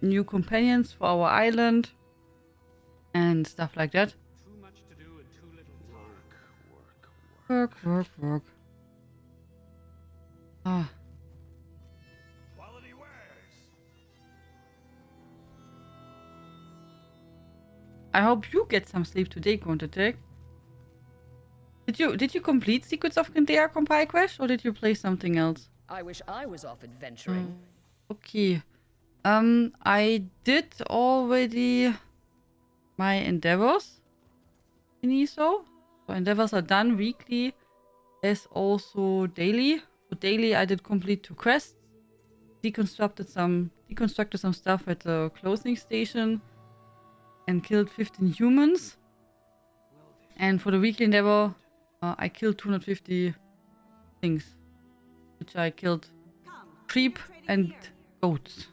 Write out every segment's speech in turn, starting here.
new companions for our island and stuff like that. Too much to do and too little time. Work. Ah. Quality wares. I hope you get some sleep today, Counter-Attack. Did you complete Secrets of Gandea Compile Quest or did you play something else? I wish I was off adventuring. Okay. I did already my endeavors in ESO. So endeavors are done weekly as also daily. For daily I did complete 2 quests. Deconstructed some stuff at the clothing station and killed 15 humans. And for the weekly endeavor, I killed 250 things, which I killed sheep and goats.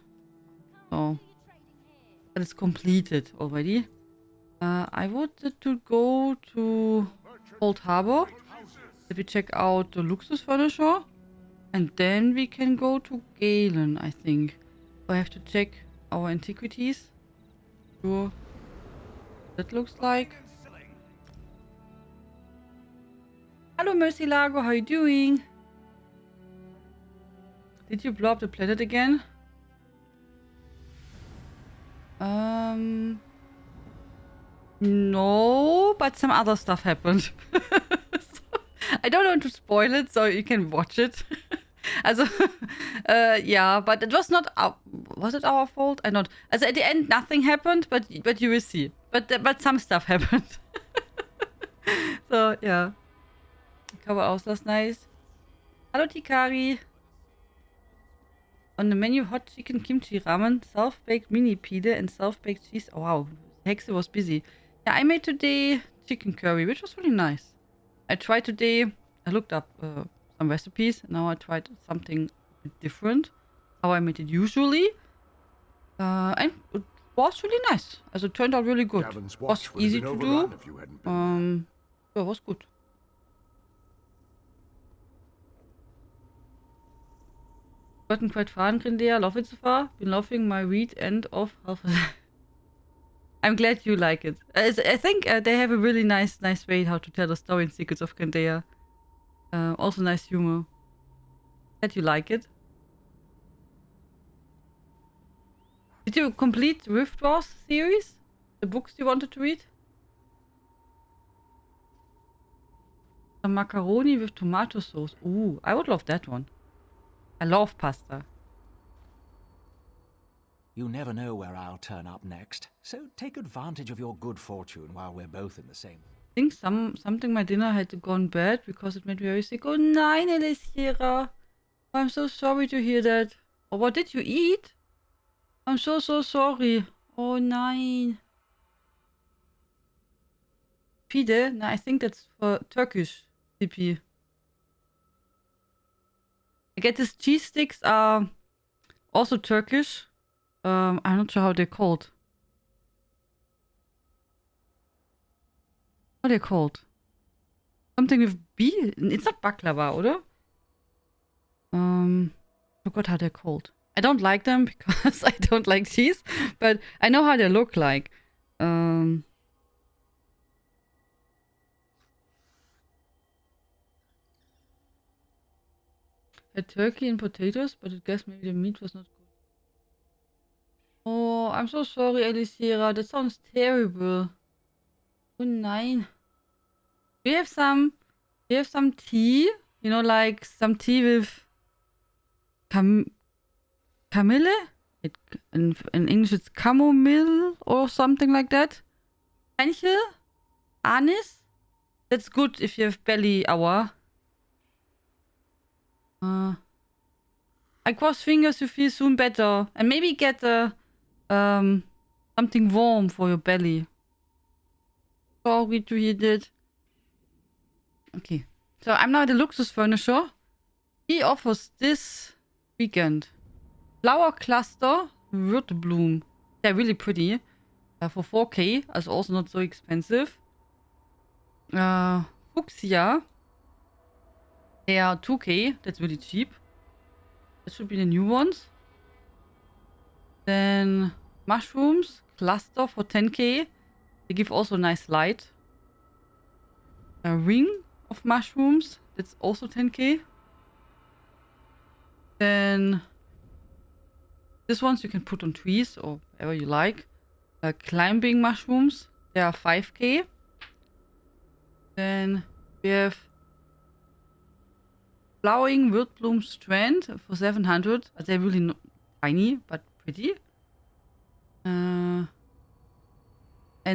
So that is completed already. I wanted to go to Old Harbor. Let me check out the Luxus Furniture. And then we can go to Galen, I think. I have to check our antiquities. Sure. That looks like. Hello, Mercy Lago. How you doing? Did you blow up the planet again? No, but some other stuff happened. So, I don't want to spoil it, so you can watch it. Also, yeah, but it was not was it our fault? I don't. Also at the end, nothing happened, but you will see. But some stuff happened. So yeah. Cover aus, das nice. Hallo Tikari. On the menu, hot chicken, kimchi ramen, self-baked mini pide, and self-baked cheese. Oh wow, Hexe was busy. Yeah, I made today chicken curry, which was really nice. I tried today. I looked up some recipes. Now I tried something different. How I made it usually. And it was really nice. Also, it turned out really good. It was easy to do. So it was good. Gotten quite far in Grindia. Love it so far. Been loving my read end of half. I'm glad you like it. I think they have a really nice way how to tell the story in Secrets of Grindia. Also nice humor. Glad you like it. Did you complete the Rift Wars series? The books you wanted to read? A macaroni with tomato sauce. Ooh, I would love that one. I love pasta. You never know where I'll turn up next, so take advantage of your good fortune while we're both in the same. I think something my dinner had gone bad because it made me very sick. Oh nein, Elisiera. I'm so sorry to hear that. Oh, what did you eat? I'm so sorry. Oh nein. Pide? No, I think that's for Turkish CP. I get these cheese sticks are also Turkish. I'm not sure how they're called. What are they called? Something with B? It's not baklava, oder? Forgot how they're called. I don't like them because I don't like cheese, but I know how they look like. A turkey and potatoes, but I guess maybe the meat was not good. Oh, I'm so sorry, Elisira. That sounds terrible. Oh nein. Do you have some tea? You know, like some tea with Camille? In English it's chamomile or something like that. Fenchel? Anis? That's good if you have belly hour. I cross fingers you feel soon better. And maybe get something warm for your belly. Sorry to hear that. Okay. So I'm now at the Luxus Furniture. He offers this weekend Flower Cluster Würtebloom. They're really pretty. For 4K, also not so expensive. Fuchsia. They are 2K. That's really cheap. That should be the new ones. Then Then mushrooms, cluster for 10k. They give also nice light. A ring of mushrooms, that's also 10k. Then this ones you can put on trees or whatever you like. Climbing mushrooms, they are 5k. Then we have flowering wildbloom strand for 700. They're really tiny but pretty. And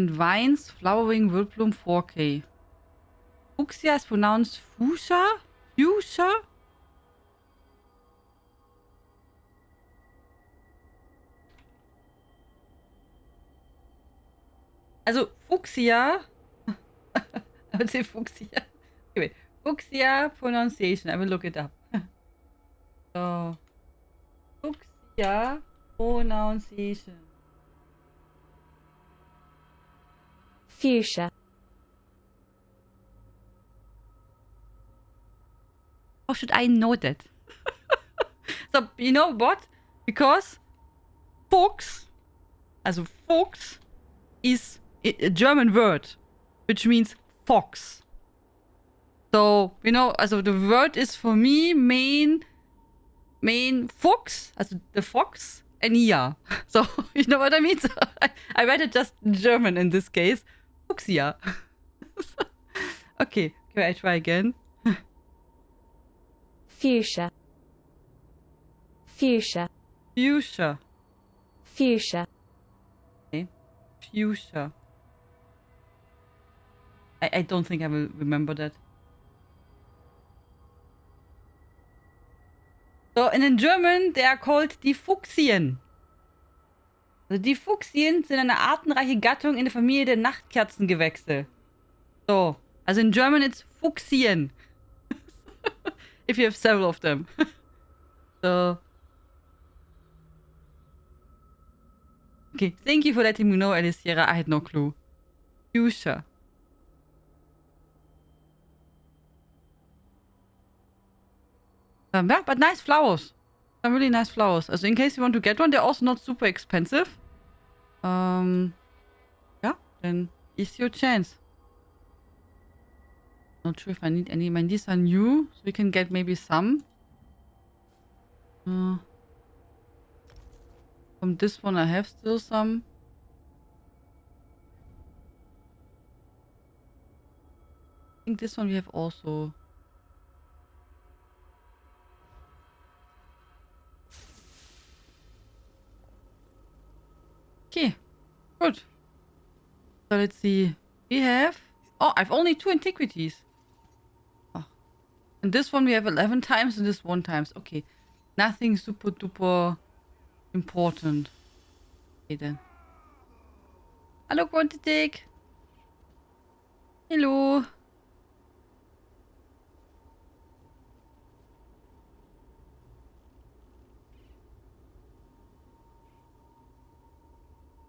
vines, flowering wildbloom 4k. Fuchsia is pronounced fuchsia? Fuchsia? Also Fuchsia. I would say Fuchsia. Anyway, Fuchsia pronunciation. I will look it up. So, Fuchsia pronunciation. Fuchsia. How should I know that? So, you know what? Because Fuchs, also Fuchs, is a German word, which means fox. So, you know, also the word is for me main Fuchs, also the fox, and ja. So, you know what I mean? So, I read it just in German in this case. Fuchsia. Okay, can I try again? Fuchsia. Fuchsia. Fuchsia. Fuchsia. Okay. Fuchsia. I don't think I will remember that. So, and in German, they are called die Fuchsien. Also die Fuchsien sind eine artenreiche Gattung in der Familie der Nachtkerzengewächse. So, also in German it's Fuchsien. If you have several of them. So. Okay, thank you for letting me know, Alicia. I had no clue. Fuchsia. Yeah, but nice flowers. Some really nice flowers. Also in case you want to get one, they're also not super expensive. Yeah, then it's your chance. Not sure if I need any. I mean, these are new, so we can get maybe some. From this one, I have still some. I think this one we have also. Okay, good. So let's see. We have... Oh, I've only 2 antiquities. Oh. And this one we have 11 times and this 1 times. Okay. Nothing super duper important. Okay then. Hallo Quantitik. Hello.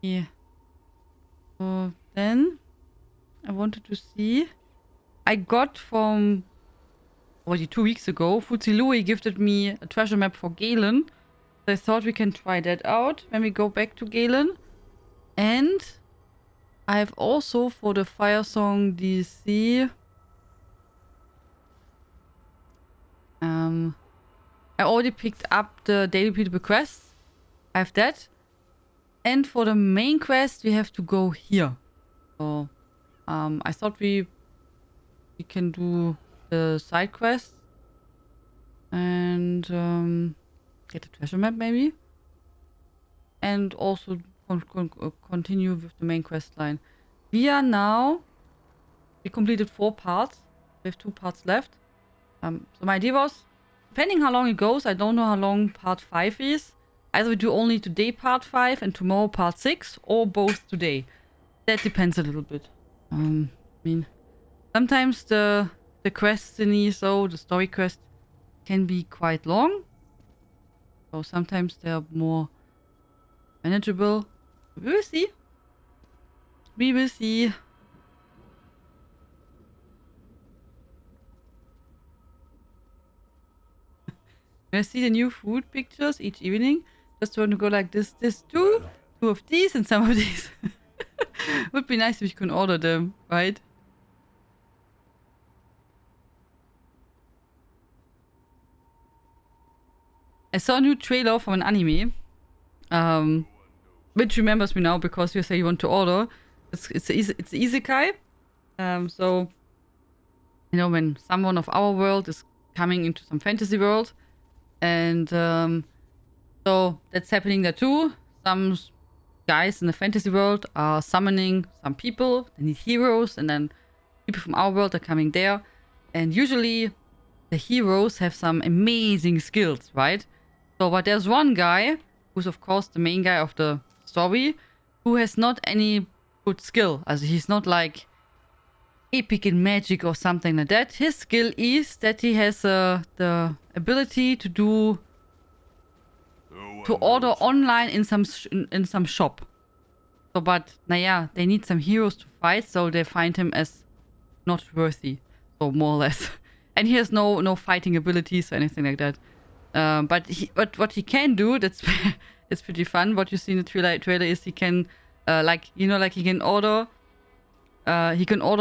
Yeah. So then I wanted to see. I got from already 2 weeks ago, Fuzzy Louie gifted me a treasure map for Galen. So I thought we can try that out when we go back to Galen. And I have also for the Fire Song DC. I already picked up the daily repeatable quests. I have that. And for the main quest, we have to go here. So, I thought we can do the side quest and get a treasure map maybe, and also continue with the main quest line. We completed 4 parts. We have 2 parts left. So my idea was, depending how long it goes, I don't know how long part 5 is. Either we do only today part 5 and tomorrow part 6, or both today. That depends a little bit. I mean, sometimes the quests in ESO, the story quest, can be quite long. So sometimes they are more manageable. We will see. We will see. I see the new food pictures each evening. Just want to go like this, two of these, and some of these. Would be nice if you can order them, right? I saw a new trailer from an anime, which remembers me now because you say you want to order. It's isekai. So, you know, when someone of our world is coming into some fantasy world, and so that's happening there too. Some guys in the fantasy world are summoning some people. They need heroes, and then people from our world are coming there. And usually, the heroes have some amazing skills, right? So, but there's one guy who's of course the main guy of the story, who has not any good skill. As he's not like epic in magic or something like that. His skill is that he has the ability to do to order online in some shop. So, but naja, they need some heroes to fight, so they find him as not worthy, so more or less. And he has no fighting abilities or anything like that. But what he can do, that's it's pretty fun. What you see in the trailer is he can like he can order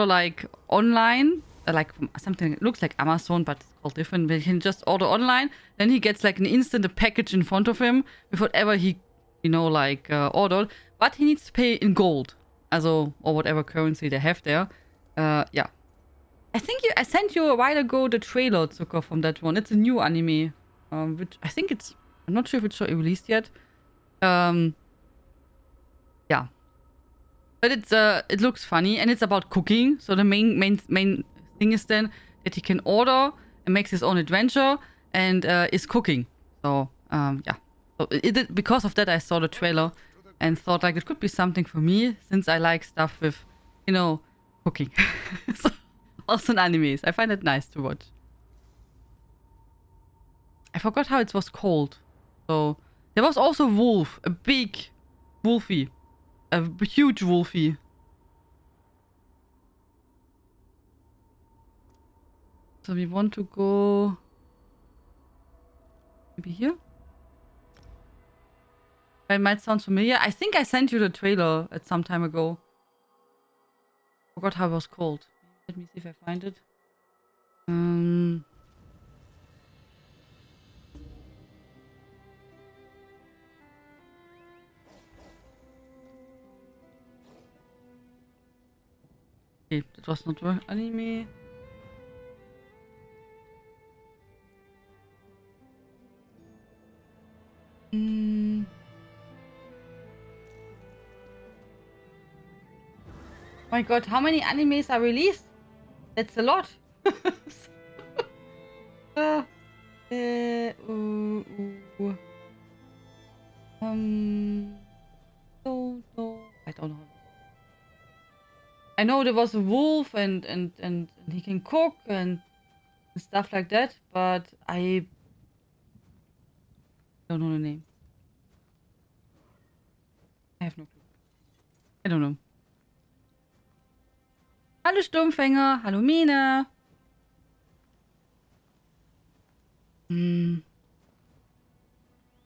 like online, like something that looks like Amazon, but it's called different. But he can just order online. Then he gets like an instant a package in front of him with whatever he, ordered. But he needs to pay in gold, also, or whatever currency they have there. Yeah. I think I sent you a while ago the trailer, Zucker, from that one. It's a new anime, which I think I'm not sure if it's released yet. Yeah. But it looks funny, and it's about cooking. So the main thing is then that he can order and makes his own adventure and is cooking. So yeah. So because of that, I saw the trailer and thought like it could be something for me, since I like stuff with, cooking. So, also in animes, I find it nice to watch. I forgot how it was called. So there was also wolf, a big wolfie. A huge wolfie. So we want to go maybe here. It might sound familiar. I think I sent you the trailer at some time ago. Forgot how it was called. Let me see if I find it. Okay, that was not anime. My god, how many animes are released? That's a lot. Don't know. I don't know. I know there was a wolf and he can cook and stuff like that, but I don't know the name. I have no clue. I don't know. Hallo Sturmfänger, hallo Mina.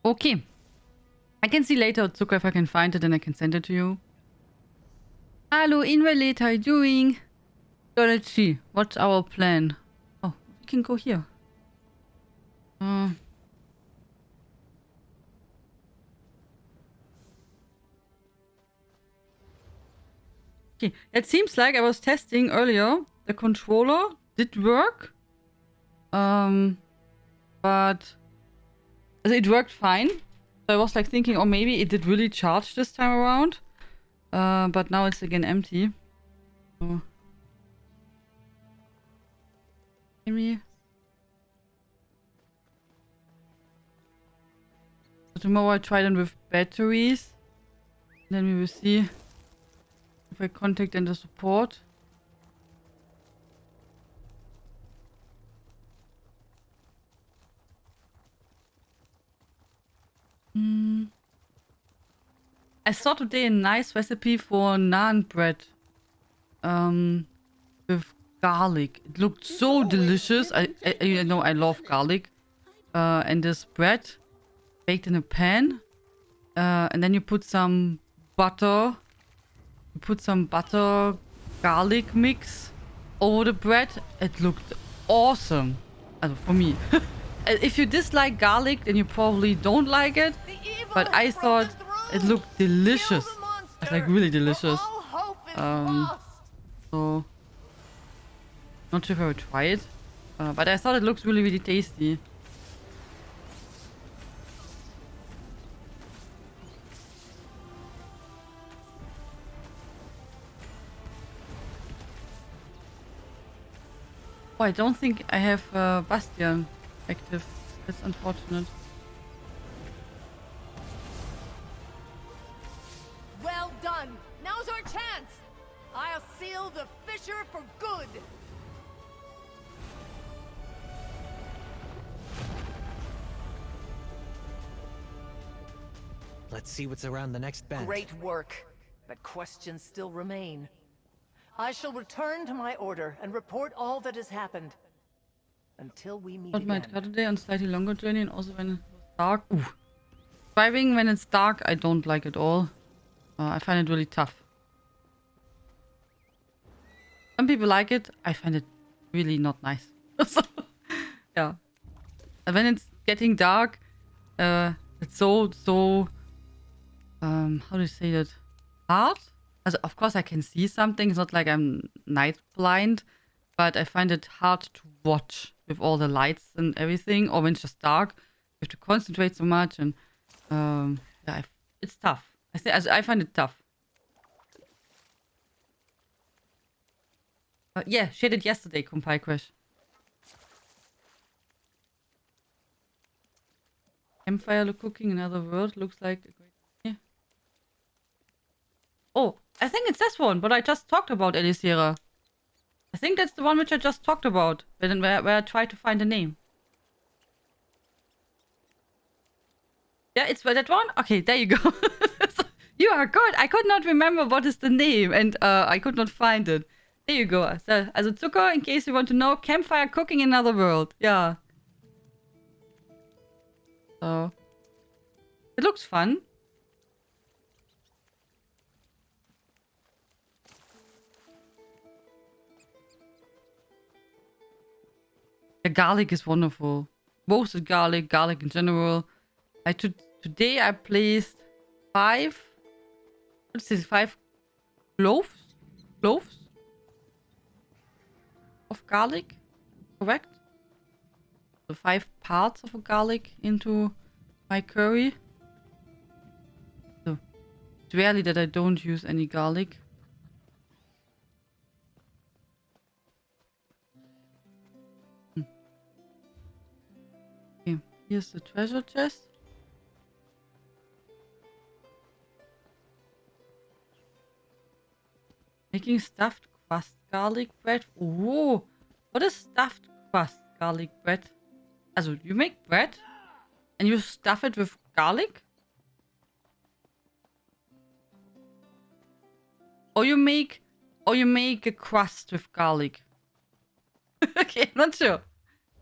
Okay. I can see later, Zucker, if I can find it, then I can send it to you. Hello, Invalid, how are you doing? So let's see. What's our plan? Oh, we can go here. Okay, it seems like I was testing earlier. The controller did work. But it worked fine. So I was like thinking, oh, maybe it did really charge this time around. But now it's again empty. So maybe. So tomorrow I try them with batteries. Then we will see if I contact then the support. I saw today a nice recipe for naan bread with garlic. It looked so delicious. I know I love garlic. And this bread baked in a pan And then you put some butter. You put some butter garlic mix over the bread. It looked awesome. For me. If you dislike garlic, then you probably don't like it. But I thought it looked delicious. It's like really delicious. So not sure if I would try it. But I thought it looks really, really tasty. Oh, I don't think I have Bastion active. That's unfortunate. Well done! Now's our chance! I'll seal the fissure for good! Let's see what's around the next bend. Great work, but questions still remain. I shall return to my order and report all that has happened. Until we meet Not my again. Saturday on slightly longer journey, and also when it's dark. Ooh. Driving when it's dark, I don't like it all. I find it really tough. Some people like it. I find it really not nice. So, yeah. And when it's getting dark, it's so how do you say that? Hard? Also, of course I can see something. It's not like I'm night blind, but I find it hard to watch with all the lights and everything. Or when it's just dark, you have to concentrate so much, and yeah, it's tough. I find it tough. Yeah, she did yesterday, Compile Crash. Campfire cooking another world looks like a great idea. Oh, I think it's this one, but I just talked about Elisera. I think that's the one which I just talked about, where I tried to find the name. Yeah, it's that one? Okay, there you go. You are good. I could not remember what is the name, and I could not find it. There you go. So, also Zucker, in case you want to know, campfire cooking in another world. Yeah. So, it looks fun. The garlic is wonderful. Roasted garlic, garlic in general. Today I placed 5 cloves of garlic, correct? So 5 parts of a garlic into my curry. So it's rarely that I don't use any garlic. Okay, here's the treasure chest. Making stuffed crust garlic bread. Oh, what is stuffed crust garlic bread? Also, you make bread and you stuff it with garlic? Or you make a crust with garlic? Okay, I'm not sure.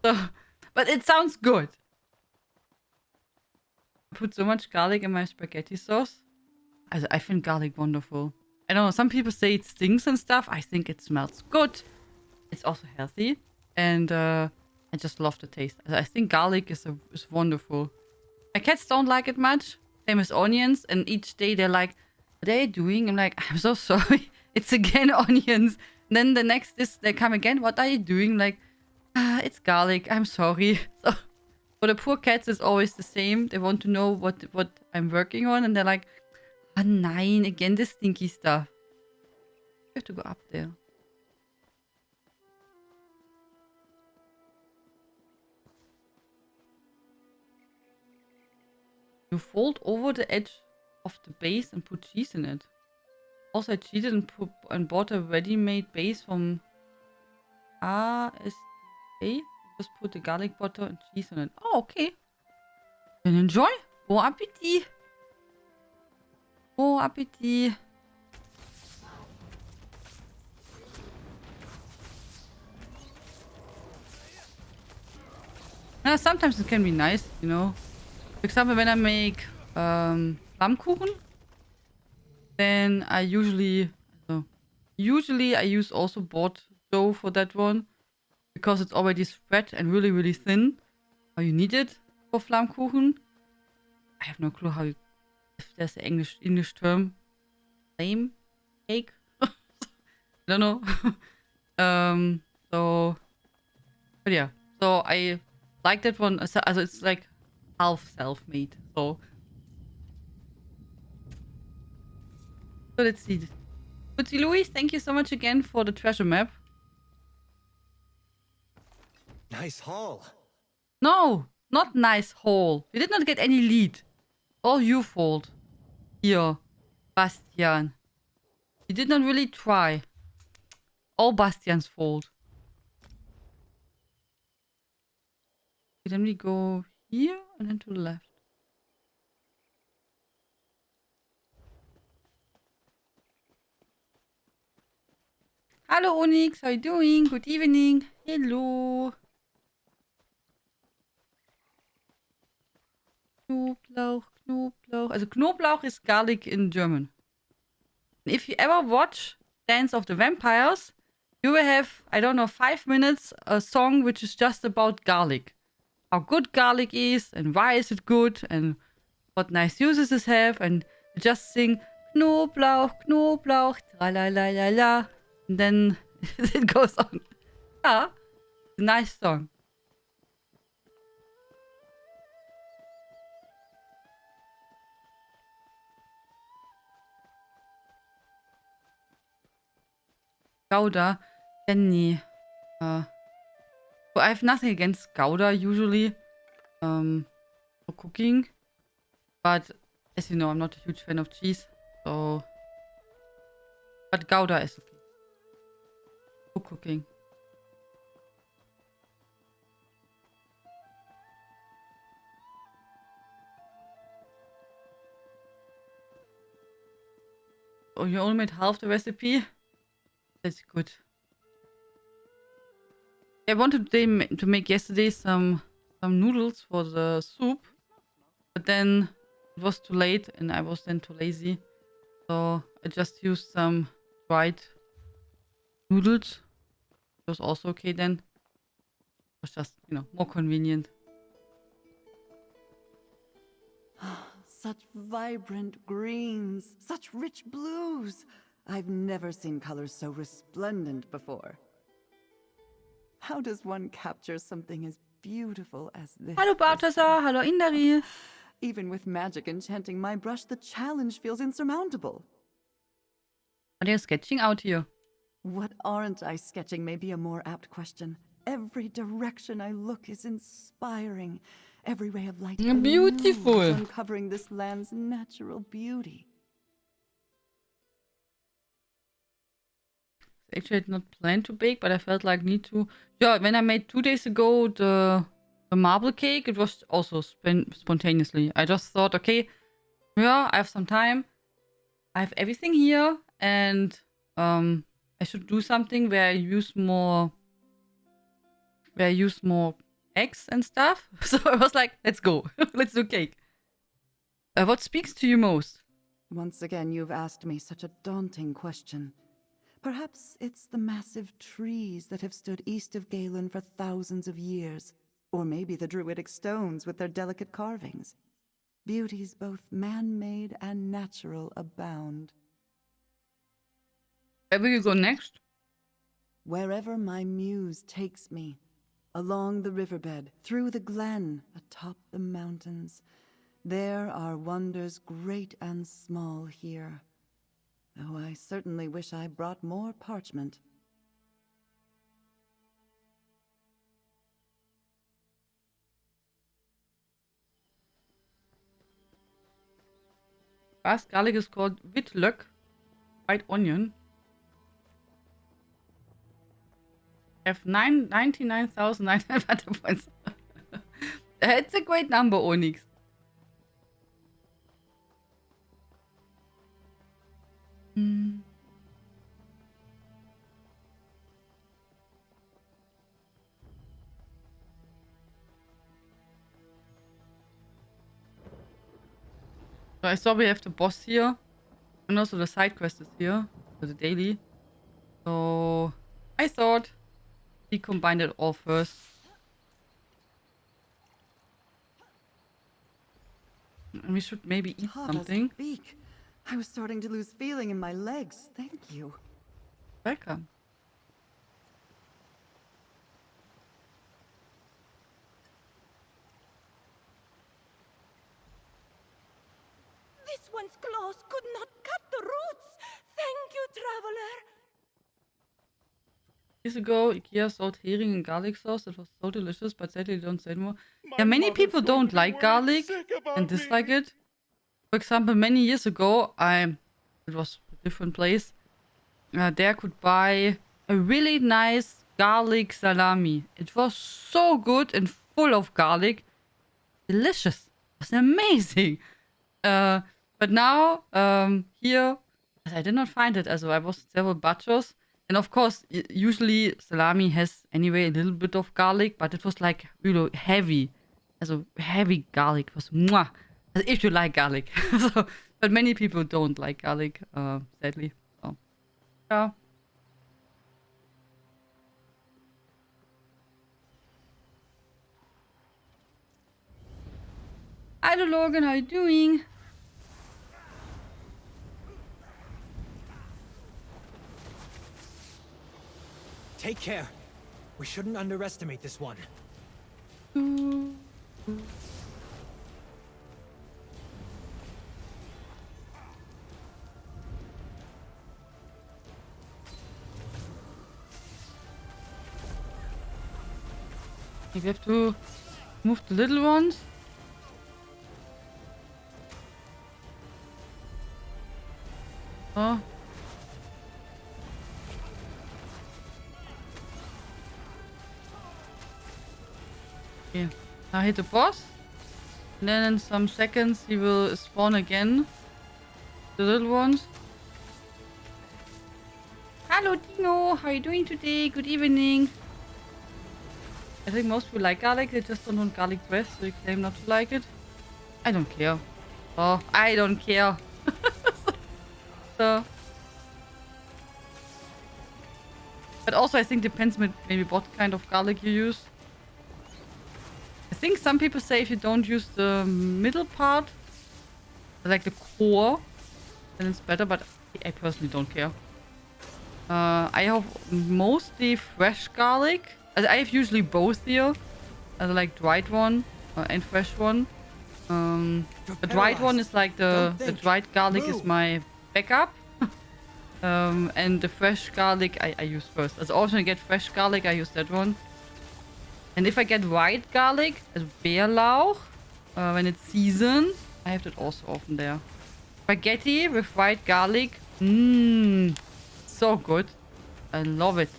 So, but it sounds good. I put so much garlic in my spaghetti sauce. Also, I find garlic wonderful. I don't know, some people say it stinks and stuff. I think it smells good. It's also healthy. And I just love the taste. I think garlic is wonderful. My cats don't like it much. Same as onions. And each day they're like, what are you doing? I'm like, I'm so sorry. It's again onions. And then the next is they come again. What are you doing? I'm like, it's garlic. I'm sorry. So for the poor cats, it's always the same. They want to know what I'm working on. And they're like, ah, nein, again the stinky stuff. You have to go up there. You fold over the edge of the base and put cheese in it. Also, I cheated and bought a ready-made base from RSA. Just put the garlic butter and cheese in it. Oh, okay. Then enjoy. Bon appetit. Bon appetit. Sometimes it can be nice, you know. For example, when I make Flammkuchen, then I usually I use also board dough for that one because it's already spread and really, really thin. How you need it for Flammkuchen. I have no clue how you, if there's an English term. Flame cake? I don't know. But yeah. So I like that one. Also it's like half self-made. So let's see. Putty Louis, thank you so much again for the treasure map. Nice haul. No, not nice haul. We did not get any lead. All your fault. Here, Bastian. You did not really try. All Bastian's fault. Okay, then we go here and then to the left. Hello Onyx, how you doing? Good evening. Hello. Knoblauch, Knoblauch. Also Knoblauch is garlic in German. If you ever watch Dance of the Vampires, you will have, I don't know, 5 minutes, a song which is just about garlic. How good garlic is, and why is it good, and what nice uses it have, and you just sing Knoblauch, Knoblauch, tra la la la la, and then it goes on. Yeah, it's a nice song. Gouda, then nee. I have nothing against Gouda usually for cooking, but as you know, I'm not a huge fan of cheese, so. But Gouda is okay for cooking. Oh, you only made half the recipe? That's good. I wanted to make yesterday some noodles for the soup, but then it was too late and I was then too lazy. So I just used some dried noodles. It was also okay then. It was just, you know, more convenient. Such vibrant greens, such rich blues. I've never seen colors so resplendent before. How does one capture something as beautiful as this? Hallo Balthasar, hallo Indari. Even with magic enchanting my brush, the challenge feels insurmountable. What are you sketching out here? What aren't I sketching may be a more apt question. Every direction I look is inspiring. Every ray of light Beautiful. illumes, uncovering this land's natural beauty. Actually, I did not plan to bake, but I felt like need to. Yeah, when I made 2 days ago the marble cake, it was also spontaneously. I just thought, okay, yeah, I have some time. I have everything here, and I should do something where I use more eggs and stuff. So I was like, let's go. Let's do cake. What speaks to you most? Once again, you've asked me such a daunting question. Perhaps it's the massive trees that have stood east of Galen for thousands of years, or maybe the druidic stones with their delicate carvings. Beauties both man-made and natural abound. Where will you go next? Wherever my muse takes me, along the riverbed, through the glen, atop the mountains, there are wonders great and small here. Though I certainly wish I brought more parchment. Fast garlic is called Witlök, white onion. I have 99,900 points. It's a great number, Onyx. So I saw we have the boss here. And also the side quest is here. So the daily. So I thought we combined it all first. And we should maybe eat Tada's something. beak. I was starting to lose feeling in my legs. Thank you. Welcome. This one's claws could not cut the roots. Thank you, traveler. Years ago, IKEA sold herring and garlic sauce. It was so delicious, but sadly they don't sell anymore. Yeah, many people don't like garlic and dislike it. For example, many years ago, it was a different place. There could buy a really nice garlic salami. It was so good and full of garlic. Delicious. It was amazing. But now, here, I did not find it. Also, I was in several butchers. And of course, usually salami has anyway a little bit of garlic, but it was like, heavy. Also, heavy garlic. It was mwah. If you like garlic. So, but many people don't like garlic, sadly. So, yeah. Hello, Logan. How you doing? Take care. We shouldn't underestimate this one. We have to move the little ones. Oh. Okay. Now hit the boss. And then in some seconds he will spawn again. The little ones. Hello Dino, how are you doing today? Good evening. I think most people like garlic, they just don't want garlic bread, so they claim not to like it. I don't care. Oh, I don't care. So. But also I think depends maybe what kind of garlic you use. I think some people say if you don't use the middle part, like the core, then it's better, but I personally don't care. I have mostly fresh garlic. I have usually both here. I like dried one and fresh one. The dried one is like the dried garlic is my backup. And the fresh garlic I use first. As often I get fresh garlic, I use that one. And if I get white garlic, as Bärlauch, when it's seasoned, I have that also often there. Spaghetti with white garlic. Mmm. So good. I love it.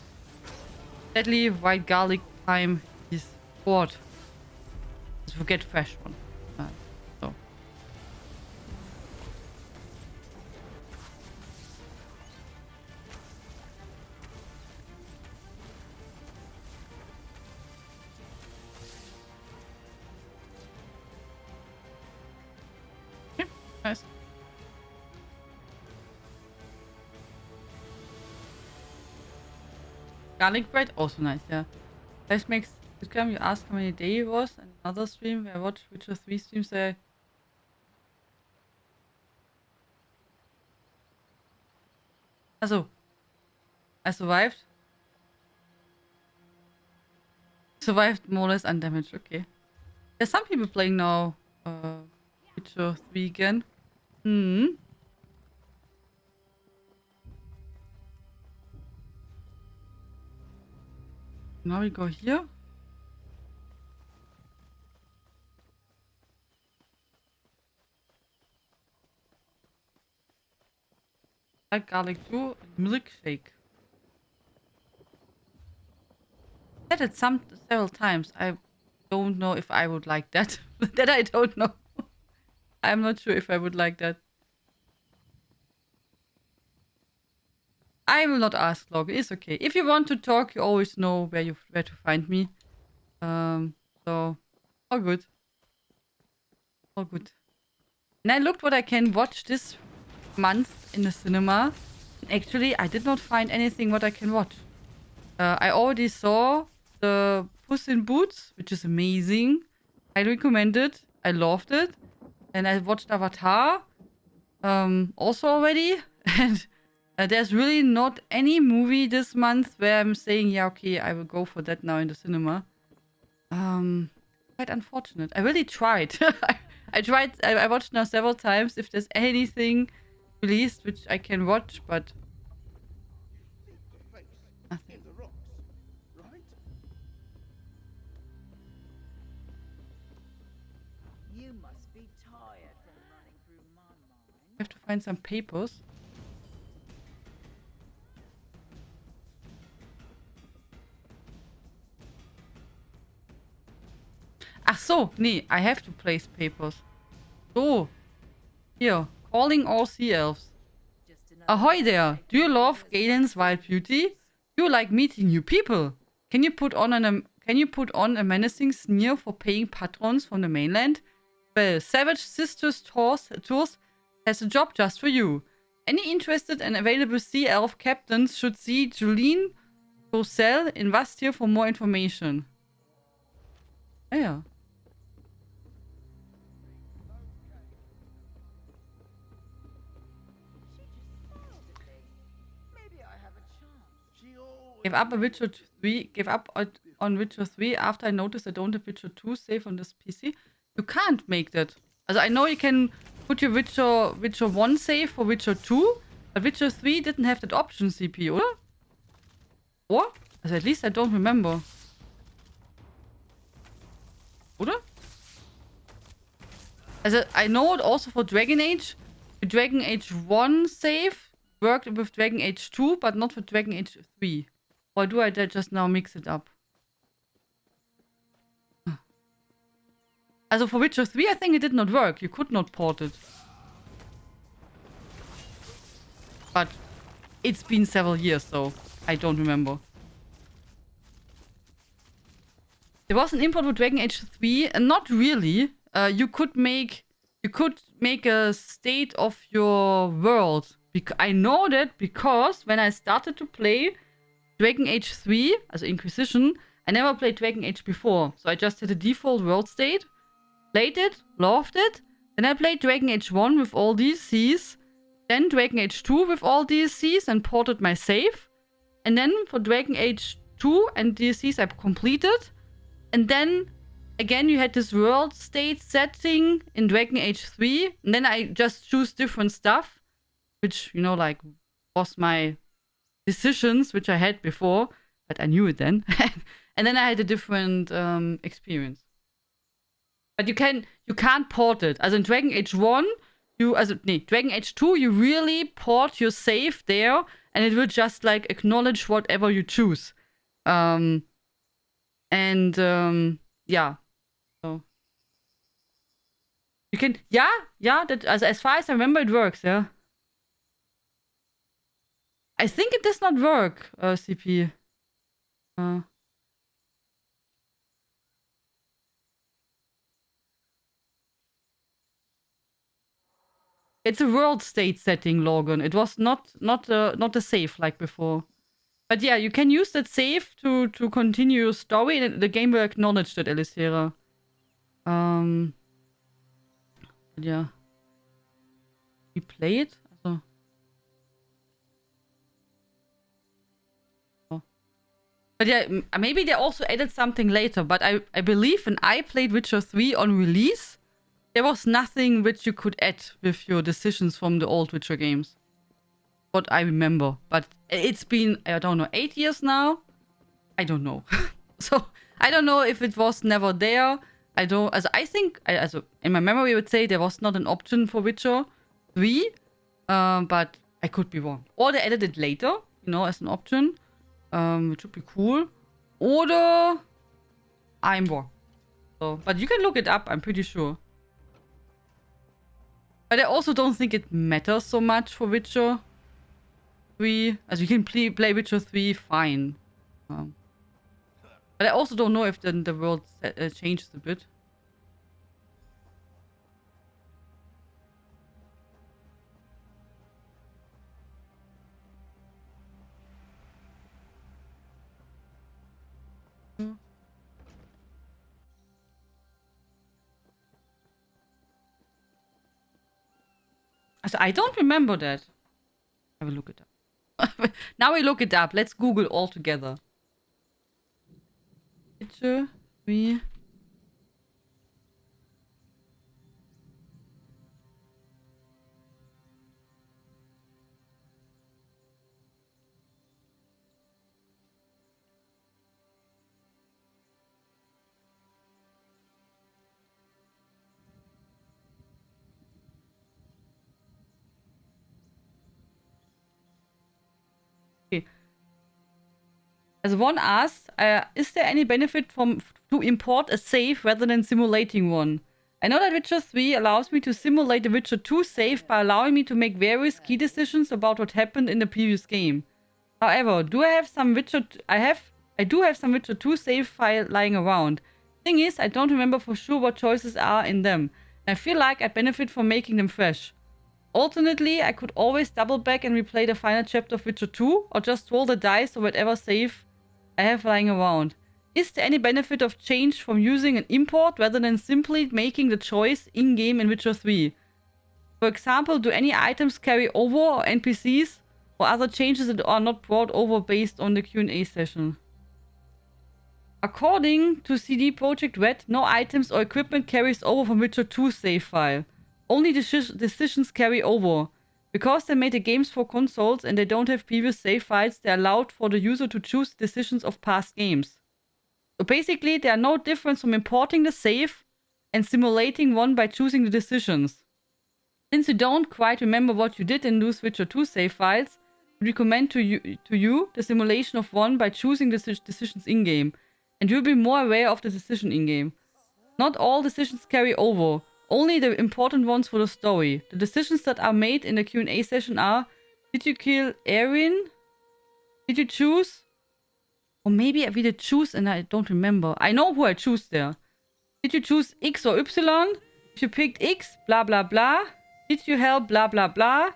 Sadly, white garlic time is short. Just forget fresh one. So. Yeah, nice. Garlic bread, also nice, yeah. This makes it come. You ask how many day it was, and another stream where I watched Witcher 3 streams there. Also, I survived. Survived more or less undamaged, okay. There's some people playing now Witcher 3 again. Hmm. Now we go here. Like garlic too. Milkshake. I had it several times. I don't know if I would like that. That I don't know. I'm not sure if I would like that. I will not ask, Logan. It's okay. If you want to talk, you always know where to find me. So all good. All good. And I looked what I can watch this month in the cinema. Actually, I did not find anything what I can watch. I already saw the Puss in Boots, which is amazing. I recommend it. I loved it. And I watched Avatar also already. And there's really not any movie this month where I'm saying, yeah, okay, I will go for that now in the cinema. Quite unfortunate. I really tried. I tried. I watched now several times if there's anything released which I can watch, but nothing. You must be tired from running through my mind. I have to find some papers. Ach so, nee, I have to place papers. So, here, calling all sea elves. Ahoy there! Do you love Galen's wild beauty? Do you like meeting new people? Can you put on a menacing sneer for paying patrons from the mainland? Well, Savage Sisters Tours has a job just for you. Any interested and available sea elf captains should see Julene Roussel in Vastir for more information. Yeah. Gave up on Witcher 3 after I noticed I don't have Witcher 2 save on this PC. You can't make that. Also, I know you can put your Witcher 1 save for Witcher 2, but Witcher 3 didn't have that option, CP, oder? Or? Also, at least I don't remember. Oder? Also, I know it also for Dragon Age. The Dragon Age 1 save worked with Dragon Age 2, but not with Dragon Age 3. Or do I just now mix it up? Also for Witcher 3, I think it did not work. You could not port it. But it's been several years, so I don't remember. There was an import for Dragon Age 3, and not really. You could make a state of your world. I know that because when I started to play Dragon Age 3, also Inquisition, I never played Dragon Age before. So I just had a default world state, played it, loved it. Then I played Dragon Age 1 with all DLCs. Then Dragon Age 2 with all DLCs and ported my save. And then for Dragon Age 2 and DLCs I completed. And then again you had this world state setting in Dragon Age 3. And then I just choose different stuff. Which, you know, like was my decisions which I had before, but I knew it then. And then I had a different experience. But you can't port it. As in Dragon Age 1, Dragon Age 2, you really port your save there, and it will just like acknowledge whatever you choose. Yeah. So you can, that as far as I remember, it works. Yeah. I think it does not work, CP. It's a world state setting login. It was not a save like before. But yeah, you can use that save to continue your story, and the game will acknowledge that, Elisera. Yeah. We play it? Also. Oh. But yeah, maybe they also added something later, but I believe when I played Witcher 3 on release, there was nothing which you could add with your decisions from the old Witcher games. What I remember. But it's been, I don't know, 8 years now? I don't know. So, I don't know if it was never there. I think, in my memory I would say there was not an option for Witcher 3. But I could be wrong. Or they added it later, you know, as an option. Which would be cool. Or I'm wrong. So, but you can look it up, I'm pretty sure. But I also don't think it matters so much for Witcher 3. As you can play Witcher 3 fine. But I also don't know if the world changes a bit. So I don't remember that. I will look it up. Now we look it up. Let's Google all together. Witcher 3. As one asked, is there any benefit to import a save rather than simulating one? I know that Witcher 3 allows me to simulate the Witcher 2 save by allowing me to make various key decisions about what happened in the previous game. However, I do have some Witcher 2 save file lying around. Thing is, I don't remember for sure what choices are in them, and I feel like I'd benefit from making them fresh. Alternately, I could always double back and replay the final chapter of Witcher 2, or just roll the dice or whatever save I have lying around. Is there any benefit of change from using an import rather than simply making the choice in-game in Witcher 3? For example, do any items carry over or NPCs or other changes that are not brought over based on the Q&A session? According to CD Projekt Red, no items or equipment carries over from Witcher 2 save file. Only decisions carry over. Because they made the games for consoles and they don't have previous save files, they allowed for the user to choose the decisions of past games. So basically, there are no difference from importing the save and simulating one by choosing the decisions. Since you don't quite remember what you did in those Witcher 2 save files, we recommend to you the simulation of one by choosing the decisions in-game, and you'll be more aware of the decision in-game. Not all decisions carry over. Only the important ones for the story. The decisions that are made in the Q&A session are: did you kill Erin? Did you choose? Or maybe we did choose and I don't remember. I know who I choose there. Did you choose X or Y? If you picked X, blah blah blah. Did you help blah blah blah?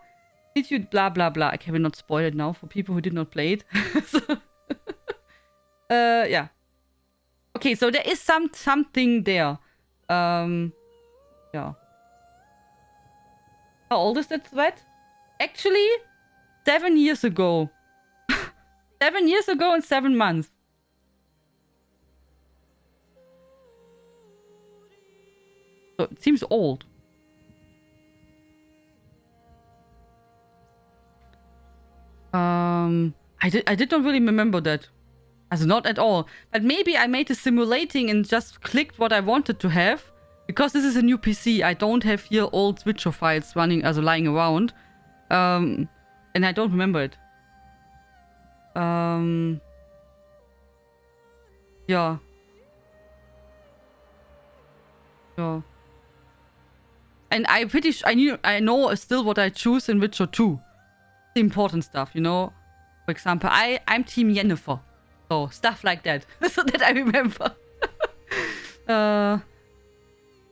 Did you blah blah blah? I will not spoil it now for people who did not play it. Yeah. Okay, so there is something there. Yeah. How old is that thread? Actually, 7 years ago. 7 years ago and 7 months. So it seems old. I did not really remember that. As not at all. But maybe I made a simulating and just clicked what I wanted to have. Because this is a new PC, I don't have here old Witcher files running, also lying around. And I don't remember it. Yeah. Yeah. And I know still what I choose in Witcher 2. The important stuff, you know. For example, I'm Team Yennefer. So, stuff like that. So that I remember.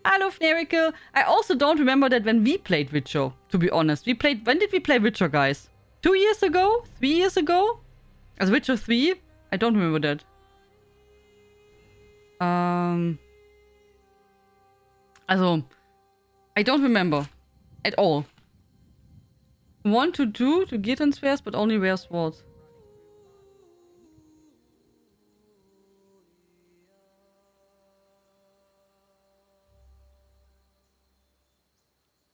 Hello, Fnerical. I also don't remember that when we played Witcher, to be honest. When did we play Witcher, guys? 2 years ago? 3 years ago? As Witcher 3? I don't remember that. Also, I don't remember. At all. 1 to 2 to get transfers, but only rare swords.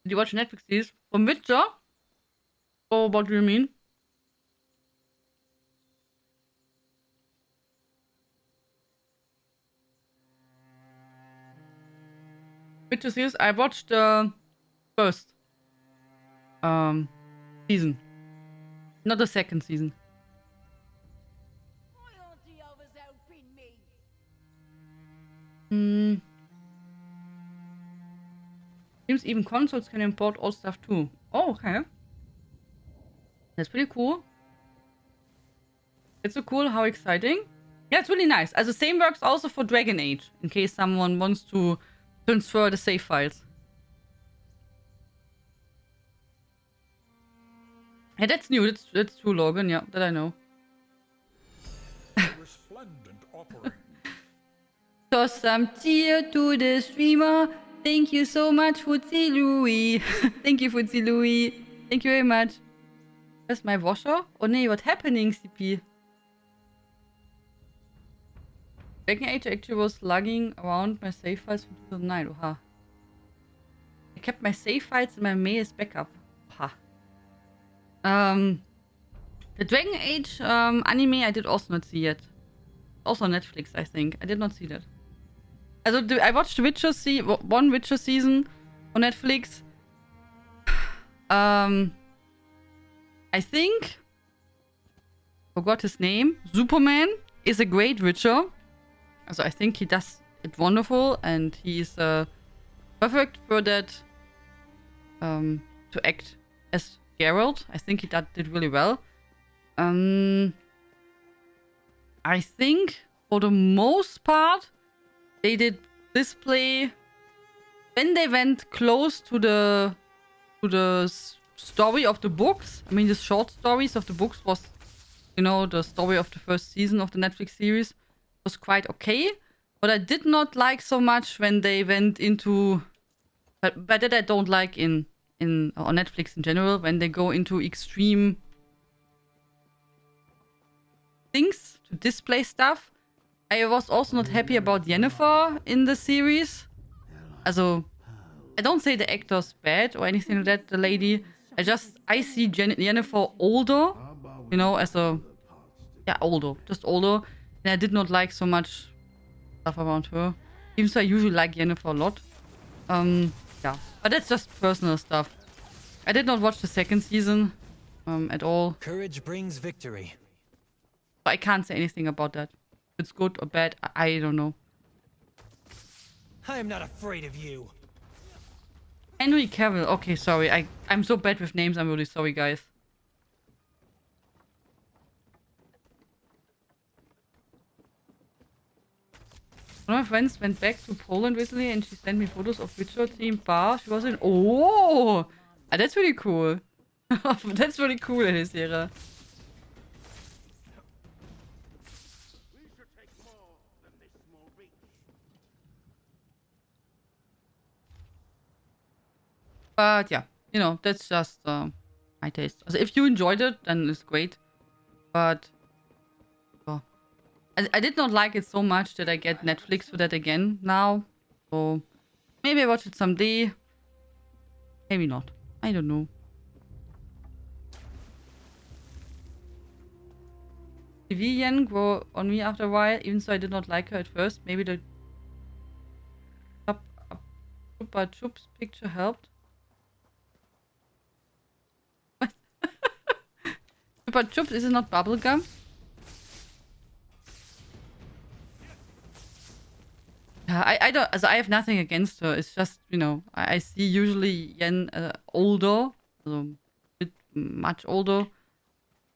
Did you watch Netflix series? From Witcher? Oh, what do you mean? Witcher series? I watched the first season. Not the second season. Seems even consoles can import old stuff too. Oh, okay. That's pretty cool. It's so cool, how exciting. Yeah, it's really nice. As the same works also for Dragon Age, in case someone wants to transfer the save files. Yeah, that's new. That's true, Logan. Yeah, that I know. Resplendent offering. Toss some cheer to the streamer. Thank you so much, Footsie Louie. Thank you, Footsie Louie. Thank you very much. Where's my washer? Oh nee, what's happening, CP? Dragon Age actually was lugging around my save files from 2009. Oha. I kept my save files in my mail as backup. Oha. The Dragon Age anime I did also not see yet. Also on Netflix, I think. I did not see that. Also, I watched Witcher one Witcher season on Netflix. I think, forgot his name, Superman is a great Witcher. So I think he does it wonderful, and he's perfect for that to act as Geralt. I think he did really well. I think for the most part they did display when they went close to the story of the books. I mean, the short stories of the books was, you know, the story of the first season of the Netflix series was quite okay. But I did not like so much when they went into, but that I don't like on Netflix in general, when they go into extreme things to display stuff. I was also not happy about Yennefer in the series. Also, I don't say the actor's bad or anything like that, the lady. I see Yennefer older, you know, as a, yeah, older, just older. And I did not like so much stuff around her. Even though I usually like Yennefer a lot. Yeah, but that's just personal stuff. I did not watch the second season at all. Courage brings victory. I can't say anything about that. If it's good or bad, I don't know. I am not afraid of you. Henry Cavill. Okay, sorry. I'm so bad with names. I'm really sorry, guys. One of my friends went back to Poland recently and she sent me photos of Witcher themed bar she was in. Oh! That's really cool. That's really cool, Elisera. But yeah, you know, that's just my taste. Also, if you enjoyed it, then it's great. But oh, I did not like it so much that I get Netflix for that again now. So maybe I watch it someday. Maybe not. I don't know. Vivian grew on me after a while, even though I did not like her at first. Maybe the Chupa Chups picture helped. Chupa Chups, is it not bubblegum? I don't. Also, I have nothing against her. It's just, you know, I see usually Yen older, so much older,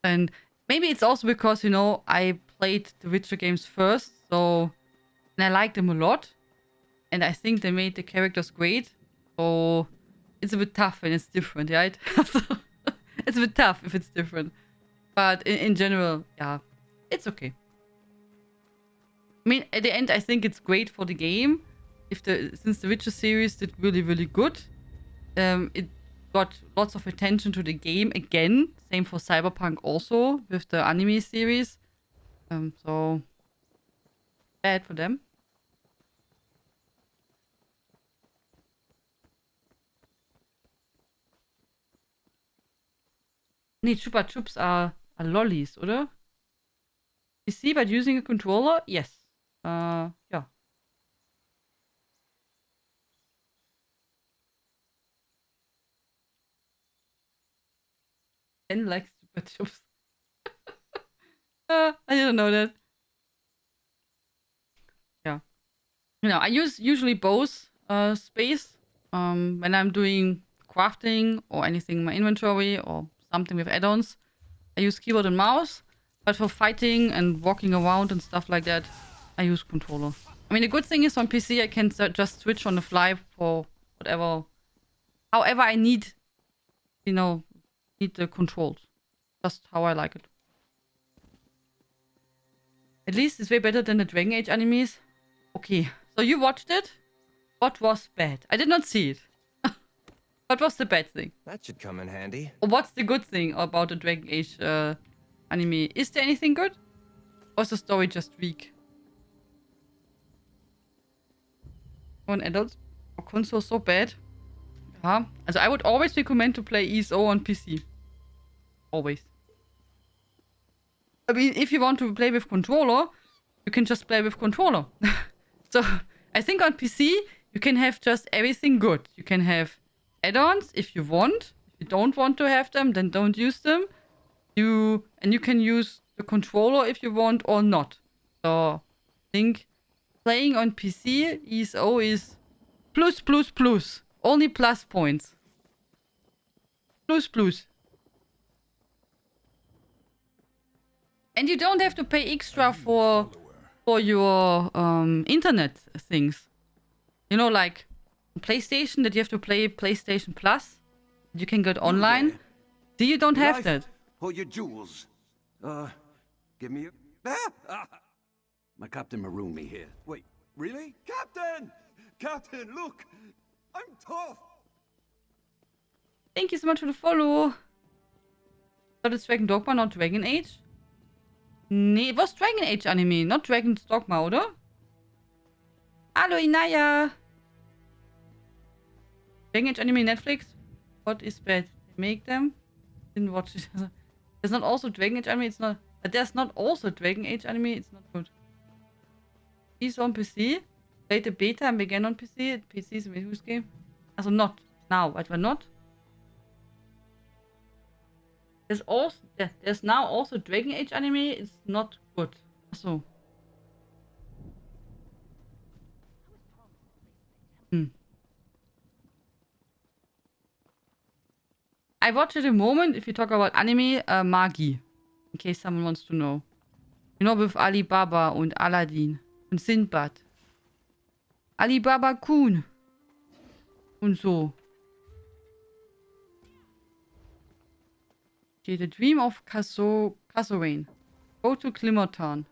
and maybe it's also because, you know, I played the Witcher games first, so and I like them a lot, and I think they made the characters great. So it's a bit tough when it's different, right? It's a bit tough if it's different, but in general, yeah, it's okay. I mean, at the end, I think it's great for the game. Since the Witcher series did really, really good, it got lots of attention to the game again. Same for Cyberpunk also with the anime series. So bad for them. Nee, Chupa Chups are lollies, oder? PC, but using a controller? Yes. Yeah. Ken likes Chupa Chups. I didn't know that. Yeah. You know, I use usually both space when I'm doing crafting or anything in my inventory or something with add-ons. I use keyboard and mouse, but for fighting and walking around and stuff like that, I use controller. I mean, the good thing is on PC I can just switch on the fly for whatever, however I need, you know, need the controls. Just how I like it. At least it's way better than the Dragon Age animes. Okay, so you watched it. What was bad? I did not see it. What was the bad thing? That should come in handy. Or what's the good thing about the Dragon Age anime? Is there anything good? Or is the story just weak? On adults or console so bad? Yeah. Also I would always recommend to play ESO on PC. Always. I mean, if you want to play with controller, you can just play with controller. So I think on PC you can have just everything good. You can have add-ons if you want. If you don't want to have them, then don't use them. You can use the controller if you want or not. So I think playing on PC ESO is plus. Only plus points. Plus. And you don't have to pay extra for your internet things. You know, like PlayStation, that you have to play PlayStation Plus. You can get online. See, you don't have that. Or your jewels. Give me my captain marooned me here. Wait, really? Captain! Captain, look! I'm tough! Thank you so much for the follow. So it's Dragon Dogma, not Dragon Age? Nee, was Dragon Age Anime, not Dragon's Dogma, oder? Hallo Inaya! Dragon Age Anime Netflix? What is bad? They make them? Didn't watch it. There's not also Dragon Age Anime, it's not... There's not also Dragon Age Anime, it's not good. He's on PC. Played the beta and began on PC. PC is a whose game? Also not now, etwa not? There's now also Dragon Age Anime, it's not good. Achso. I watch at the moment, if you talk about anime, Magi. In case someone wants to know. You know, with Alibaba und Aladdin und Sinbad. Alibaba Kun. Und so. Okay, the dream of Kasserine. Go to Glimmertown.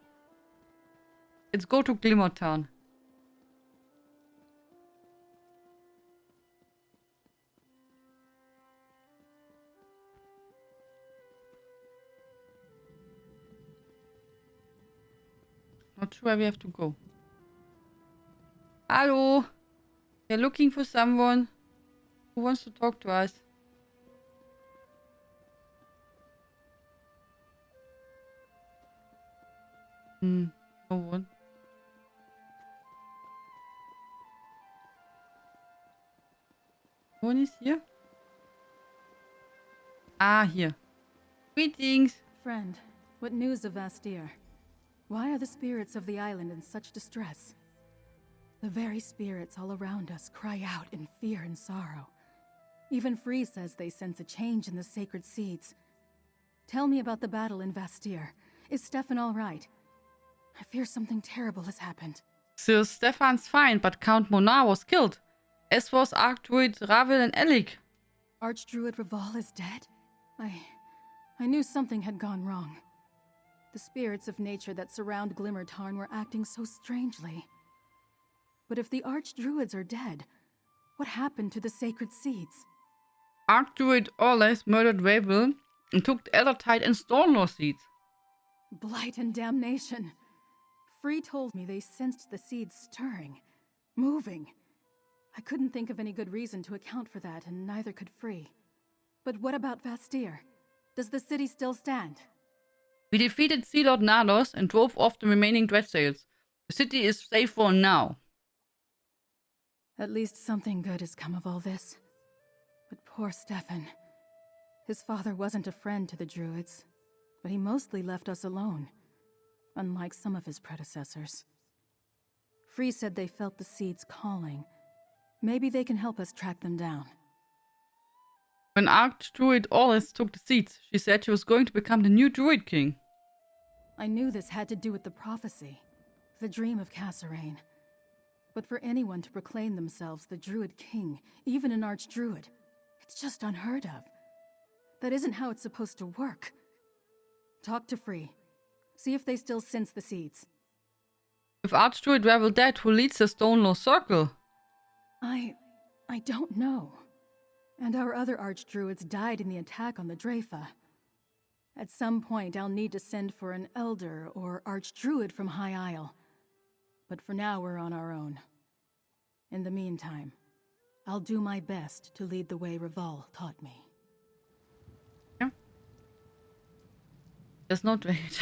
Let's go to Glimmertown. Not sure where we have to go. Hello. We're looking for someone who wants to talk to us. No one. No one is here? Ah, here. Greetings. Friend, what news of Vastir? Why are the spirits of the island in such distress? The very spirits all around us cry out in fear and sorrow. Even Free says they sense a change in the sacred seeds. Tell me about the battle in Vastir. Is Stefan all right? I fear something terrible has happened. Sir Stefan's fine, but Count Monar was killed, as was Archdruid Ravel and Elik. Archdruid Raval is dead? I knew something had gone wrong. The spirits of nature that surround Glimmertarn were acting so strangely. But if the Archdruids are dead, what happened to the sacred seeds? Archdruid Orles murdered Ravel and took the Eldertide and Stormlord seeds. Blight and damnation. Free told me they sensed the seeds stirring, moving. I couldn't think of any good reason to account for that, and neither could Free. But what about Vastir? Does the city still stand? We defeated Sea Lord Nalos and drove off the remaining Dreadsails. The city is safe for now. At least something good has come of all this. But poor Stefan. His father wasn't a friend to the Druids, but he mostly left us alone, unlike some of his predecessors. Free said they felt the seeds calling. Maybe they can help us track them down. When Archdruid Orles took the seeds, she said she was going to become the new Druid King. I knew this had to do with the prophecy, the dream of Kasserine. But for anyone to proclaim themselves the Druid King, even an Archdruid, it's just unheard of. That isn't how it's supposed to work. Talk to Free. See if they still sense the seeds. With Archdruid Ravel dead, who leads the Stonelaw Circle? I don't know. And our other archdruids died in the attack on the Dreyfa. At some point, I'll need to send for an elder or archdruid from High Isle. But for now, we're on our own. In the meantime, I'll do my best to lead the way Reval taught me. Yeah. There's no wait.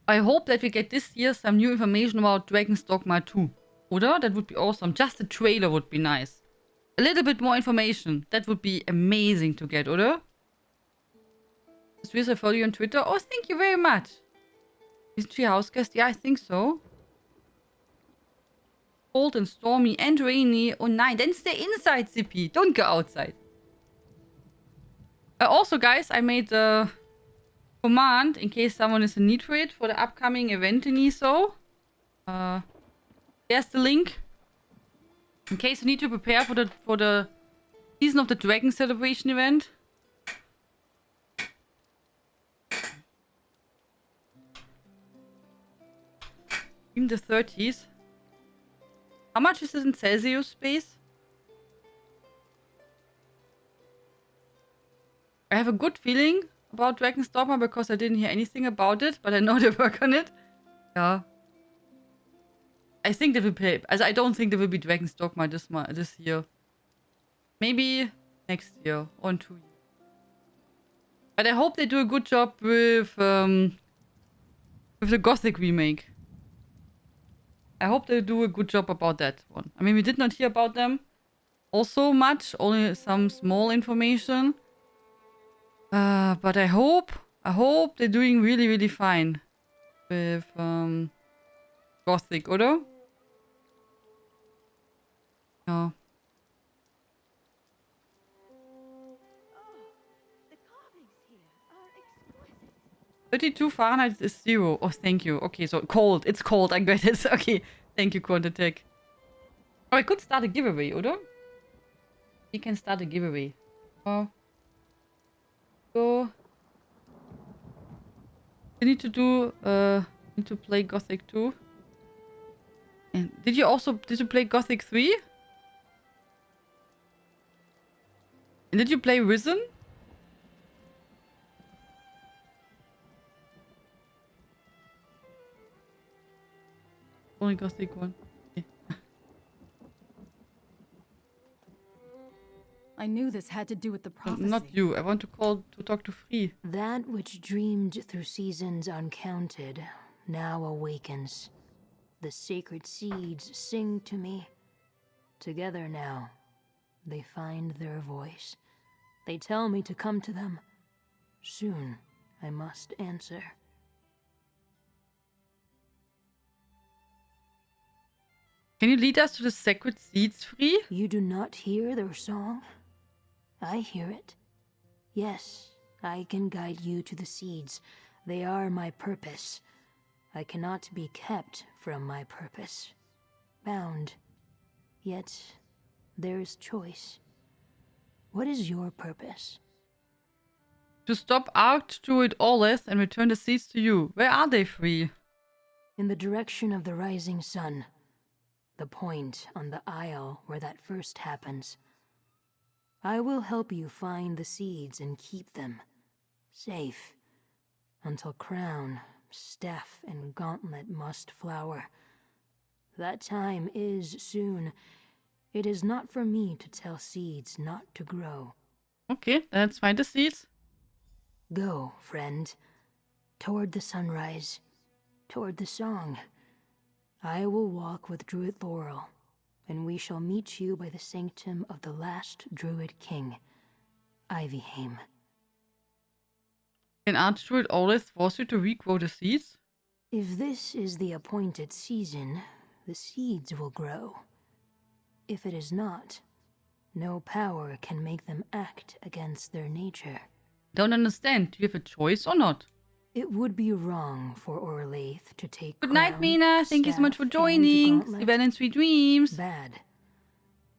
I hope that we get this year some new information about Dragon's Dogma 2. Oder? That would be awesome. Just a trailer would be nice. A little bit more information. That would be amazing to get, oder? Swiss, I follow you on Twitter. Oh, thank you very much. Isn't she a house guest? Yeah, I think so. Cold and stormy and rainy. Oh, nein. Then stay inside, Zippy. Don't go outside. Also, guys, I made a command in case someone is in need for it for the upcoming event in ESO. There's the link. In case you need to prepare for the Season of the Dragon celebration event. In the 30s. How much is this in Celsius space? I have a good feeling about Dragon's Dogma because I didn't hear anything about it, but I know they work on it. Yeah. I think they will play. Also, I don't think there will be Dragon's Dogma this year. Maybe next year or in 2 years. But I hope they do a good job with the Gothic remake. I hope they do a good job about that one. I mean, we did not hear about them also much, only some small information. But I hope they're doing really, really fine with Gothic, oder? Ja. 32 Fahrenheit is 0. Oh, thank you. Okay, so cold. It's cold. I get it. Okay. Thank you, Quantatech. Oh, I could start a giveaway, oder? We can start a giveaway. Oh. So. You need to do, need to play Gothic 2. And did you play Gothic 3? And did you play Risen? Only Gothic 1. Okay. I knew this had to do with the prophecy. Not you. I want to talk to Free. That which dreamed through seasons uncounted now awakens. The sacred seeds sing to me. Together now, they find their voice. They tell me to come to them. Soon, I must answer. Can you lead us to the sacred seeds, Free? You do not hear their song? I hear it. Yes, I can guide you to the seeds. They are my purpose. I cannot be kept from my purpose. Bound. Yet, there is choice. What is your purpose? To stop Archdruid Orleth and return the seeds to you. Where are they, Free? In the direction of the rising sun. The point on the isle where that first happens. I will help you find the seeds and keep them safe until crown, staff, and gauntlet must flower. That time is soon. It is not for me to tell seeds not to grow. Okay, let's find the seeds. Go, friend, toward the sunrise, toward the song. I will walk with Druid Laurel, and we shall meet you by the sanctum of the last Druid King, Ivyheim. Can Archdruid Orleth force you to regrow the seeds? If this is the appointed season, the seeds will grow. If it is not, no power can make them act against their nature. Don't understand. Do you have a choice or not? It would be wrong for Orleth to take Good night, Mina. Thank you so much for joining. See you in sweet dreams. Bad.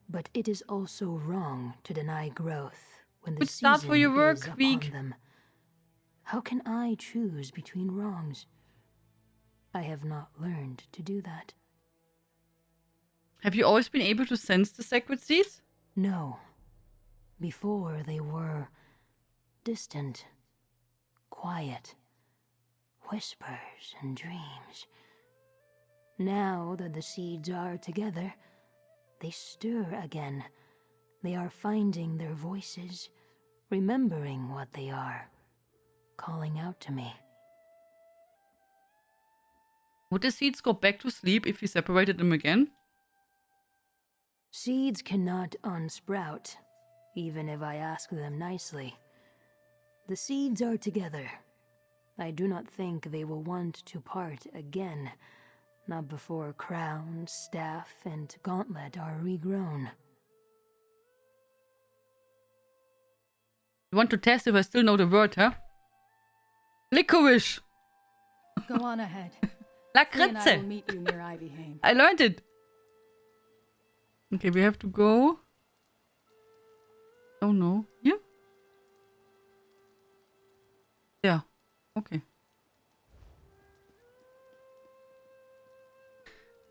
But it is also wrong to deny growth when the Good start season for your work is upon week. them. How can I choose between wrongs? I have not learned to do that. Have you always been able to sense the sacred seeds? No. Before they were distant, quiet, whispers and dreams. Now that the seeds are together, they stir again. They are finding their voices, remembering what they are, calling out to me. Would the seeds go back to sleep if we separated them again? Seeds cannot unsprout, even if I ask them nicely. The seeds are together. I do not think they will want to part again, not before crown, staff, and gauntlet are regrown. You want to test if I still know the word, huh? Licorice! Go on ahead. Thea and I will Lakritze! meet you near Ivyhaim. I learned it! Okay, we have to go... Oh no. Here? Yeah. Okay.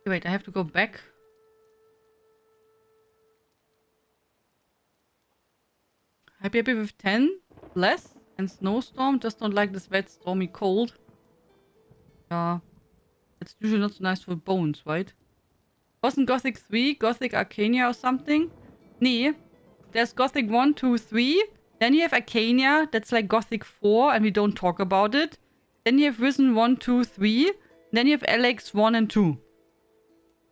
Wait, I have to go back. Happy with 10 less and snowstorm. Just don't like this wet, stormy cold. Yeah. It's usually not so nice for bones, right? Wasn't Gothic 3 Gothic Arcania or something? Nee. There's Gothic 1, 2, 3. Then you have Arcania. That's like Gothic 4 and we don't talk about it. Then you have Risen 1, 2, 3. Then you have Alex 1 and 2.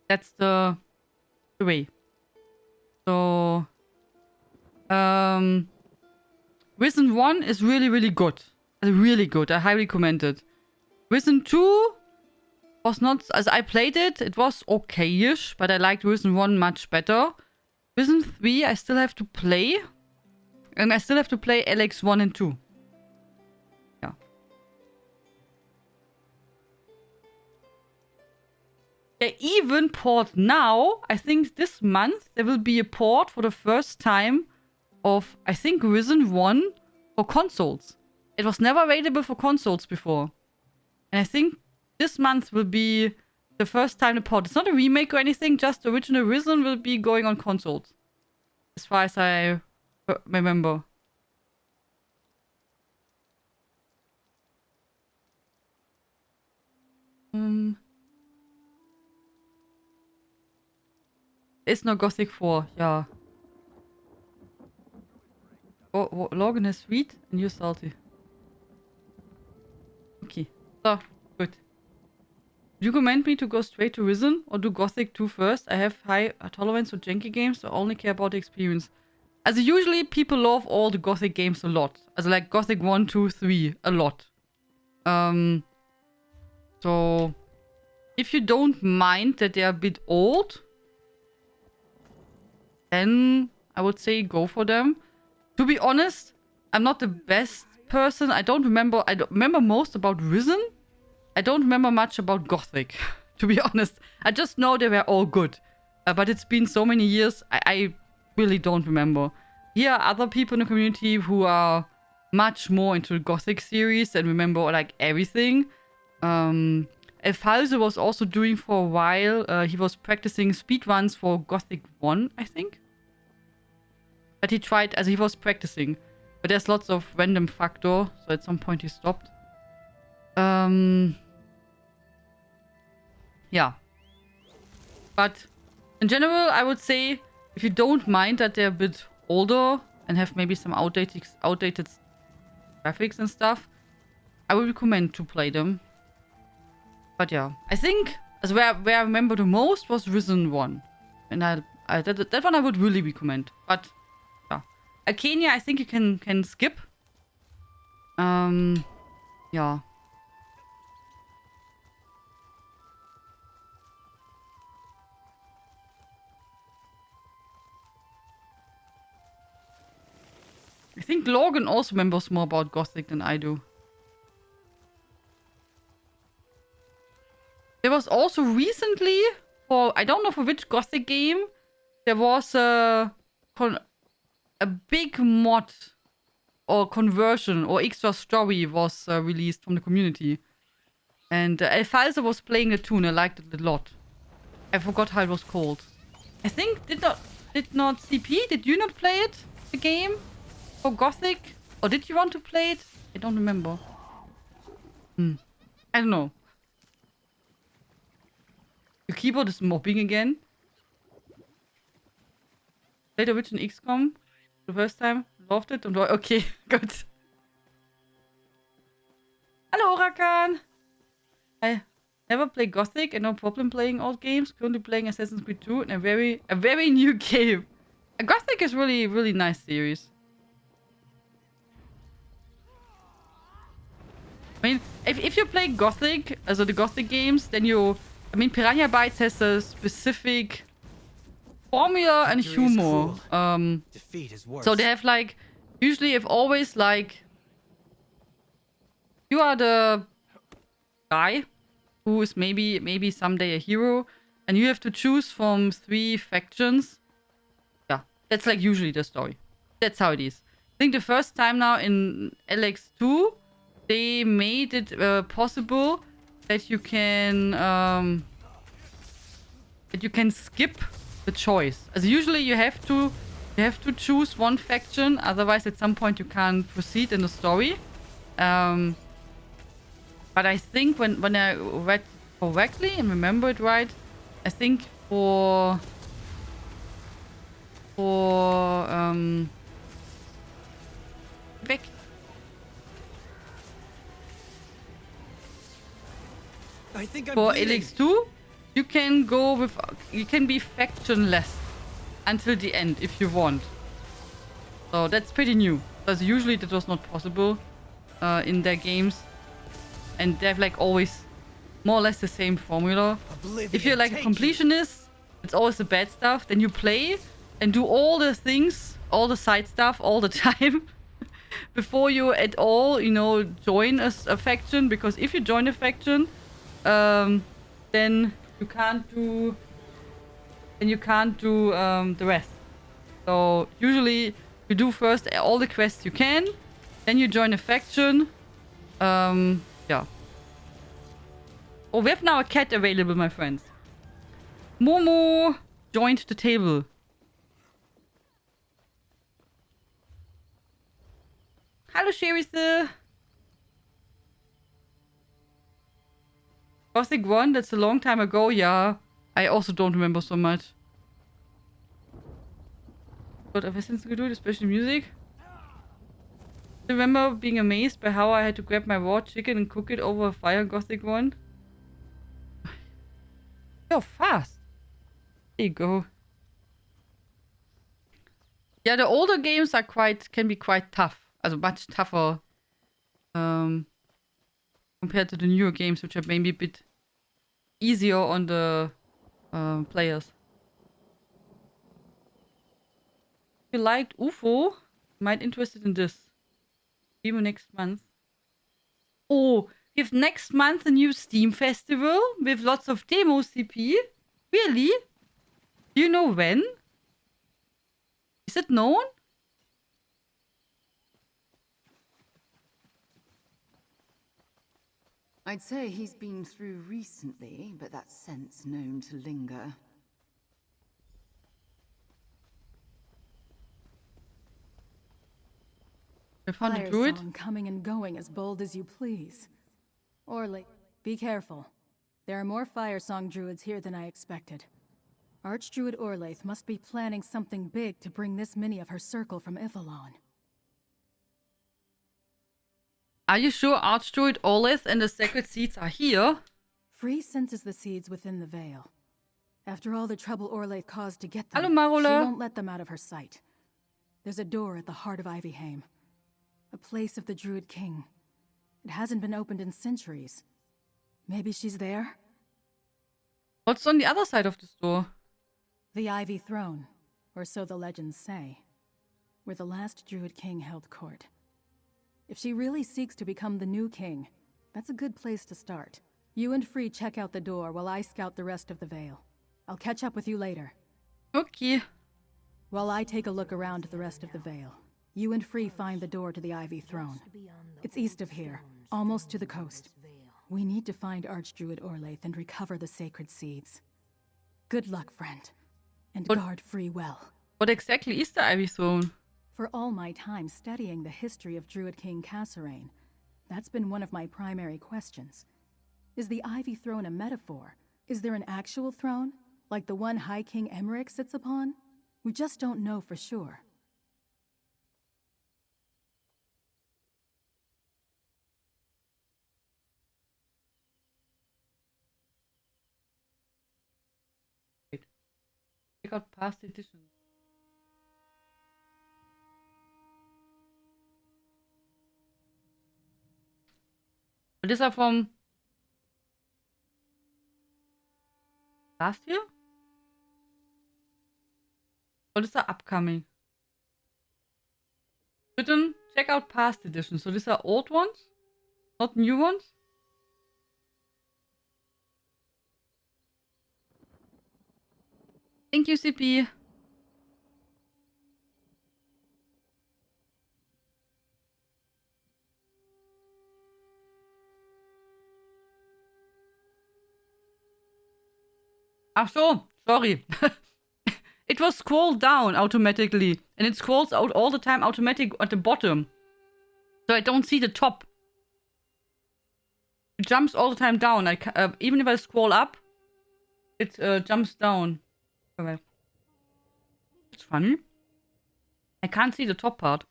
That's the way. So... Risen 1 is really, really good. Really good. I highly recommend it. Risen 2 was not... As I played it, it was okay-ish. But I liked Risen 1 much better. Risen 3 I still have to play. And I still have to play Alex 1 and 2. Yeah. They even port now. I think this month there will be a port for the first time of, I think, Risen 1 for consoles. It was never available for consoles before. And I think this month will be the first time the port. It's not a remake or anything, just the original Risen will be going on consoles. As far as I remember. It's no Gothic 4, yeah. Oh, Logan is sweet and you're salty. Okay, so, good. Do you recommend me to go straight to Risen or do Gothic 2 first? I have high tolerance for janky games, so I only care about the experience. As usually, people love all the Gothic games a lot. As like Gothic 1, 2, 3, a lot. So, if you don't mind that they're a bit old, then I would say go for them. To be honest, I'm not the best person. I don't remember most about Risen. I don't remember much about Gothic, to be honest. I just know they were all good. But it's been so many years, I really don't remember. Here are other people in the community who are much more into the Gothic series and remember like everything. Falze was also doing for a while. He was practicing speedruns for Gothic 1, I think. But he tried, as he was practicing. But there's lots of random factor, so at some point he stopped. Yeah. But in general, I would say, if you don't mind that they're a bit older and have maybe some outdated graphics and stuff, I would recommend to play them. But yeah, I think as where I remember the most was Risen 1. And that one I would really recommend. But yeah. Arcania, I think you can skip. Yeah. I think Logan also remembers more about Gothic than I do. There was also recently, for I don't know for which Gothic game, there was a big mod or conversion or extra story was released from the community. And Falze was playing the tune. I liked it a lot. I forgot how it was called. I think did not CP? Did you not play it? The game for Gothic? Or did you want to play it? I don't remember. I don't know. Your keyboard is mopping again. Played the original XCOM the first time. Loved it. Okay, good. Hello, Rakan. I never play Gothic and no problem playing old games. Currently playing Assassin's Creed 2 and a very new game. Gothic is really nice series. I mean, if you play Gothic, also the Gothic games, then I mean, Piranha Bytes has a specific formula and humor. Defeat is worse. So they have like, usually if always like, you are the guy who is maybe someday a hero, and you have to choose from 3 factions. Yeah, that's like usually the story. That's how it is. I think the first time now in LX2, they made it possible that you can skip the choice. As usually you have to choose one faction, otherwise at some point you can't proceed in the story. But I think when I read correctly and remember it right, I think for LX2, you can be factionless until the end if you want. So that's pretty new, because usually that was not possible in their games, and they have like always more or less the same formula. If you're like a completionist, it's always the bad stuff. Then you play and do all the things, all the side stuff all the time before you at all, join a faction. Because if you join a faction, then you can't do the rest. So usually you do first all the quests you can, then you join a faction. Yeah. Oh, we have now a cat available, my friends. Momo joined the table. Hello, Sherisse. Gothic 1, that's a long time ago, yeah. I also don't remember so much. But ever since we do it, especially music. I remember being amazed by how I had to grab my raw chicken and cook it over a fire in Gothic 1. You're fast. There you go. Yeah, the older games can be quite tough. Also much tougher compared to the newer games, which are maybe a bit easier on the players. If you liked UFO, you might be interested in this. Demo next month. Oh, we have next month a new Steam festival with lots of demos, CP. Really? Do you know when? Is it known? I'd say he's been through recently, but that scent's known to linger. I found a Fire druid. song coming and going as bold as you please. Orlais, be careful. There are more fire song druids here than I expected. Archdruid Orlaith must be planning something big to bring this many of her circle from Ivalon. Are you sure Archdruid Orlaith and the Sacred Seeds are here? Free senses the seeds within the veil. After all the trouble Orlaith caused to get them, Hello, Marula. she won't let them out of her sight. There's a door at the heart of Ivyheim. A place of the Druid King. It hasn't been opened in centuries. Maybe she's there? What's on the other side of this door? The Ivy Throne, or so the legends say, where the last Druid King held court. If she really seeks to become the new king, that's a good place to start. You and Free check out the door while I scout the rest of the Vale. I'll catch up with you later. Okay. While I take a look around the rest of the Vale, you and Free find the door to the Ivy Throne. It's east of here, almost to the coast. We need to find Archdruid Orlaith and recover the sacred seeds. Good luck, friend. and What- guard free well. What exactly is the Ivy Throne? For all my time studying the history of Druid King Kasserine, that's been one of my primary questions. Is the Ivy Throne a metaphor? Is there an actual throne, like the one High King Emmerich sits upon? We just don't know for sure. Check out past editions. But these are from last year? Or these are upcoming? Written, check out past editions. So these are old ones? Not new ones? Thank you, CP. Ach so, sorry. It was scrolled down automatically. And it scrolls out all the time automatic at the bottom. So I don't see the top. It jumps all the time down. Even if I scroll up, it jumps down. Okay. It's funny. I can't see the top part.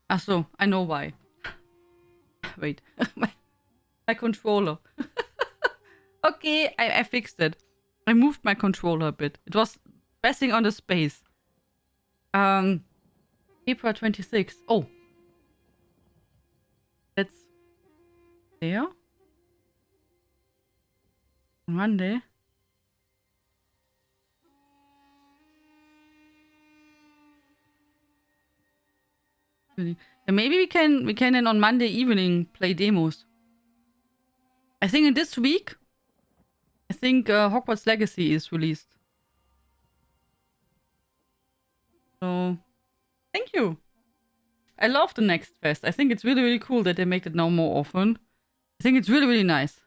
Ach so, I know why. Wait. my controller. Okay, I fixed it. I moved my controller a bit. It was pressing on the space. April 26th. Oh. That's there. On Monday. And maybe we can then on Monday evening play demos. I think in this week, I think Hogwarts Legacy is released. So, thank you. I love the Next Fest. I think it's really, really cool that they make it now more often. I think it's really, really nice.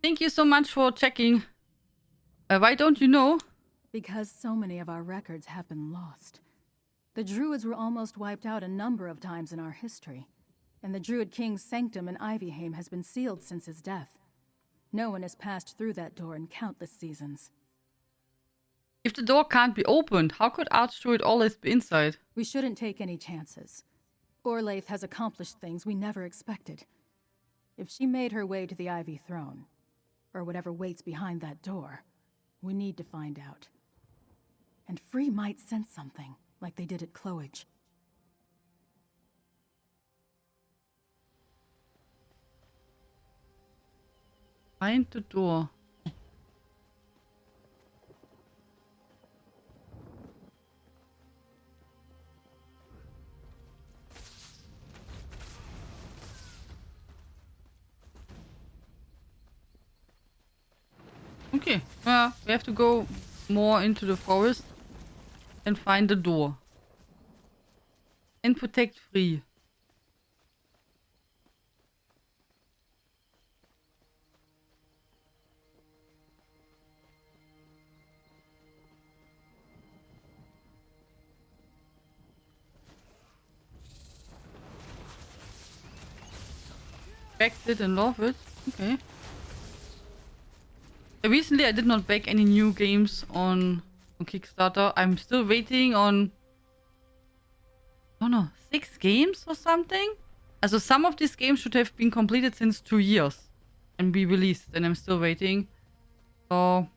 Thank you so much for checking. Why don't you know? Because so many of our records have been lost. The Druids were almost wiped out a number of times in our history, and the Druid King's sanctum in Ivyheim has been sealed since his death. No one has passed through that door in countless seasons. If the door can't be opened, how could Archdruid always be inside? We shouldn't take any chances. Orlaith has accomplished things we never expected. If she made her way to the Ivy Throne, or whatever waits behind that door, we need to find out. And Free might sense something, like they did at Cloage. Find the door. Okay, we have to go more into the forest and find the door. And protect Free. Backed it and love it. Okay. Recently I did not back any new games on Kickstarter. I'm still waiting on, I don't know, 6 games or something? Also some of these games should have been completed since 2 years and be released, and I'm still waiting. So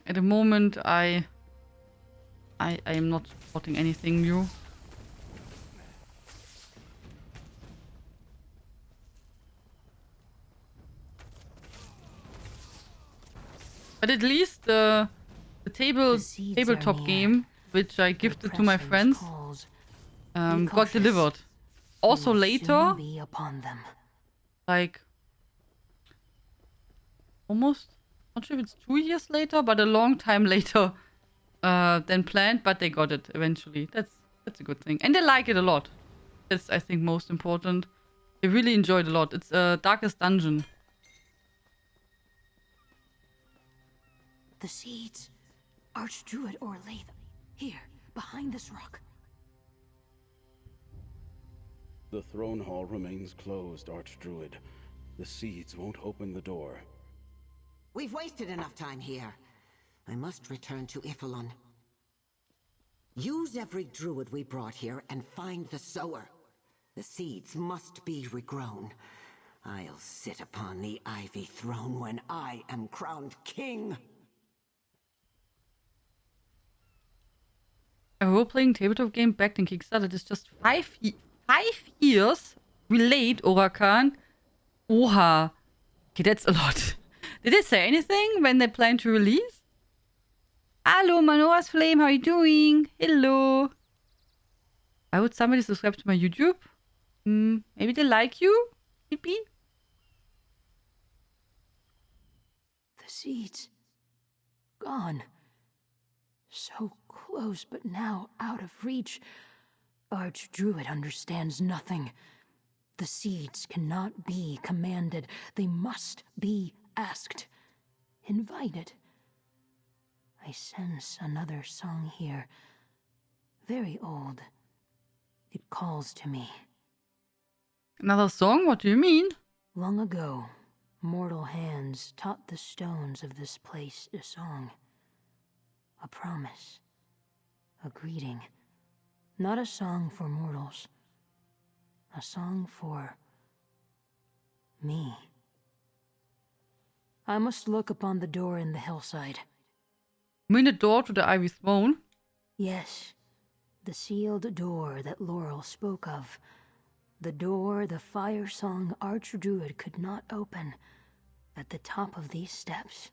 at the moment I am not supporting anything new. But at least the tabletop game, which I gifted to my friends, got delivered. Also later, like almost, not sure if it's 2 years later, but a long time later than planned. But they got it eventually. That's a good thing, and they like it a lot. That's, I think, most important. I really enjoyed a lot. It's Darkest Dungeon. The seeds. Archdruid Orlaith. Here, behind this rock. The throne hall remains closed, Archdruid. The seeds won't open the door. We've wasted enough time here. I must return to Ifilon. Use every druid we brought here and find the sower. The seeds must be regrown. I'll sit upon the Ivy throne when I am crowned king. A role-playing tabletop game backed in Kickstarter that is just 5 years late, Orakan. Oha. Okay, that's a lot. Did they say anything when they plan to release? Hello, Manoa's Flame, how are you doing? Hello. Why would somebody subscribe to my YouTube? Maybe they like you? Maybe? The seeds. Gone. So close, but now out of reach. Archdruid understands nothing. The seeds cannot be commanded. They must be asked. Invited. I sense another song here. Very old. It calls to me. Another song? What do you mean? Long ago, mortal hands taught the stones of this place a song. A promise. A greeting. Not a song for mortals. A song for me. I must look upon the door in the hillside. You mean the door to the Ivy Throne? Yes, the sealed door that Laurel spoke of. The door the fire song Archdruid could not open. At the top of these steps.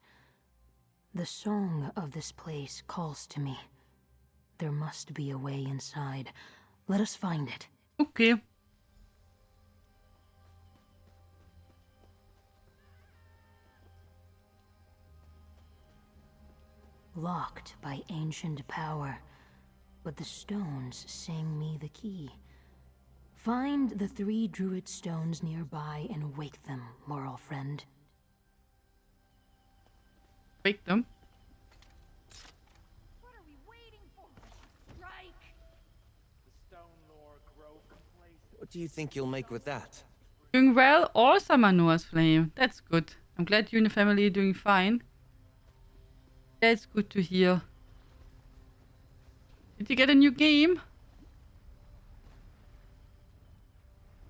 The song of this place calls to me. There must be a way inside. Let us find it. Okay. Locked by ancient power, but the stones sing me the key. Find the 3 druid stones nearby and wake them, Laurel friend. Wake them? What are we waiting for? Strike! The Stone Lord grow complacent. What do you think you'll make with that? Doing well, awesome, Manoa's Flame. That's good. I'm glad you and the family are doing fine. That's good to hear. Did you get a new game?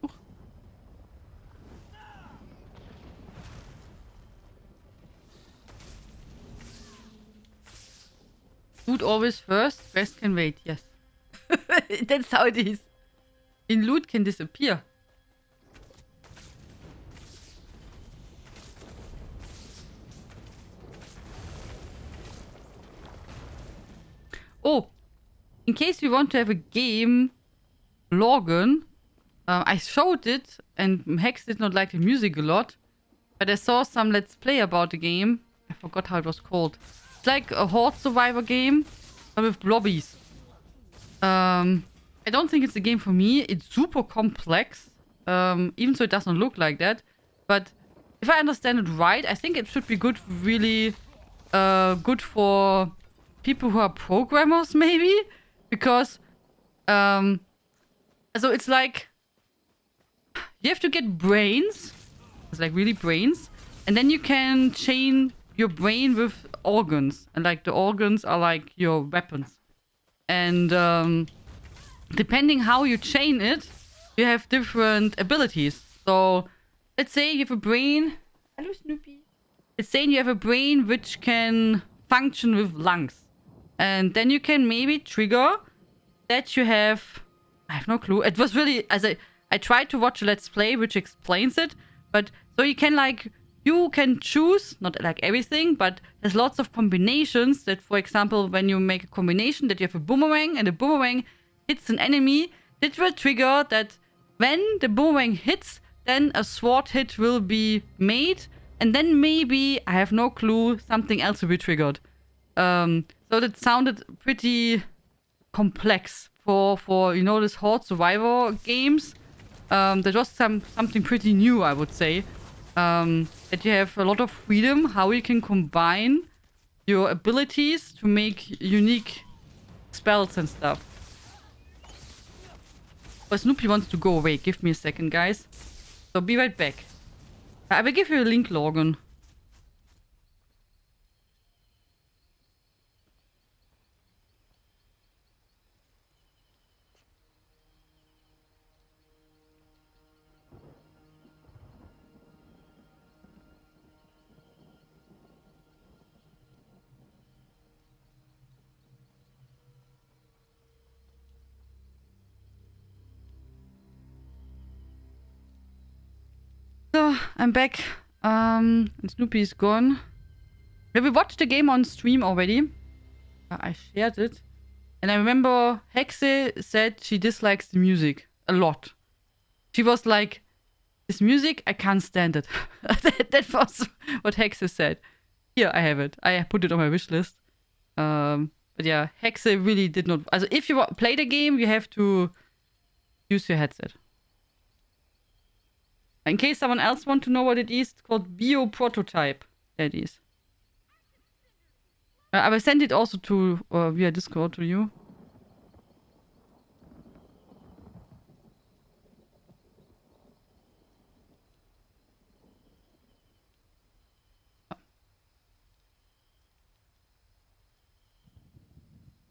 Oh. Loot always first, rest can wait, yes. That's how it is. In loot can disappear. Oh, in case you want to have a game, Lorgan, I showed it and Hex did not like the music a lot, but I saw some Let's Play about the game. I forgot how it was called. It's like a Horde Survivor game, but with blobbies. I don't think it's a game for me. It's super complex, even so it doesn't look like that. But if I understand it right, I think it should be good, really good for people who are programmers, maybe, because so it's like you have to get brains. It's like really brains, and then you can chain your brain with organs, and like the organs are like your weapons. And depending how you chain it, you have different abilities. So let's say you have a brain. Hello, Snoopy. Let's say you have a brain which can function with lungs. And then you can maybe trigger that you have... I have no clue. It was really... I tried to watch a Let's Play which explains it. But so you can like... You can choose, not like everything, but there's lots of combinations that, for example, when you make a combination that you have a boomerang and the boomerang hits an enemy, it will trigger that when the boomerang hits, then a sword hit will be made. And then maybe, I have no clue, something else will be triggered. So that sounded pretty complex for you know, this Horde Survivor games. that was something pretty new, I would say. That you have a lot of freedom how you can combine your abilities to make unique spells and stuff. But Snoopy wants to go away. Give me a second, guys. So be right back. I will give you a link, Logan. So, I'm back. And Snoopy is gone. Yeah, we watched the game on stream already. I shared it. And I remember Hexe said she dislikes the music a lot. She was like, this music, I can't stand it. that was what Hexe said. Here, I have it. I put it on my wish list. But yeah, Hexe really did not... Also, if you play the game, you have to use your headset. In case someone else wants to know what it is, it's called Bio Prototype. That is. I will send it also to via Discord to you.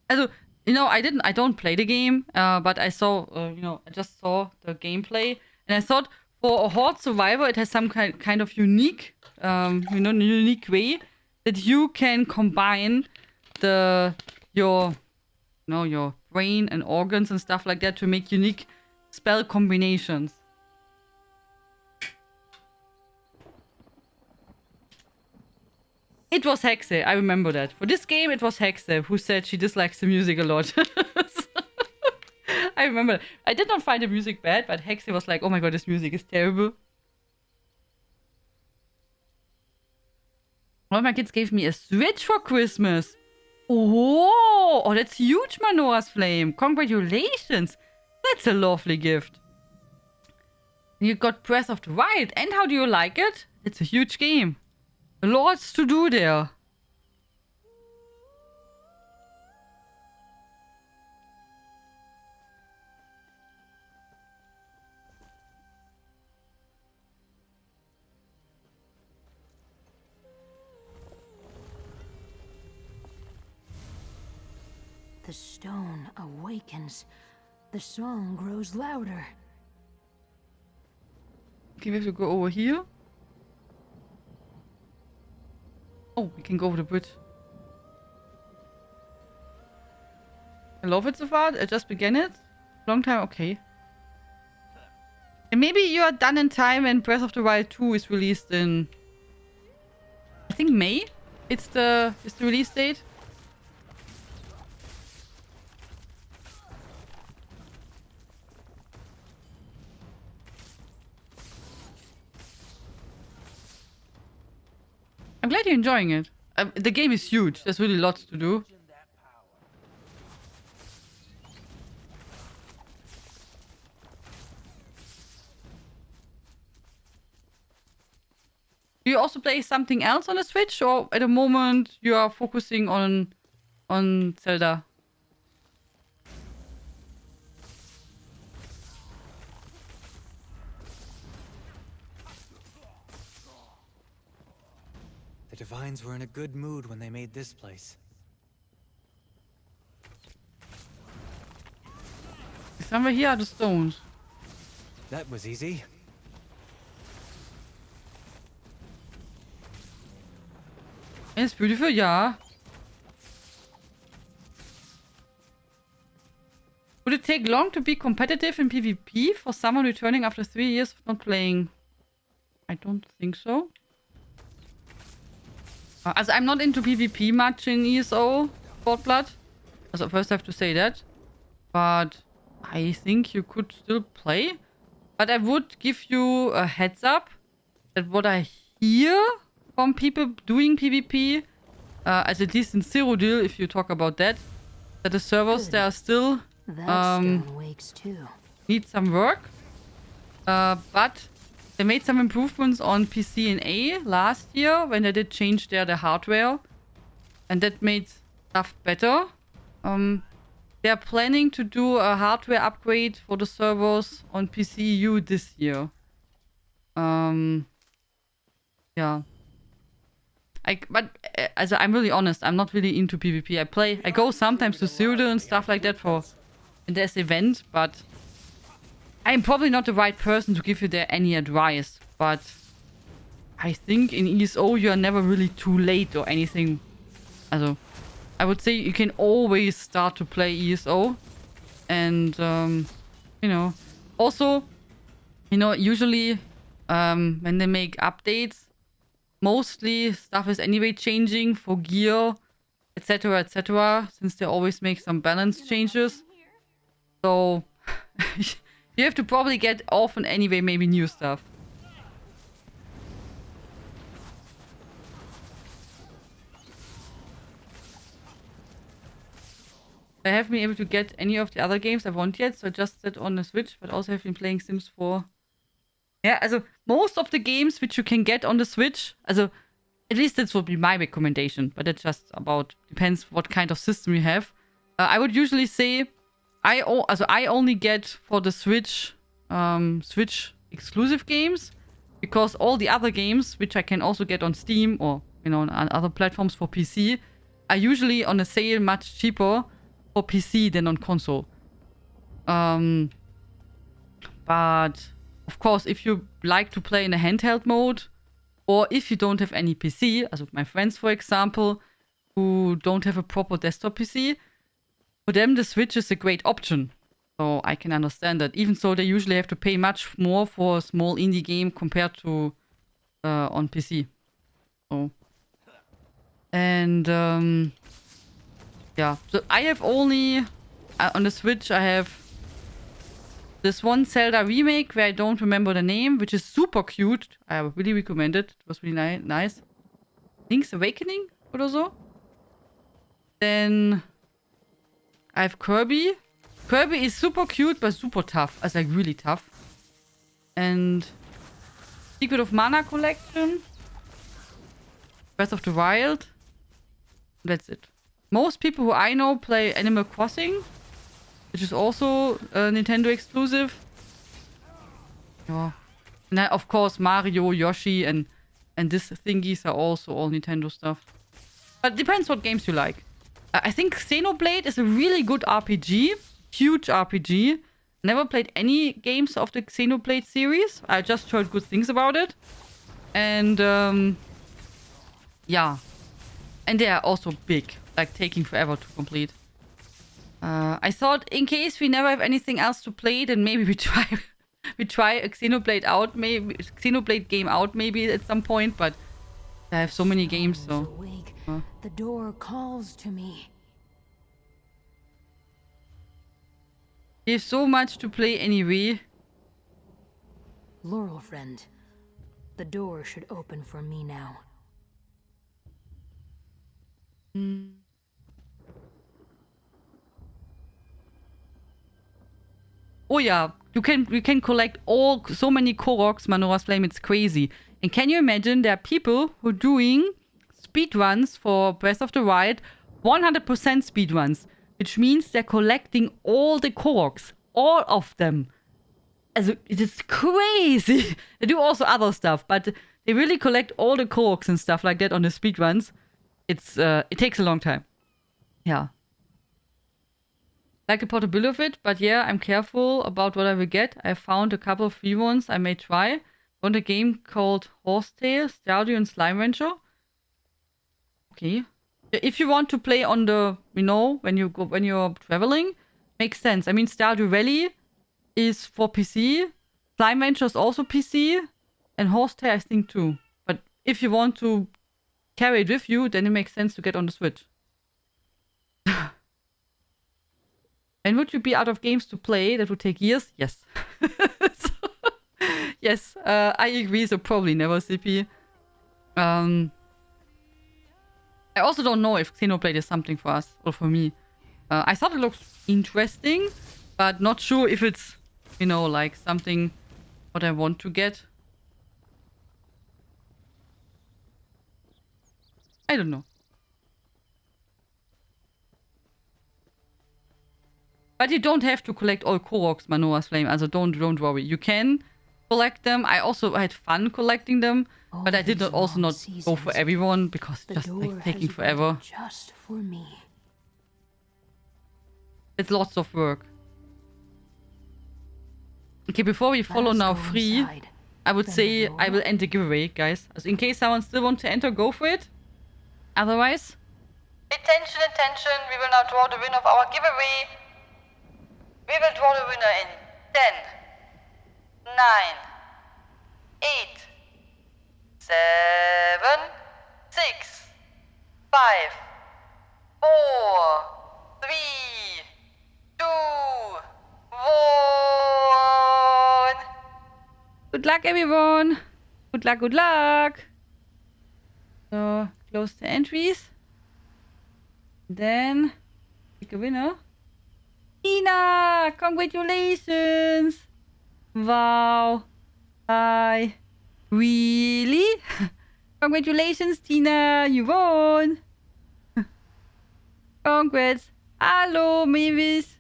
Also, you know, I don't play the game, but I saw, you know, I just saw the gameplay, and I thought, for a Horde Survivor, it has some kind of unique, you know, unique way that you can combine your brain and organs and stuff like that to make unique spell combinations. It was Hexe, I remember that. For this game, it was Hexe who said she dislikes the music a lot. I remember. I did not find the music bad, but Hexe was like, oh my god, this music is terrible. One of my kids gave me a Switch for Christmas. Oh, that's huge, Manora's Flame. Congratulations. That's a lovely gift. You got Breath of the Wild. And how do you like it? It's a huge game. Lots to do there. The stone awakens. The song grows louder. Okay, we have to go over here. Oh, we can go over the bridge. I love it so far. I just began it. Long time, okay. And maybe you are done in time when Breath of the Wild 2 is released in... I think May? It's the release date. I'm glad you're enjoying it. The game is huge. There's really lots to do. Do you also play something else on the Switch, or at the moment you are focusing on Zelda? The Divines were in a good mood when they made this place. Somewhere here are the stones. That was easy. It's beautiful, yeah. Would it take long to be competitive in PvP for someone returning after 3 years of not playing? I don't think so. Also, I'm not into PvP much in ESO, Sword Blood. Also, first I have to say that. But I think you could still play. But I would give you a heads up that what I hear from people doing PvP, as at least in Cyrodiil, if you talk about that, that the servers there are still need some work. But they made some improvements on PC and A last year when they did change the hardware. And that made stuff better. They're planning to do a hardware upgrade for the servers on PCU this year. Yeah. I'm really honest. I'm not really into PvP. I go sometimes to Pseudo and stuff like that for in this event, but I'm probably not the right person to give you there any advice. But I think in ESO you are never really too late or anything. Also, I would say you can always start to play ESO. And, you know, also, you know, usually when they make updates, mostly stuff is anyway changing for gear, etc., etc., since they always make some balance changes. So, you have to probably get often anyway maybe new stuff. I haven't been able to get any of the other games I want yet, so I just set on the Switch, but also have been playing Sims 4. Yeah, also, most of the games which you can get on the Switch, also, at least this would be my recommendation, but it just depends what kind of system you have. I would usually say, I only get for the Switch, Switch exclusive games, because all the other games, which I can also get on Steam or, you know, on other platforms for PC, are usually on a sale much cheaper for PC than on console. But of course, if you like to play in a handheld mode, or if you don't have any PC, as with my friends, for example, who don't have a proper desktop PC, for them the Switch is a great option. So I can understand that. Even so, they usually have to pay much more for a small indie game compared to on PC. So, and yeah, so I have only on the Switch I have this one Zelda remake where I don't remember the name, which is super cute. I really recommend it. It was really nice. Link's Awakening or so. Then I have Kirby. Kirby is super cute but super tough. It's like really tough. And Secret of Mana Collection. Breath of the Wild. That's it. Most people who I know play Animal Crossing, which is also a Nintendo exclusive. Yeah. And then, of course, Mario, Yoshi, and these thingies are also all Nintendo stuff. But it depends what games you like. I think Xenoblade is a really good RPG. Huge RPG. Never played any games of the Xenoblade series. I just heard good things about it. And, yeah. And they are also big. Like, taking forever to complete. I thought in case we never have anything else to play, then maybe we try a Xenoblade out, maybe Xenoblade game out maybe at some point, but I have so many games, so the door calls to me. There's so much to play anyway. Laurel friend, the door should open for me now. Oh yeah, you can collect so many Koroks, Manora's Flame, it's crazy. And can you imagine there are people who are doing speedruns for Breath of the Wild, 100% speedruns, which means they're collecting all the Koroks, all of them. Also, it is crazy. They do also other stuff, but they really collect all the Koroks and stuff like that on the speedruns. It takes a long time. Yeah. Like the portability of it, but yeah, I'm careful about what I will get. I found a couple of free ones I may try. Want a game called Horsetail, Stardew and Slime Rancher. Okay. If you want to play on the, you know, when you're traveling, makes sense. I mean, Stardew Valley is for PC. Slime Rancher is also PC. And Horsetail, I think, too. But if you want to carry it with you, then it makes sense to get on the Switch. And would you be out of games to play that would take years? Yes. Yes, I agree, so probably never, CP. I also don't know if Xenoblade is something for us, or for me. I thought it looked interesting, but not sure if it's, you know, like something what I want to get. I don't know. But you don't have to collect all Koroks, Manoa's Flame. Also don't worry. You can collect them. I also had fun collecting them, but I did also not go for everyone because it's just like taking forever. Just for me. It's lots of work. Okay, before we follow now free, I would say I will end the giveaway, guys. So in case someone still wants to enter, go for it. Otherwise... Attention, attention. We will now draw the winner of our giveaway. We will draw the winner in 10, 9, 8, 7, 6, 5, 4, 3, 2, 1. Good luck, everyone. Good luck, good luck. So, close the entries. Then, pick a winner. Tina! Congratulations! Wow. Hi. Really? Congratulations, Tina. You won. Congrats. Hello, Mavis.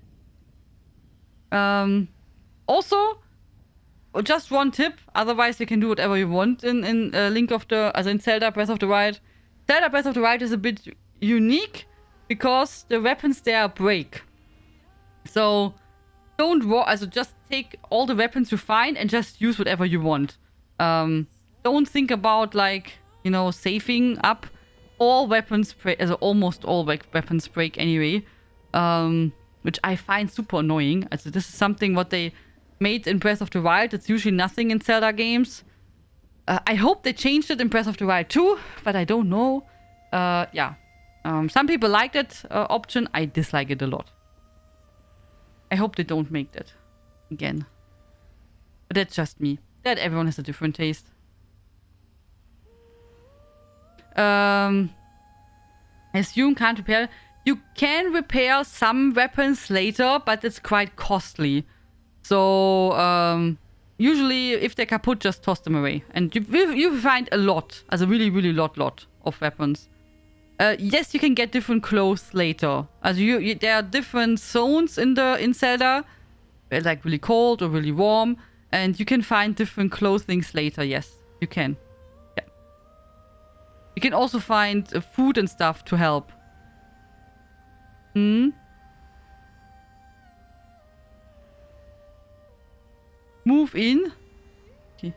Also, just one tip. Otherwise, you can do whatever you want in Link of the... Also in Zelda Breath of the Wild. Zelda Breath of the Wild is a bit unique because the weapons there break. So, just take all the weapons you find and just use whatever you want. Don't think about, like, you know, saving up. All weapons break, almost all weapons break anyway. Which I find super annoying. Also, this is something what they made in Breath of the Wild. It's usually nothing in Zelda games. I hope they changed it in Breath of the Wild too, but I don't know. Yeah. Some people like that option. I dislike it a lot. I hope they don't make that again. But that's just me. That everyone has a different taste. Assume can't repair. You can repair some weapons later, but it's quite costly. So, usually if they're kaput, just toss them away. And you find a lot. Also really, really lot of weapons. Yes, you can get different clothes later. Also there are different zones in Zelda, where it's like really cold or really warm, and you can find different clothings later. Yes, you can. Yeah. You can also find food and stuff to help. Move in. Okay.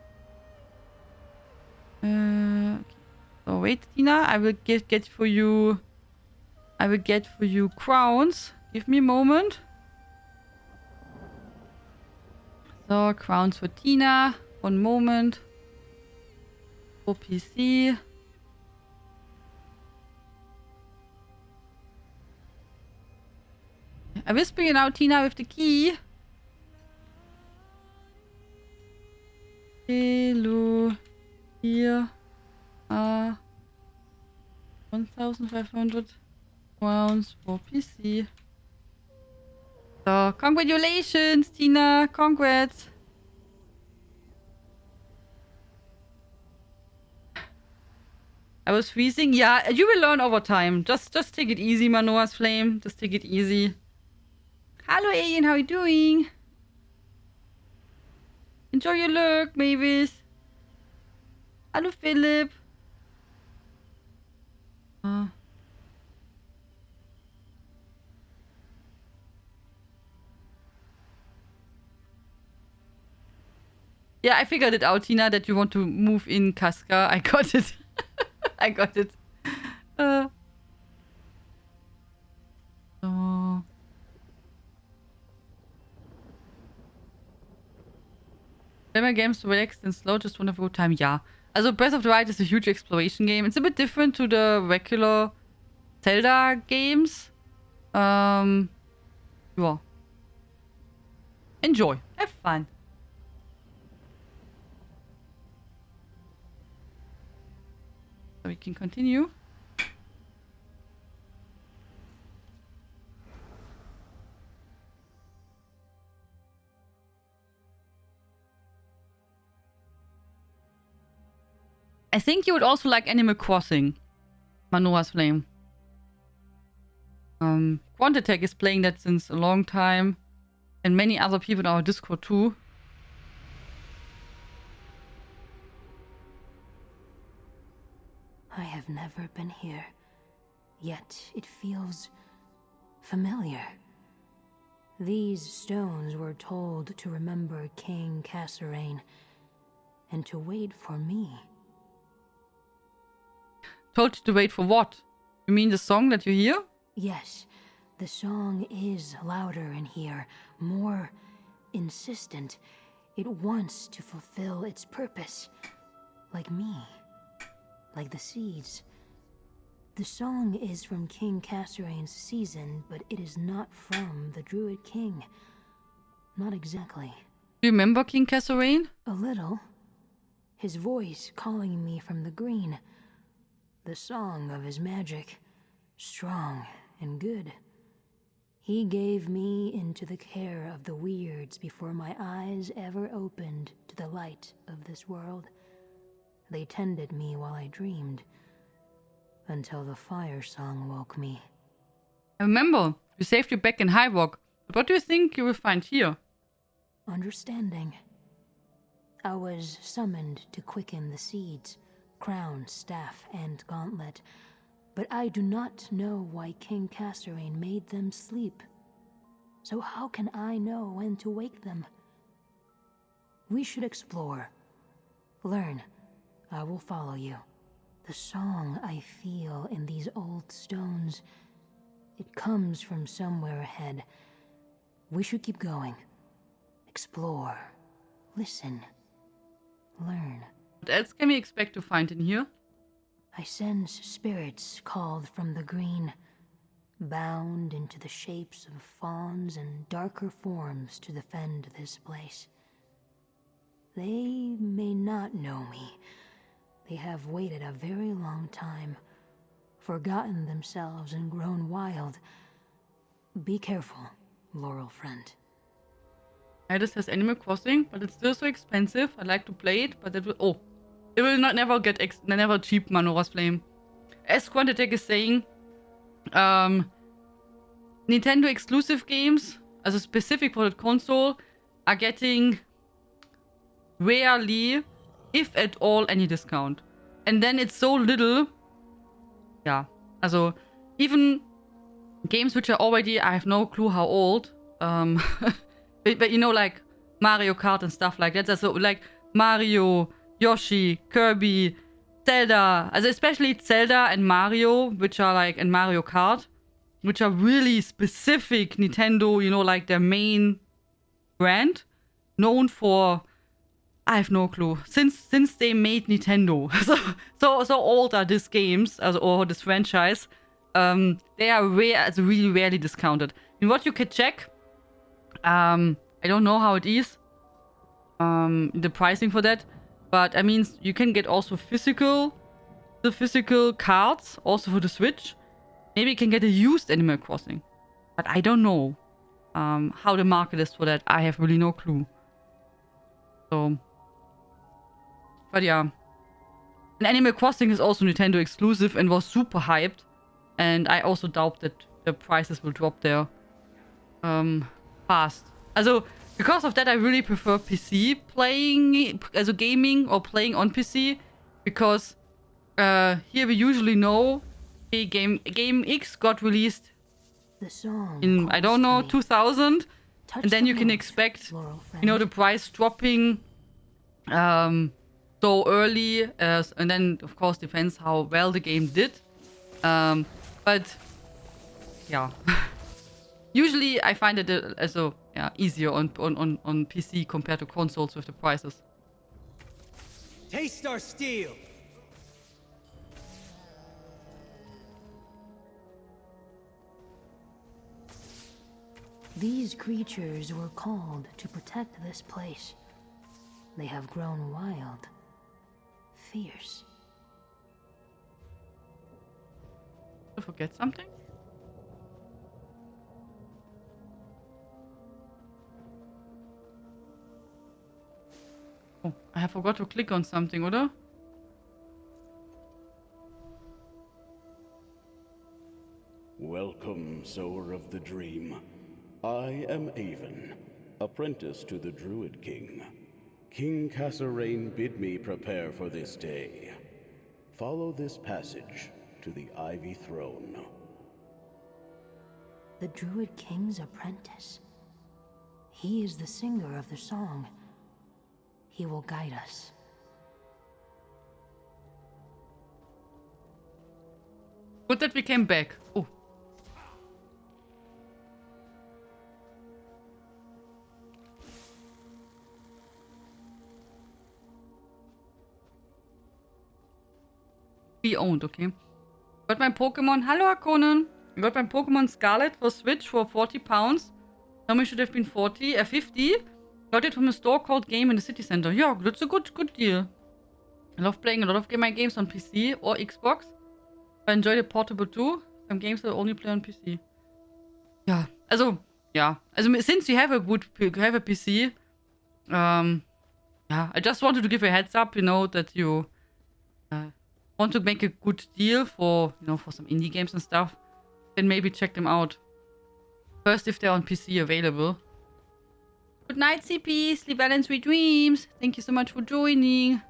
Okay. So wait, Tina, I will get for you. I will get for you crowns. Give me a moment. So crowns for Tina. One moment. For PC. I whisper you now, Tina, with the key. Hello. Here. 1,500 crowns for PC. So, congratulations, Tina. Congrats. I was freezing. Yeah, you will learn over time. Just take it easy, Manoa's Flame. Just take it easy. Hello, Alien. How are you doing? Enjoy your lurk, Mavis. Hello, Philip. Yeah, I figured it out, Tina, that you want to move in Casca. I got it. I got it. So... Play my games relaxed and slow, just want to have a good time. Yeah. Also Breath of the Wild is a huge exploration game. It's a bit different to the regular Zelda games. Yeah. Enjoy. Have fun. So we can continue. I think you would also like Animal Crossing, Manoa's Flame. Quantitech is playing that since a long time, and many other people in our Discord too. I have never been here, yet it feels familiar. These stones were told to remember King Kasserine and to wait for me. Told you to wait for what? You mean the song that you hear? Yes, the song is louder in here, more insistent. It wants to fulfill its purpose, like me, like the seeds. The song is from King Kasserine's season, but it is not from the Druid King. Not exactly. Do you remember King Kasserine? A little. His voice calling me from the green. The song of his magic, strong and good. He gave me into the care of the weirds before my eyes ever opened to the light of this world. They tended me while I dreamed, until the fire song woke me. I remember, we saved you back in High Rock. But what do you think you will find here? Understanding. I was summoned to quicken the seeds, crown, staff, and gauntlet, but I do not know why King Kasserine made them sleep. So how can I know when to wake them? We should explore. Learn. I will follow you. The song I feel in these old stones, it comes from somewhere ahead. We should keep going. Explore. Listen. Learn. What else can we expect to find in here? I sense spirits called from the green, bound into the shapes of fawns and darker forms to defend this place. They may not know me. They have waited a very long time, forgotten themselves and grown wild. Be careful, Laurel friend. This has Animal Crossing, but it's still so expensive. I like to play it, but it will... Oh. It will not never get never cheap, Manoa's Flame. As Quantitech is saying, Nintendo exclusive games, also specific for the console, are getting rarely, if at all, any discount. And then it's so little. Yeah. Also, even games which are already, I have no clue how old. But you know, like Mario Kart and stuff like that. So, like Mario, Yoshi, Kirby, Zelda, also especially Zelda and Mario, which are like, and Mario Kart, which are really specific Nintendo, you know, like their main brand, known for, I have no clue, since they made Nintendo. so old are these games, or this franchise. They are really rarely discounted. And what you can check, I don't know how it is, the pricing for that. But I mean, you can get also the physical cards also for the Switch. Maybe you can get a used Animal Crossing. But I don't know how the market is for that. I have really no clue. So, but yeah. And Animal Crossing is also Nintendo exclusive and was super hyped. And I also doubt that the prices will drop there fast. Also, because of that, I really prefer PC playing, also gaming or playing on PC, because here we usually know Game X got released in, I don't know, 2000, and then you can expect, you know, the price dropping so early, and then of course depends how well the game did, but yeah. Usually I find it also easier on PC compared to consoles with the prices. Taste our steel! These creatures were called to protect this place. They have grown wild, fierce. Did I forget something? Oh, I have forgot to click on something, oder? sower of the dream. I am Avon, apprentice to the Druid King. King Kasserine bid me prepare for this day. Follow this passage to the Ivy Throne. The Druid King's apprentice. He is the singer of the song. He will guide us. Good that we came back. Oh. Be owned, okay. Got my Pokemon. Hello, Akonen. I got my Pokemon Scarlet for Switch for £40. Tell me should have been 50. Got it from a store called Game in the City Center. Yeah, that's a good deal. I love playing a lot of my games on PC or Xbox. I enjoy the portable too. Some games I only play on PC. Ja, also since you have a PC, I just wanted to give a heads up, that you want to make a good deal for, for some indie games and stuff, then maybe check them out. First, if they're on PC available. Good night, CP. Sleep well and sweet dreams. Thank you so much for joining.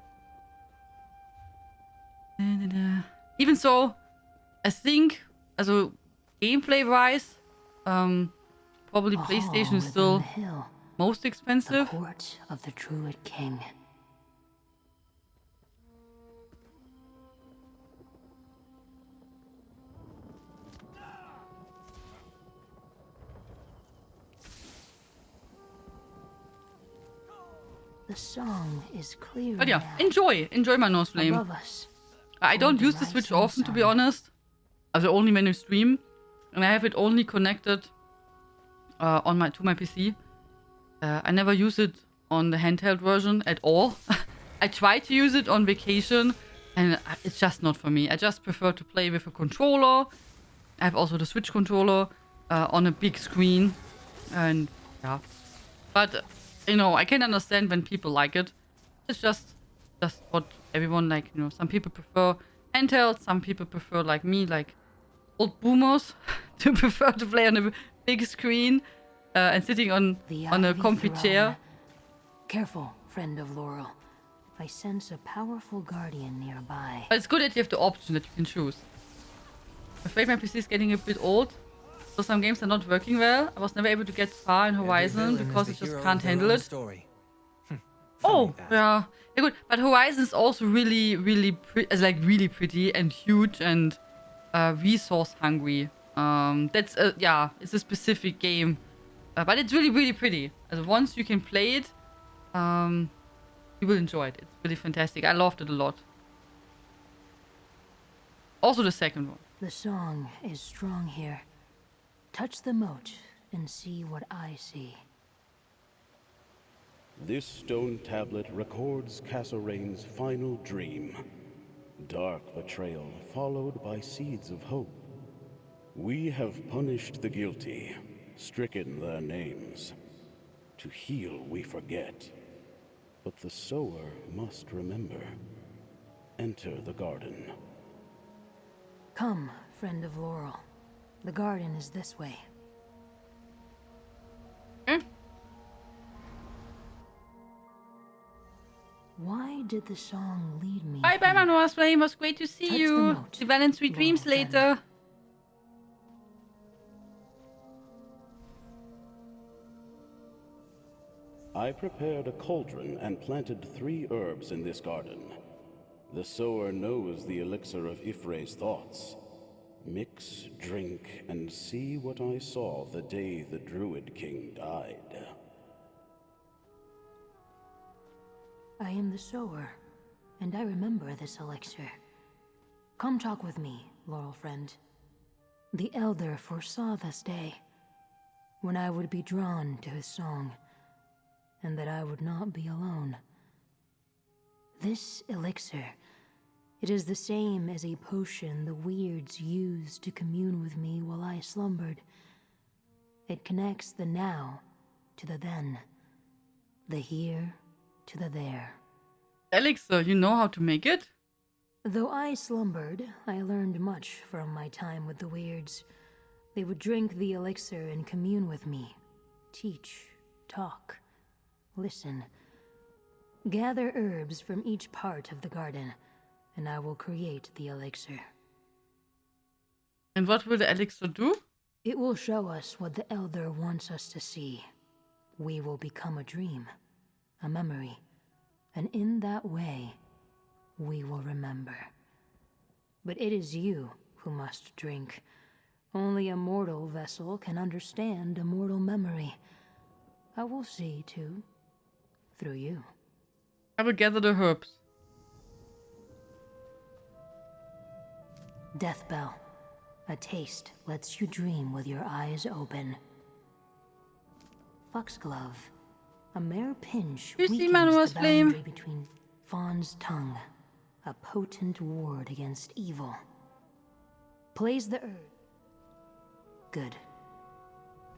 Even so, I think, gameplay-wise, probably PlayStation is still most expensive. The court of the Druid King. The song is clear. But yeah, enjoy my Northlane. Above us. I don't use the Switch often, to be honest. Also only when I stream, and I have it only connected to my PC. I never use it on the handheld version at all. I try to use it on vacation, and it's just not for me. I just prefer to play with a controller. I have also the Switch controller on a big screen, and yeah. But I can understand when people like it. It's just what everyone like. Some people prefer handheld, some people prefer, like me, like old boomers, to prefer to play on a big screen and sitting on a comfy chair. Careful, friend of Laurel. I sense a powerful guardian nearby. But it's good that you have the option that you can choose. I'm afraid my PC is getting a bit old, so some games are not working well. I was never able to get far in Horizon because it just can't handle it. Oh, yeah. Good. But Horizon is also really, really pretty and huge and resource hungry. That's it's a specific game, but it's really, really pretty. Once you can play it, you will enjoy it. It's really fantastic. I loved it a lot. Also the second one. The song is strong here. Touch the moat and see what I see. This stone tablet records Kasserine's final dream. Dark betrayal followed by seeds of hope. We have punished the guilty, stricken their names. To heal we forget, but the sower must remember. Enter the garden. Come, friend of Laurel. The garden is this way. Why did the song lead me? Bye, my Northlane. It was great to see you. See well and sweet dreams later. I prepared a cauldron and planted 3 herbs in this garden. The sower knows the elixir of Ifre's thoughts. Mix, drink, and see what I saw the day the Druid King died. I am the sower, and I remember this elixir. Come talk with me, Laurel friend. The Elder foresaw this day, when I would be drawn to his song, and that I would not be alone. This elixir, it is the same as a potion the weirds used to commune with me while I slumbered. It connects the now to the then, the here to the there. Elixir, you know how to make it? Though I slumbered, I learned much from my time with the weirds. They would drink the elixir and commune with me. Teach, talk, listen. Gather herbs from each part of the garden, and I will create the elixir. And what will the elixir do? It will show us what the Elder wants us to see. We will become a dream, a memory, and in that way, we will remember. But it is you who must drink. Only a mortal vessel can understand a mortal memory. I will see, too, through you. I will gather the herbs. Death Bell. A taste lets you dream with your eyes open. Foxglove. A mere pinch You see, weakens Manuel's the flame. boundary between Fawn's tongue. A potent ward against evil. Place the herb. Good.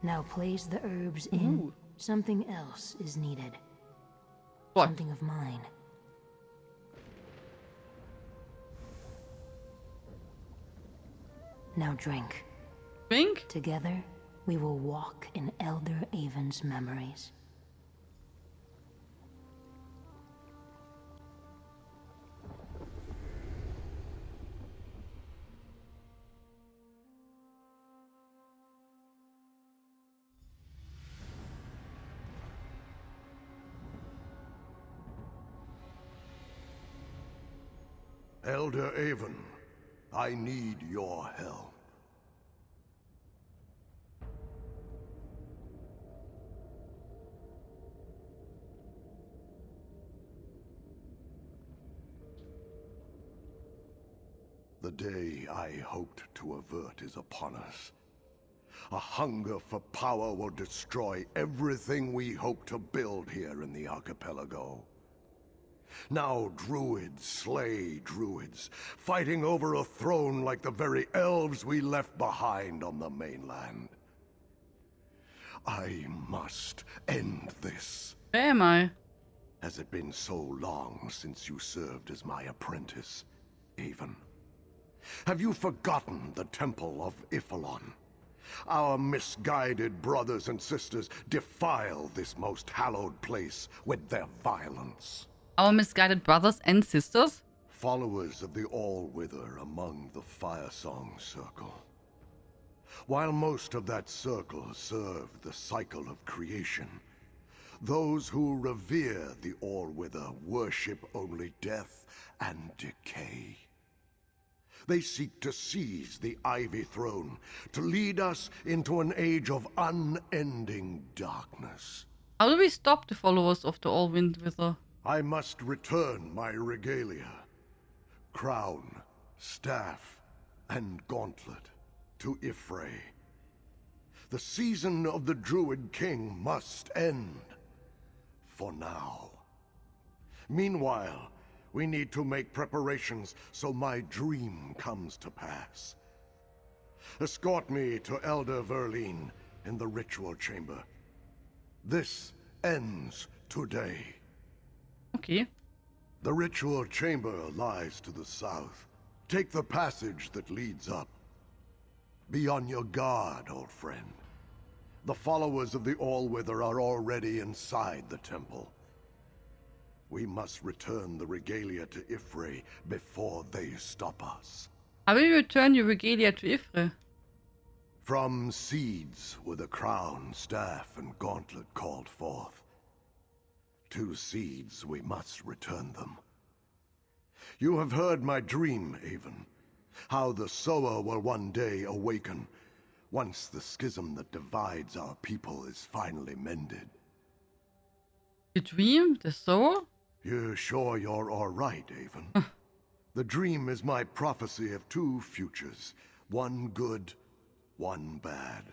Now place the herbs in. Ooh. Something else is needed. What? Something of mine. Now drink. Drink? Together, we will walk in Elder Avon's memories. Elder Avon, I need your help. The day I hoped to avert is upon us. A hunger for power will destroy everything we hope to build here in the archipelago. Now druids slay druids, fighting over a throne like the very elves we left behind on the mainland. I must end this. Where am I? Has it been so long since you served as my apprentice, Avon? Have you forgotten the Temple of Ipholon? Our misguided brothers and sisters defile this most hallowed place with their violence. Our misguided brothers and sisters? Followers of the All-Wither among the Firesong Circle. While most of that circle serve the cycle of creation, those who revere the All-Wither worship only death and decay. They seek to seize the Ivy Throne, to lead us into an age of unending darkness. How do we stop the followers of the All-Wither? I must return my regalia, crown, staff, and gauntlet to Y'ffre. The season of the Druid King must end, for now. Meanwhile, we need to make preparations so my dream comes to pass. Escort me to Elder Verlin in the ritual chamber. This ends today. Okay. The ritual chamber lies to the south. Take the passage that leads up. Be on your guard, old friend. The followers of the All-Wither are already inside the temple. We must return the regalia to Y'ffre before they stop us. How will you return your regalia to Y'ffre? From seeds were the crown, staff, and gauntlet called forth. To seeds we must return them. You have heard my dream, Avon. How the Sower will one day awaken, once the schism that divides our people is finally mended. The dream? The soul? You're sure you're all right, Avon? The dream is my prophecy of two futures, one good, one bad.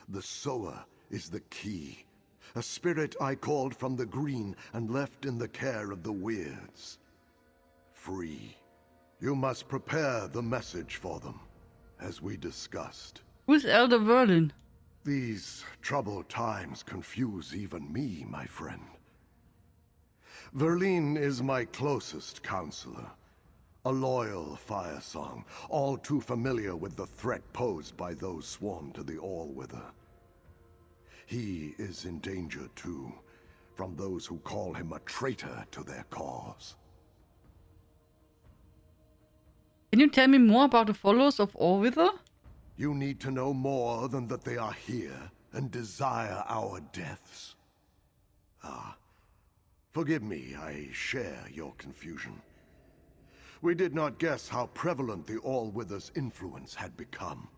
The Sower is the key, a spirit I called from the green and left in the care of the Weirds. Free. You must prepare the message for them, as we discussed. Who's Elder Verlin? These troubled times confuse even me, my friend. Verlin is my closest counselor, A loyal fire song, all too familiar with the threat posed by those sworn to the All-Wither. He is in danger too, from those who call him a traitor to their cause. Can you tell me more about the followers of All-Wither? You need to know more than that they are here and desire our deaths. Forgive me, I share your confusion. We did not guess how prevalent the All-Wither's influence had become.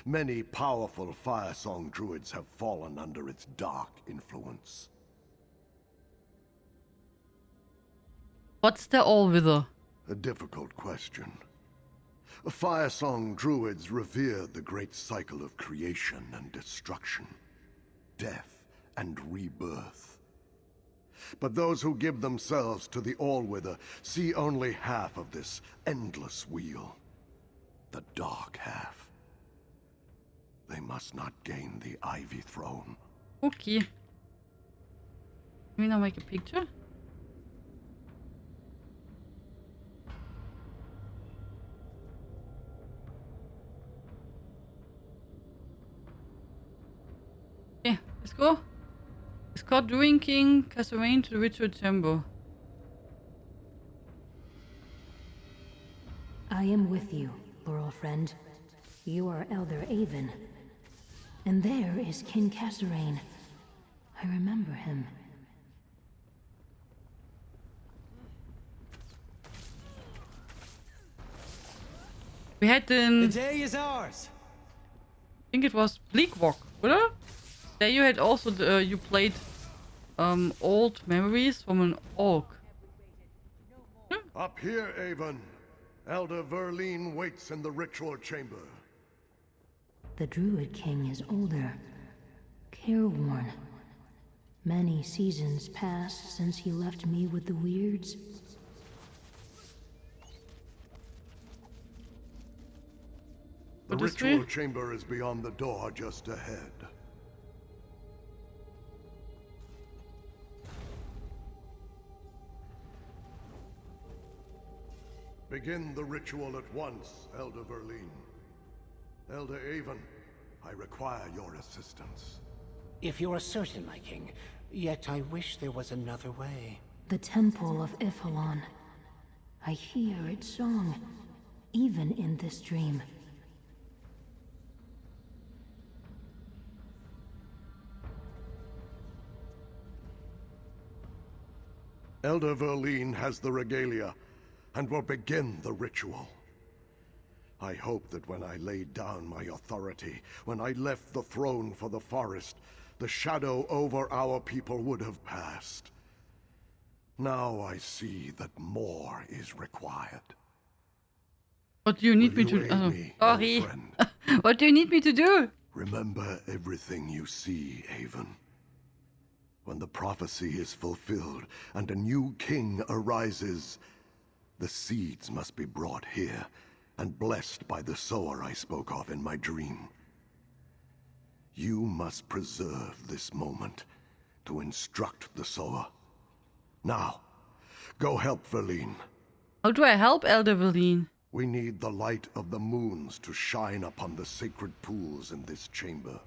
Many powerful Firesong druids have fallen under its dark influence. What's the All-Wither? A difficult question. Firesong druids revere the great cycle of creation and destruction, death and rebirth. But those who give themselves to the All-Wither see only half of this endless wheel. The dark half. They must not gain the Ivy Throne. Okay. Can we now make a picture? Okay, let's go. Escort Druid King Kasserine to the ritual chamber. I am with you, Laurel friend. You are Elder Avon. And there is King Kasserine. I remember him. We had The day is ours. I think it was Bleakwalk, oder? There you had also you played old memories from an orc. Up here, Avon. Elder Verleen waits in the ritual chamber. The Druid King is older, careworn. Many seasons passed since he left me with the Weirds. The ritual chamber is beyond the door just ahead. Begin the ritual at once, Elder Verleen. Elder Avon, I require your assistance. If you are certain, my king, yet I wish there was another way. The Temple of Ifalon. I hear its song, even in this dream. Elder Verleen has the regalia, and will begin the ritual. I hope that when I laid down my authority, when I left the throne for the forest, the shadow over our people would have passed. Now I see that more is required. What do you need me to do? Sorry. What do you need me to do? Remember everything you see, Avon. When the prophecy is fulfilled and a new king arises, the seeds must be brought here and blessed by the sower I spoke of in my dream. You must preserve this moment to instruct the sower. Now, go help Verleen. How do I help Elder Verleen? We need the light of the moons to shine upon the sacred pools in this chamber.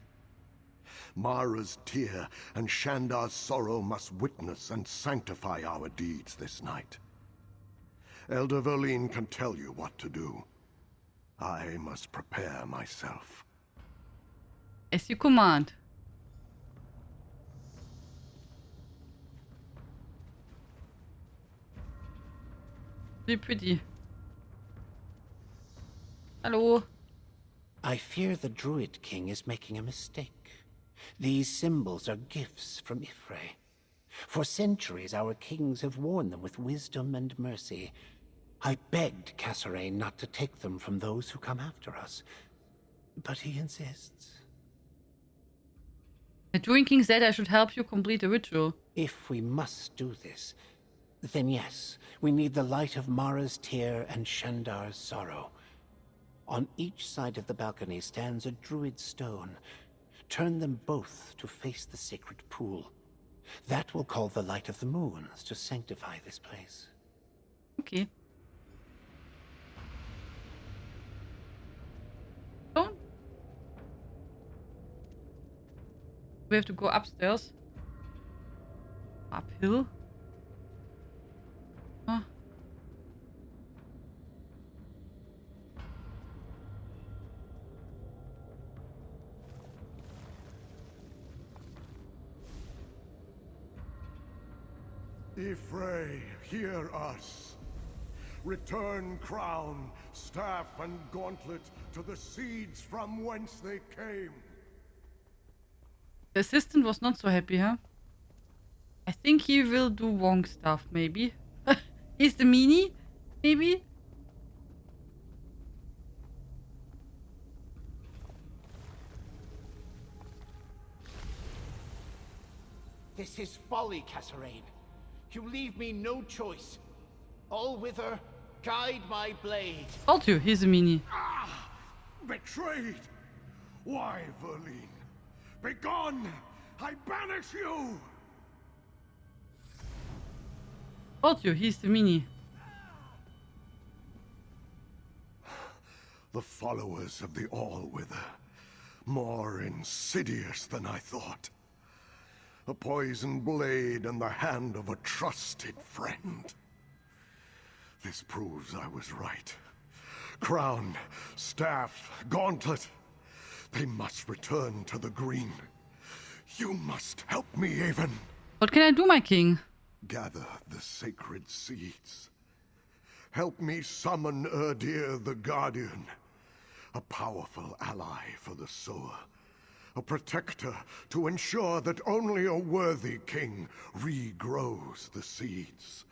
Mara's tear and Shandar's sorrow must witness and sanctify our deeds this night. Elder Verleen can tell you what to do. I must prepare myself. As you command. Really pretty. Hello. I fear the Druid King is making a mistake. These symbols are gifts from Y'ffre. For centuries, our kings have worn them with wisdom and mercy. I begged Kasserine not to take them from those who come after us, but he insists. The Druid King said I should help you complete the ritual. If we must do this, then yes, we need the light of Mara's tear and Shandar's sorrow. On each side of the balcony stands a druid stone. Turn them both to face the sacred pool. That will call the light of the moons to sanctify this place. Okay. We have to go upstairs. Uphill. Huh. Ifrei, hear us. Return crown, staff, and gauntlet to the seeds from whence they came. The assistant was not so happy, huh? I think he will do Wong stuff, maybe. He's the meanie, maybe? This is folly, Kasserine. You leave me no choice. All wither, guide my blade. Told you, he's a meanie. Ah! Betrayed! Why, Verlene? Begone! I banish you! Told you, he's the meanie. The followers of the All-Wither. More insidious than I thought. A poisoned blade in the hand of a trusted friend. This proves I was right. Crown, staff, gauntlet. They must return to the green. You must help me, Avon. What can I do, my king? Gather the sacred seeds. Help me summon Erdir the Guardian. A powerful ally for the Sower. A protector to ensure that only a worthy king regrows the seeds.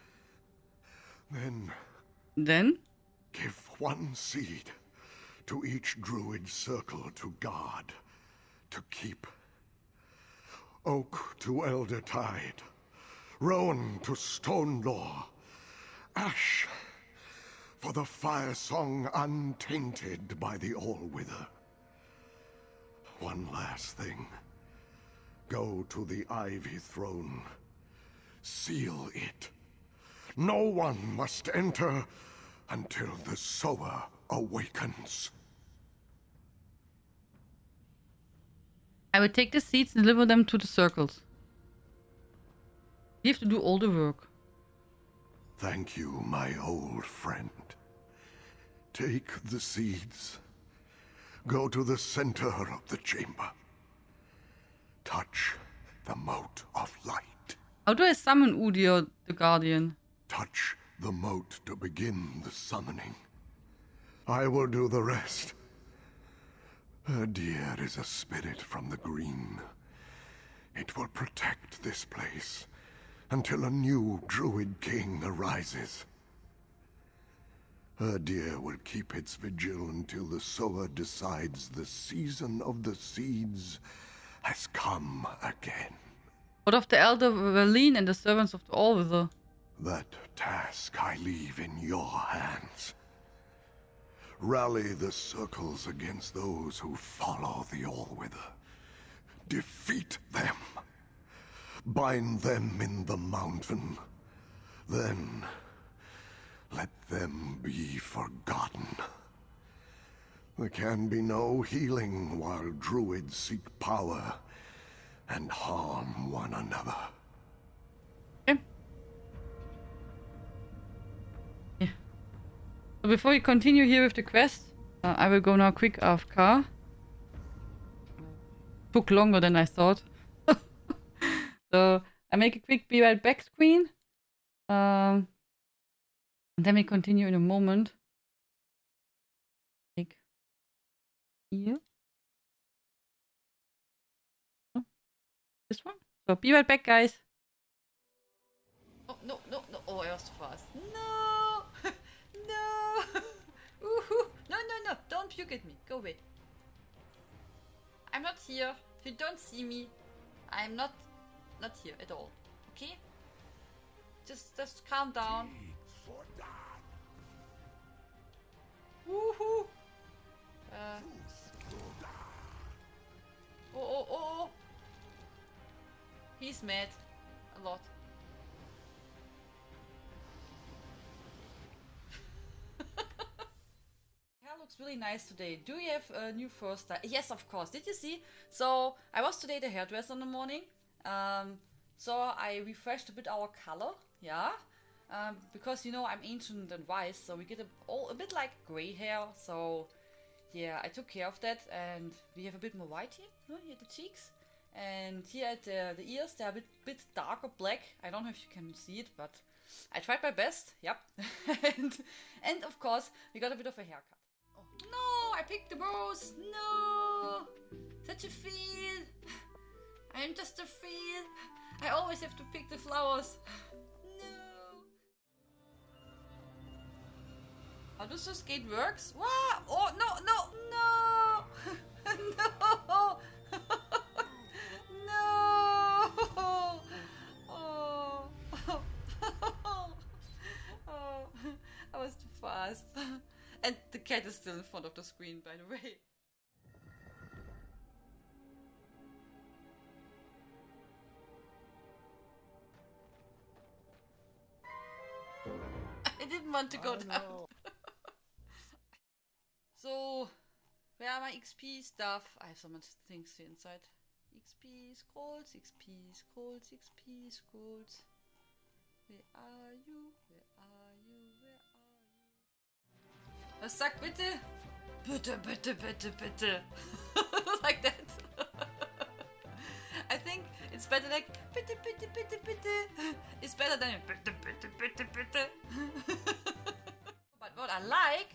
Then? Give one seed to each druid circle to guard, to keep. Oak to Elder Tide, Rowan to Stonelaw, Ash for the fire song untainted by the All-Wither. One last thing. Go to the Ivy Throne. Seal it. No one must enter until the Sower awakens. I will take the seeds and deliver them to the circles. You have to do all the work. Thank you, my old friend. Take the seeds. Go to the center of the chamber. Touch the mote of light. How do I summon Udir, the Guardian? Touch the mote to begin the summoning. I will do the rest. Erdir is a spirit from the green. It will protect this place until a new druid king arises. Erdir will keep its vigil until the Sower decides the season of the seeds has come again. What of the Elder Verlene and the servants of the All-Wither? That task I leave in your hands. Rally the circles against those who follow the All-Wither. Defeat them. Bind them in the mountain. Then let them be forgotten. There can be no healing while druids seek power and harm one another. So before we continue here with the quest, I will go now quick AFK. Took longer than I thought. So I make a quick be right back screen. And then we continue in a moment. Like here. Oh, this one. So be right back, guys. Oh, no. Oh, I was too fast. No! No! Woohoo! No! Don't puke at me. Go away. I'm not here. If you don't see me, I'm not here at all. Okay? Just calm down. Woohoo! Oh. He's mad. A lot. Hair looks Looks really nice today. Do you have a new fur style? Yes, of course. Did you see? So I was today the hairdresser in the morning. So I refreshed a bit our color. Yeah. Because you know I'm ancient and wise, so we get a bit like gray hair. So yeah, I took care of that, and we have a bit more white here. Here at the cheeks, and here at the ears they're a bit darker black. I don't know if you can see it, but I tried my best. Yep. and of course we got a bit of a haircut. Oh, no, I picked the rose. No, such a fail. I'm just a fail. I always have to pick the flowers. How does this gate works? What? Oh, no, no, no! No! No! Oh. Oh. I was too fast. And the cat is still in front of the screen, by the way. I didn't want to go down. No. So, where are my XP stuff? I have so much things here inside. XP scrolls, XP scrolls, XP scrolls. Where are you? Where are you? Where are you? Was sagt bitte? Bitte, bitte, bitte, bitte. Like that. I think it's better like bitte, bitte, bitte, bitte. It's better than bitte, bitte, bitte, bitte. But what I like,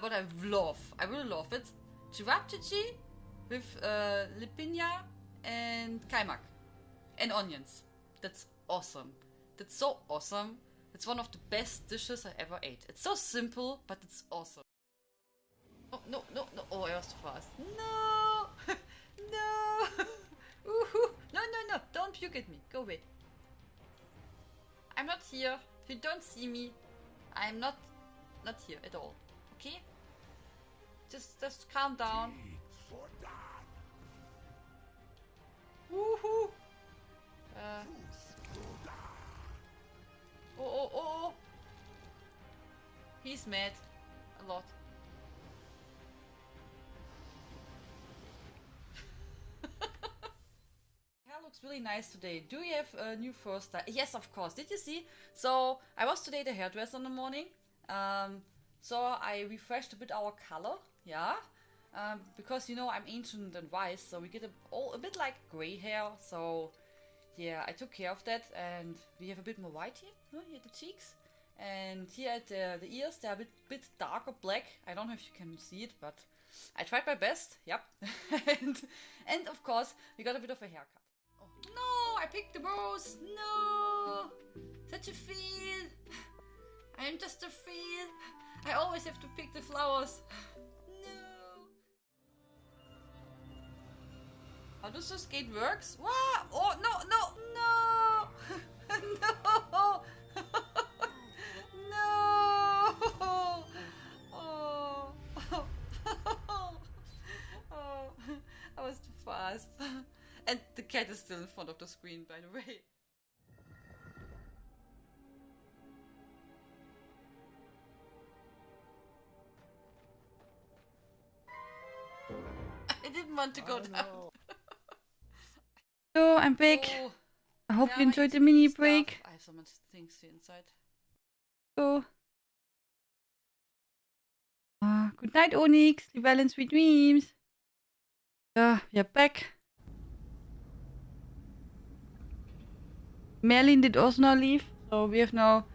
what I love, I really love it, Chivapchichi with Lipinia and Kaimak and onions. That's awesome. That's so awesome. It's one of the best dishes I ever ate. It's so simple, but it's awesome. Oh, no, no, no. Oh, I was too fast. No! No! Ooh, no, no, no. Don't puke at me. Go away. I'm not here. You don't see me. I'm not here at all. Okay? Just calm down. Woohoo! Oh. He's mad. A lot. Hair looks really nice today. Do you have a new fur style? Yes, of course. Did you see? So I was today the hairdresser in the morning. So I refreshed a bit our color. Yeah. Because you know I'm ancient and wise, so we get a bit like gray hair. So yeah, I took care of that, and we have a bit more white here, here at the cheeks, and here at the ears they're a bit darker black. I don't know if you can see it, but I tried my best. Yep. and of course we got a bit of a haircut. Oh, no, I picked the rose. No, such a fail. I'm just a fail. I always have to pick the flowers. How does this gate works? What? Oh, no, no, no! No! No! Oh. Oh. I was too fast. And the cat is still in front of the screen, by the way. I didn't want to go down. No. So I'm back. Oh, I hope you enjoyed the mini break. I have so much things here inside. So. Good night, Onyx. Sleep well and sweet dreams. Yeah, we are back. Merlin did also now leave. So we have now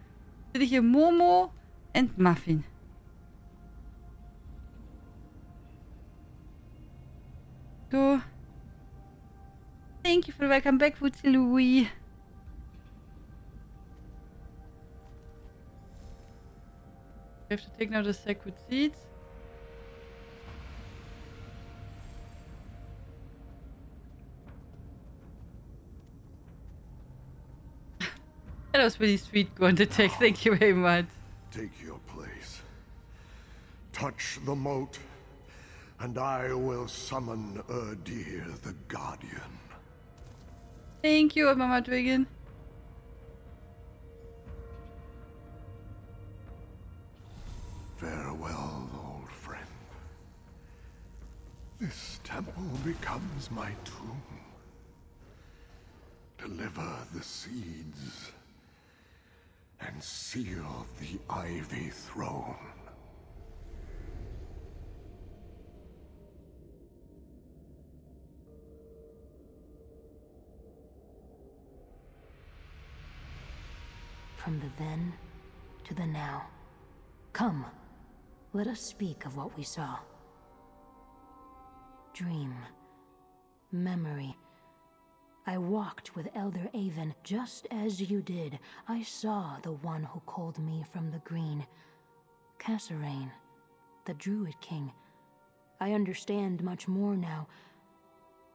here Momo and Muffin. So. Thank you for the welcome back, Woodsy Louie. We have to take now the sack with seeds. That was really sweet, Gondatek. Thank you very much. Take your place. Touch the moat, and I will summon Erdir the Guardian. Thank you, Mama Dragon. Farewell, old friend. is my tomb. Deliver the seeds and seal the Ivy Throne. From the then to the now. Come, let us speak of what we saw. Dream. Memory. I walked with Elder Avon just as you did. I saw the one who called me from the green. Kasserine, the Druid King. I understand much more now.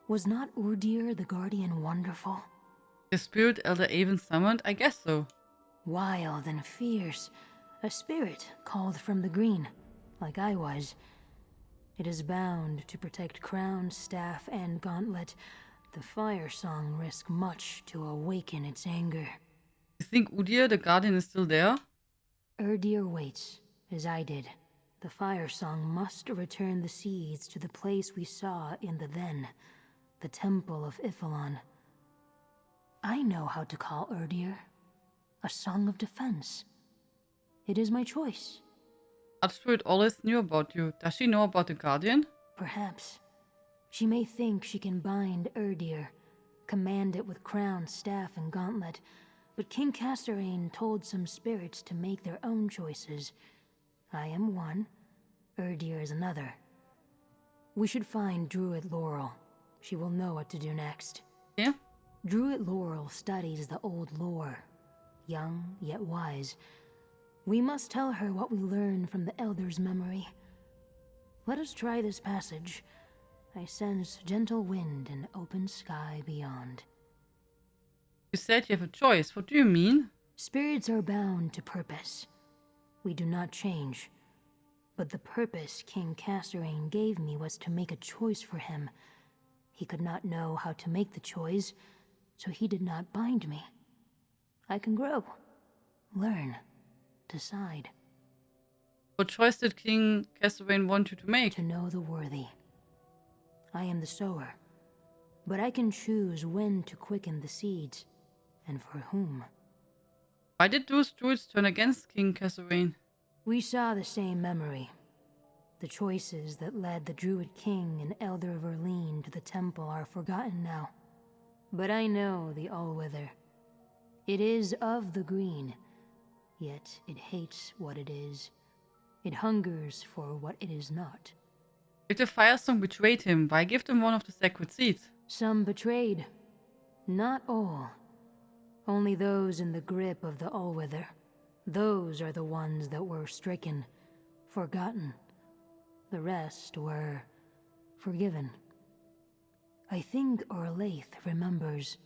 Was not Urdir the Guardian wonderful? The spirit Elder Avon summoned? I guess so. Wild and fierce. A spirit called from the green, like I was. It is bound to protect crown, staff, and gauntlet. The fire song risk much to awaken its anger. You think Urdir, the Guardian, is still there? Urdir waits, as I did. The fire song must return the seeds to the place we saw in the then, the Temple of Ifilon. I know how to call Urdir. A song of defense. It is my choice. Archspirit always knew about you. Does she know about the Guardian? Perhaps. She may think she can bind Urdir, command it with crown, staff, and gauntlet, but King Kasserine told some spirits to make their own choices. I am one, Urdir is another. We should find Druid Laurel. She will know what to do next. Yeah? Druid Laurel studies the old lore. Young, yet wise. We must tell her what we learned from the Elder's memory. Let us try this passage. I sense gentle wind and open sky beyond. You said you have a choice. What do you mean? Spirits are bound to purpose. We do not change. But the purpose King Kasserine gave me was to make a choice for him. He could not know how to make the choice, so he did not bind me. I can grow, learn, decide. What choice did King Kasserine want you to make? To know the worthy. I am the sower, but I can choose when to quicken the seeds, and for whom. Why did those druids turn against King Kasserine? We saw the same memory. The choices that led the Druid King and Elder Verleen to the temple are forgotten now. But I know the Allwither. It is of the green, yet it hates what it is. It hungers for what it is not. If the fire song betrayed him, why give them one of the sacred seeds? Some betrayed. Not all. Only those in the grip of the Allwither. Those are the ones that were stricken, forgotten. The rest were forgiven. I think Orlaith remembers,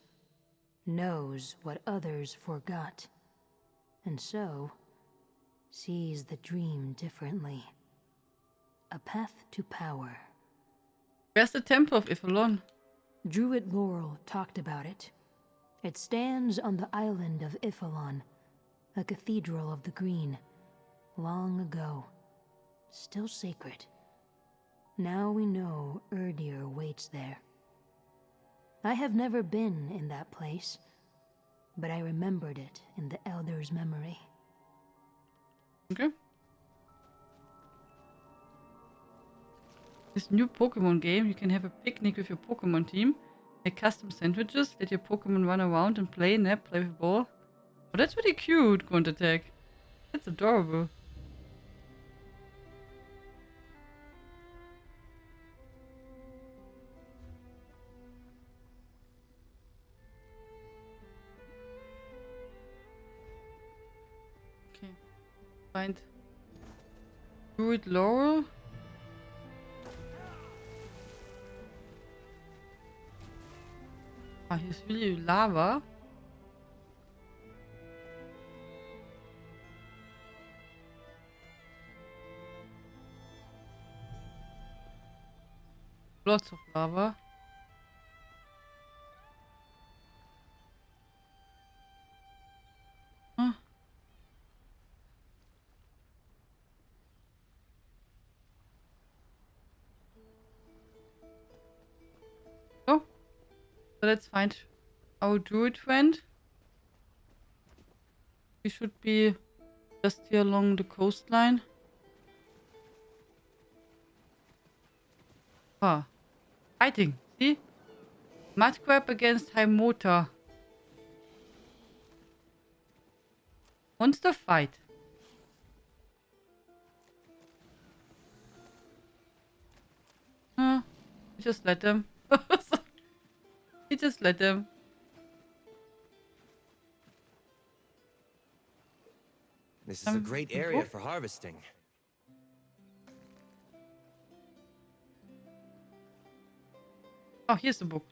knows what others forgot, and so sees the dream differently. A path to power. Where's the Temple of Ifilon? Druid Laurel talked about it. It stands on the island of Ifilon, a cathedral of the green, long ago, still sacred. Now we know Urdir waits there. I have never been in that place, but I remembered it in the Elder's memory. Okay. This new Pokemon game, you can have a picnic with your Pokemon team, make custom sandwiches, let your Pokemon run around and play, nap, play with ball. Oh, that's really cute, Grunt Attack. That's adorable. Okay. Find Druid Laurel. Ah, here's really lava. Lots of lava. Huh? So let's find our druid friend. We should be just here along the coastline. Ah, fighting. See? Mudcrab against Hymota. Monster fight. Just let them. We just let them. This is a great area for harvesting. Oh, here's the book.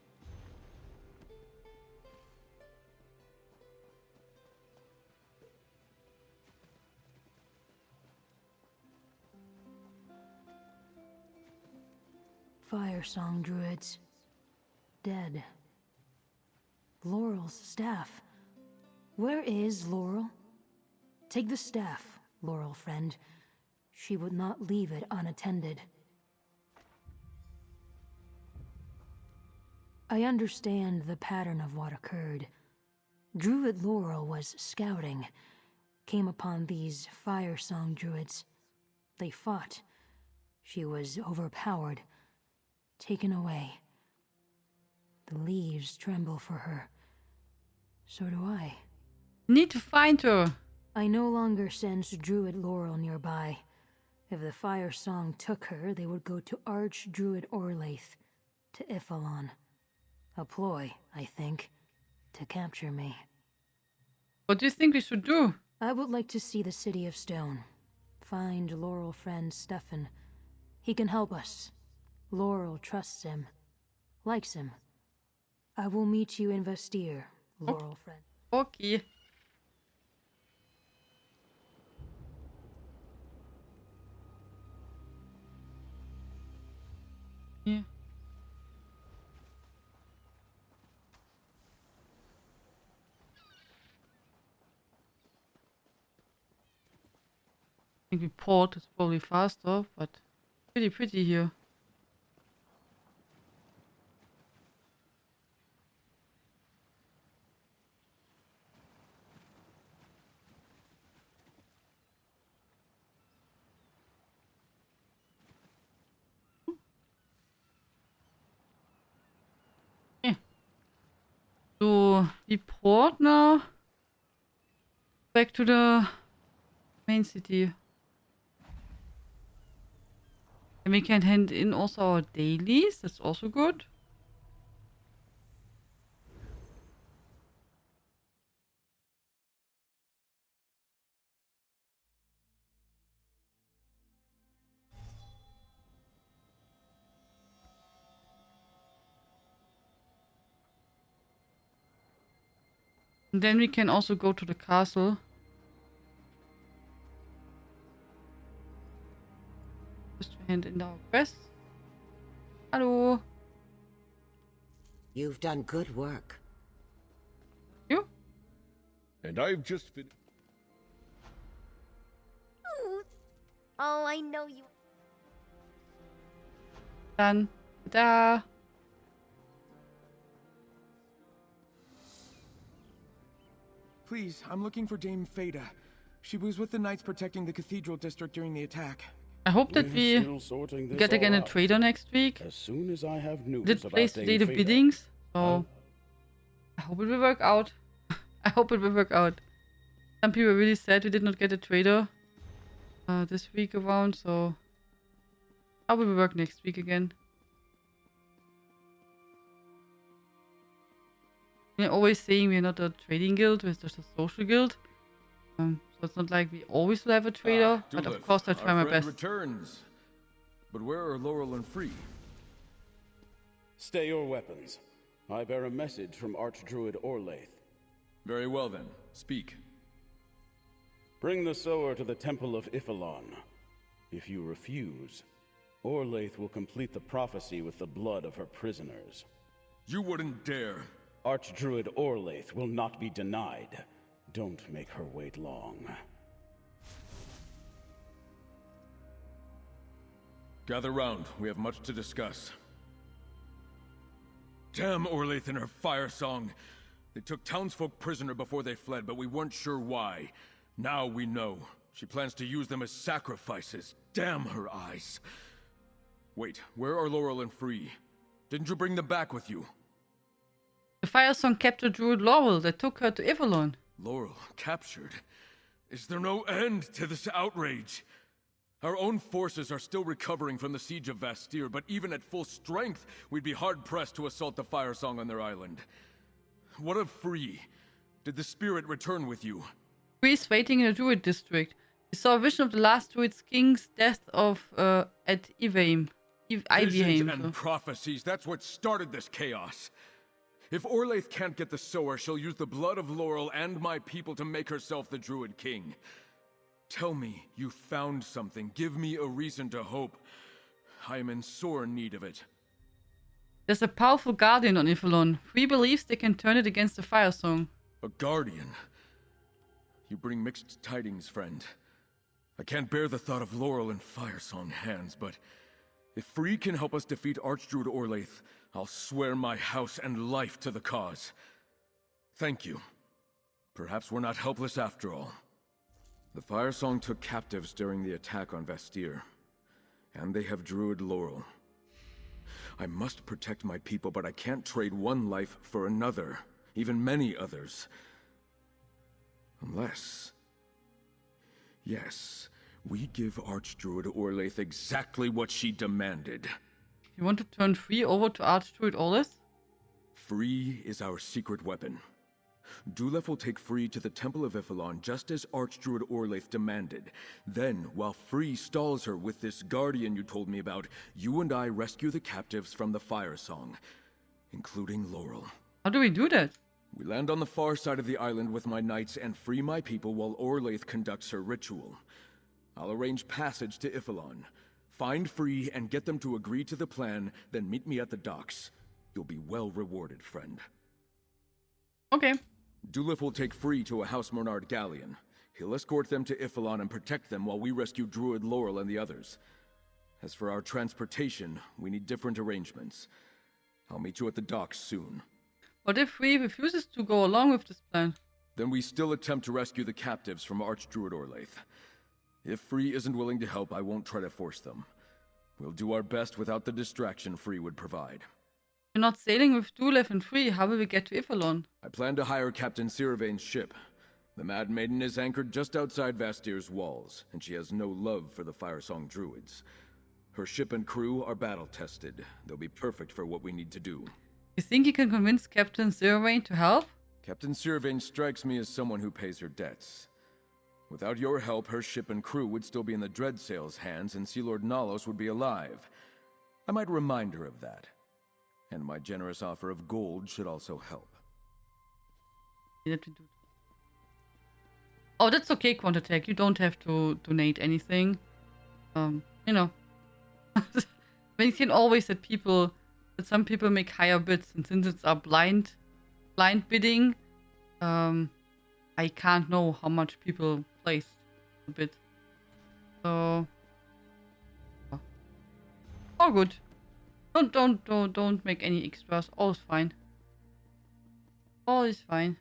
Fire Song Druids. Dead. Laurel's staff. Where is Laurel? Take the staff, Laurel friend. She would not leave it unattended. I understand the pattern of what occurred. Druid Laurel was scouting, came upon these Fire Song Druids. They fought. She was overpowered, taken away. The leaves tremble for her. So do I. Need to find her. I no longer sense Druid Laurel nearby. If the Fire Song took her, they would go to Archdruid Orlaith, to Ifalon. A ploy, I think, to capture me. What do you think we should do? I would like to see the City of Stone. Find Laurel friend Stefan. He can help us. Laurel trusts him. Likes him. I will meet you in Vestir, Laurel friend. Okay. Yeah. I think we port is probably faster, but pretty here. Okay. So we port now back to the main city. And we can hand in also our dailies. That's also good. And then we can also go to the castle. Just to hand in our quest. Hello. You've done good work. You? And I've just been... Oh, I know you. Done. Ta-da. Please, I'm looking for Dame Fada. She was with the knights protecting the cathedral district during the attack. I hope that we get again a trader next week. As soon as I have news Did place today the biddings, so I hope it will work out. I hope it will work out. Some people are really sad we did not get a trader this week around, so I will work next week again. We're always saying we're not a trading guild, we're just a social guild. So it's not like we always will have a trader, but of course I try my best. Returns. But where are Laurel and Free? Stay your weapons. I bear a message from Archdruid Orlaith. Very well then, speak. Bring the sower to the Temple of Ifalon. If you refuse, Orlaith will complete the prophecy with the blood of her prisoners. You wouldn't dare. Archdruid Orlaith will not be denied. Don't make her wait long. Gather round. We have much to discuss. Damn Orlaith and her fire song. They took townsfolk prisoner before they fled, but we weren't sure why. Now we know. She plans to use them as sacrifices. Damn her eyes. Wait, where are Laurel and Free? Didn't you bring them back with you? The fire song captured Druid Laurel. They took her to Ivalon. Laurel captured? Is there no end to this outrage? Our own forces are still recovering from the siege of Vastir, but even at full strength, we'd be hard-pressed to assault the fire song on their island. What of Free? Did the spirit return with you? Free is waiting in the Druid district. He saw a vision of the last Druid king's death at Ivaim. Visions and prophecies, that's what started this chaos. If Orlaith can't get the Sower, she'll use the blood of Laurel and my people to make herself the Druid king. Tell me you found something. Give me a reason to hope. I am in sore need of it. There's a powerful guardian on Ivalon. Free believes they can turn it against the fire song. A guardian? You bring mixed tidings, friend. I can't bear the thought of Laurel in Firesong hands, but if Free can help us defeat Archdruid Orlaith, I'll swear my house and life to the cause. Thank you. Perhaps we're not helpless after all. The Firesong took captives during the attack on Vastir, and they have Druid Laurel. I must protect my people, but I can't trade one life for another, even many others. Unless... Yes, we give Archdruid Orlaith exactly what she demanded. You want to turn Free over to Archdruid Orlaith? Free is our secret weapon. Dulef will take Free to the Temple of Ivalon just as Archdruid Orlaith demanded. Then, while Free stalls her with this guardian you told me about, you and I rescue the captives from the Fire Song, including Laurel. How do we do that? We land on the far side of the island with my knights and free my people while Orlaith conducts her ritual. I'll arrange passage to Ivalon. Find Free and get them to agree to the plan, then meet me at the docks. You'll be well rewarded, friend. Okay. Dulef will take Free to a House Monard galleon. He'll escort them to Ivalon and protect them while we rescue Druid Laurel and the others. As for our transportation, we need different arrangements. I'll meet you at the docks soon. What if Free refuses to go along with this plan? Then we still attempt to rescue the captives from Archdruid Orlaith. If Free isn't willing to help, I won't try to force them. We'll do our best without the distraction Free would provide. We're not sailing with Dulef and Free. How will we get to Ivalon? I plan to hire Captain Sirvain's ship. The Mad Maiden is anchored just outside Vastir's walls, and she has no love for the Firesong Druids. Her ship and crew are battle-tested. They'll be perfect for what we need to do. You think you can convince Captain Sirvain to help? Captain Sirvain strikes me as someone who pays her debts. Without your help, her ship and crew would still be in the Dreadsail's hands, and Sea Lord Nalos would be alive. I might remind her of that. And my generous offer of gold should also help. Oh, that's okay, Quantatech. You don't have to donate anything. You know. But you can always that some people make higher bids, and since it's a blind bidding, I can't know how much people place a bid. So, all good. Don't make any extras. All is fine. All is fine.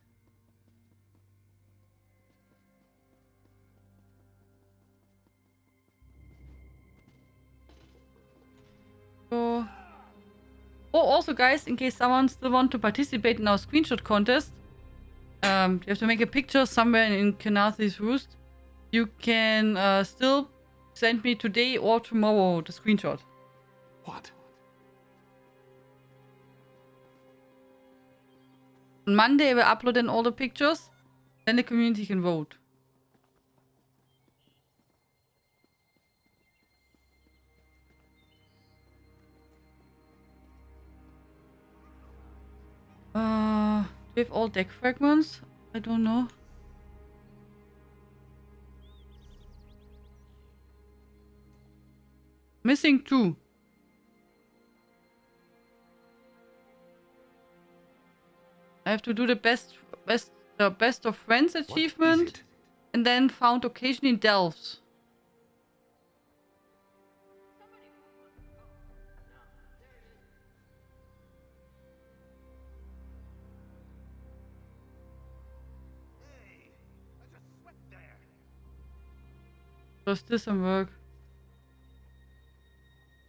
So, oh, also guys, in case someone still want to participate in our screenshot contest, you have to make a picture somewhere in Kenathi's Roost. You can still send me today or tomorrow the screenshot. What? On Monday, we'll upload in all the pictures. Then the community can vote. Do we have all deck fragments? I don't know. Missing 2. I have to do the best of friends achievement, and then found occasion in delves. So still some work.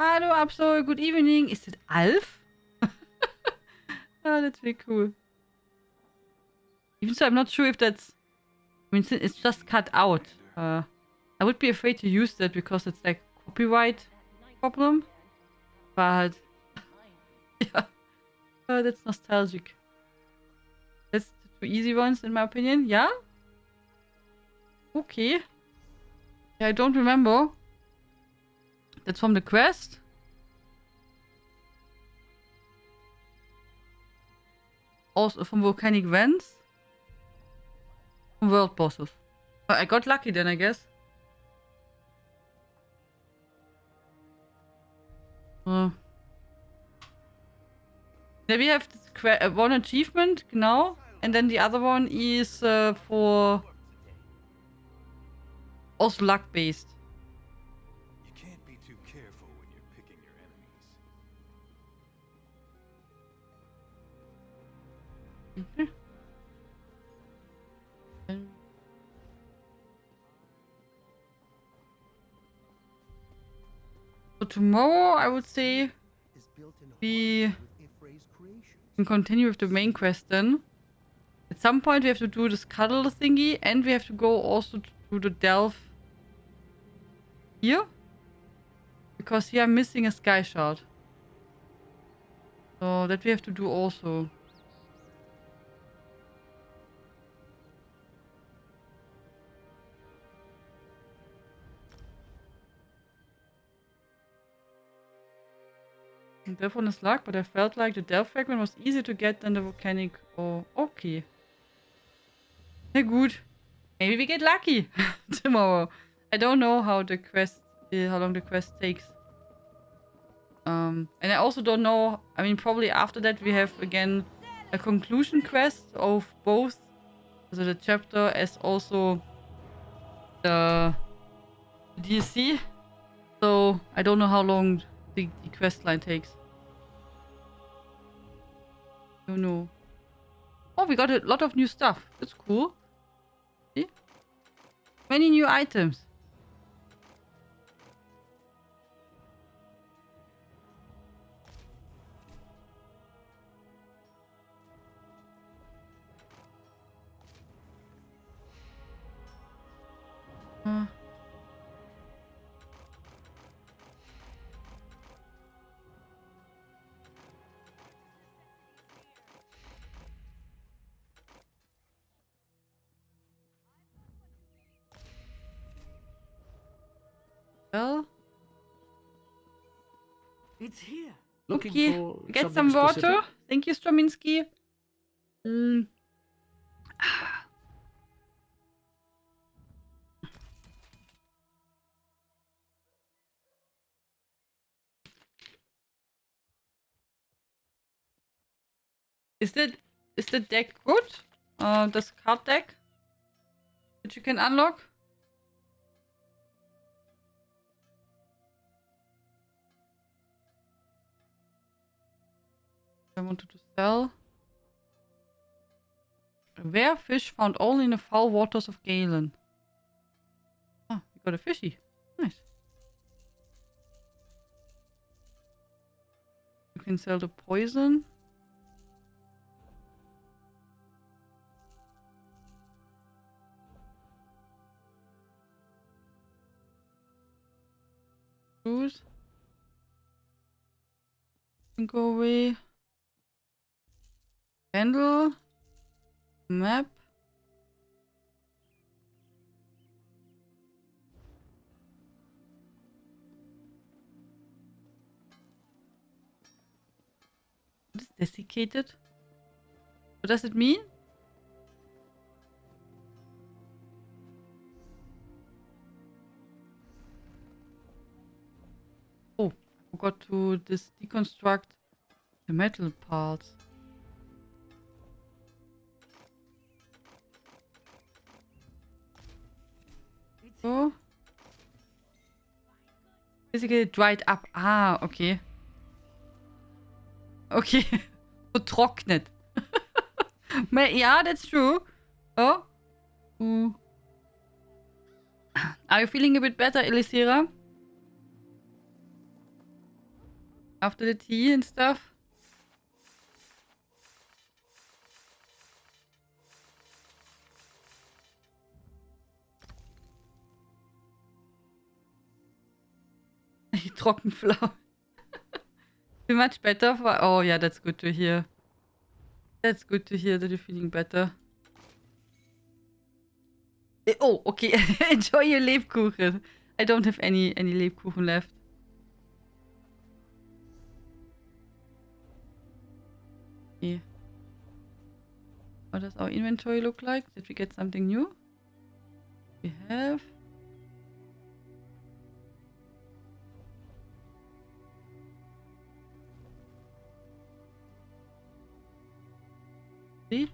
Hello, Absol. Good evening. Is it Alf? Oh, that's really cool. Even so, I'm not sure if that's... I mean, it's just cut out. I would be afraid to use that because it's like copyright problem. But... yeah. Oh, that's nostalgic. That's the 2 easy ones in my opinion. Yeah? Okay. Yeah, I don't remember. That's from the quest. Also from volcanic vents. From world bosses. Oh, I got lucky then, I guess. Then we have this one achievement, genau. And then the other one is for... also luck based. You can't be too careful when you're picking your enemies. So tomorrow, I would say we can continue with the main quest then. At some point we have to do this cuddle thingy and we have to go also to the delve here. Because here I'm missing a sky shard. So that we have to do also. And that one is luck, but I felt like the delve fragment was easier to get than the volcanic. Oh, okay. Na gut. Maybe we get lucky tomorrow. I don't know how the quest, how long the quest takes. And I also don't know, I mean, probably after that we have again a conclusion quest of both, so the chapter as also the DLC. So I don't know how long the quest line takes. Don't know. Oh, we got a lot of new stuff. That's cool. See? Many new items. Well, it's here. Okay, get some water. Specific? Thank you, Strominski. Is the deck good? This card deck that you can unlock? I wanted to sell. A rare fish found only in the foul waters of Galen. Ah, we got a fishy. Nice. You can sell the poison. Choose. And go away. Candle. Map. What is desiccated? What does it mean? Oh, I forgot to deconstruct the metal parts. So. Basically dried up. Ah, okay. Okay. Vertrocknet. Yeah, that's true. Oh. Are you feeling a bit better, Elisira? After the tea and stuff? Trockenflau. Feel much better? Oh yeah, that's good to hear. That's good to hear that you're feeling better. Oh, okay. Enjoy your Lebkuchen. I don't have any Lebkuchen left. Okay. What does our inventory look like? Did we get something new? We have. Sweet.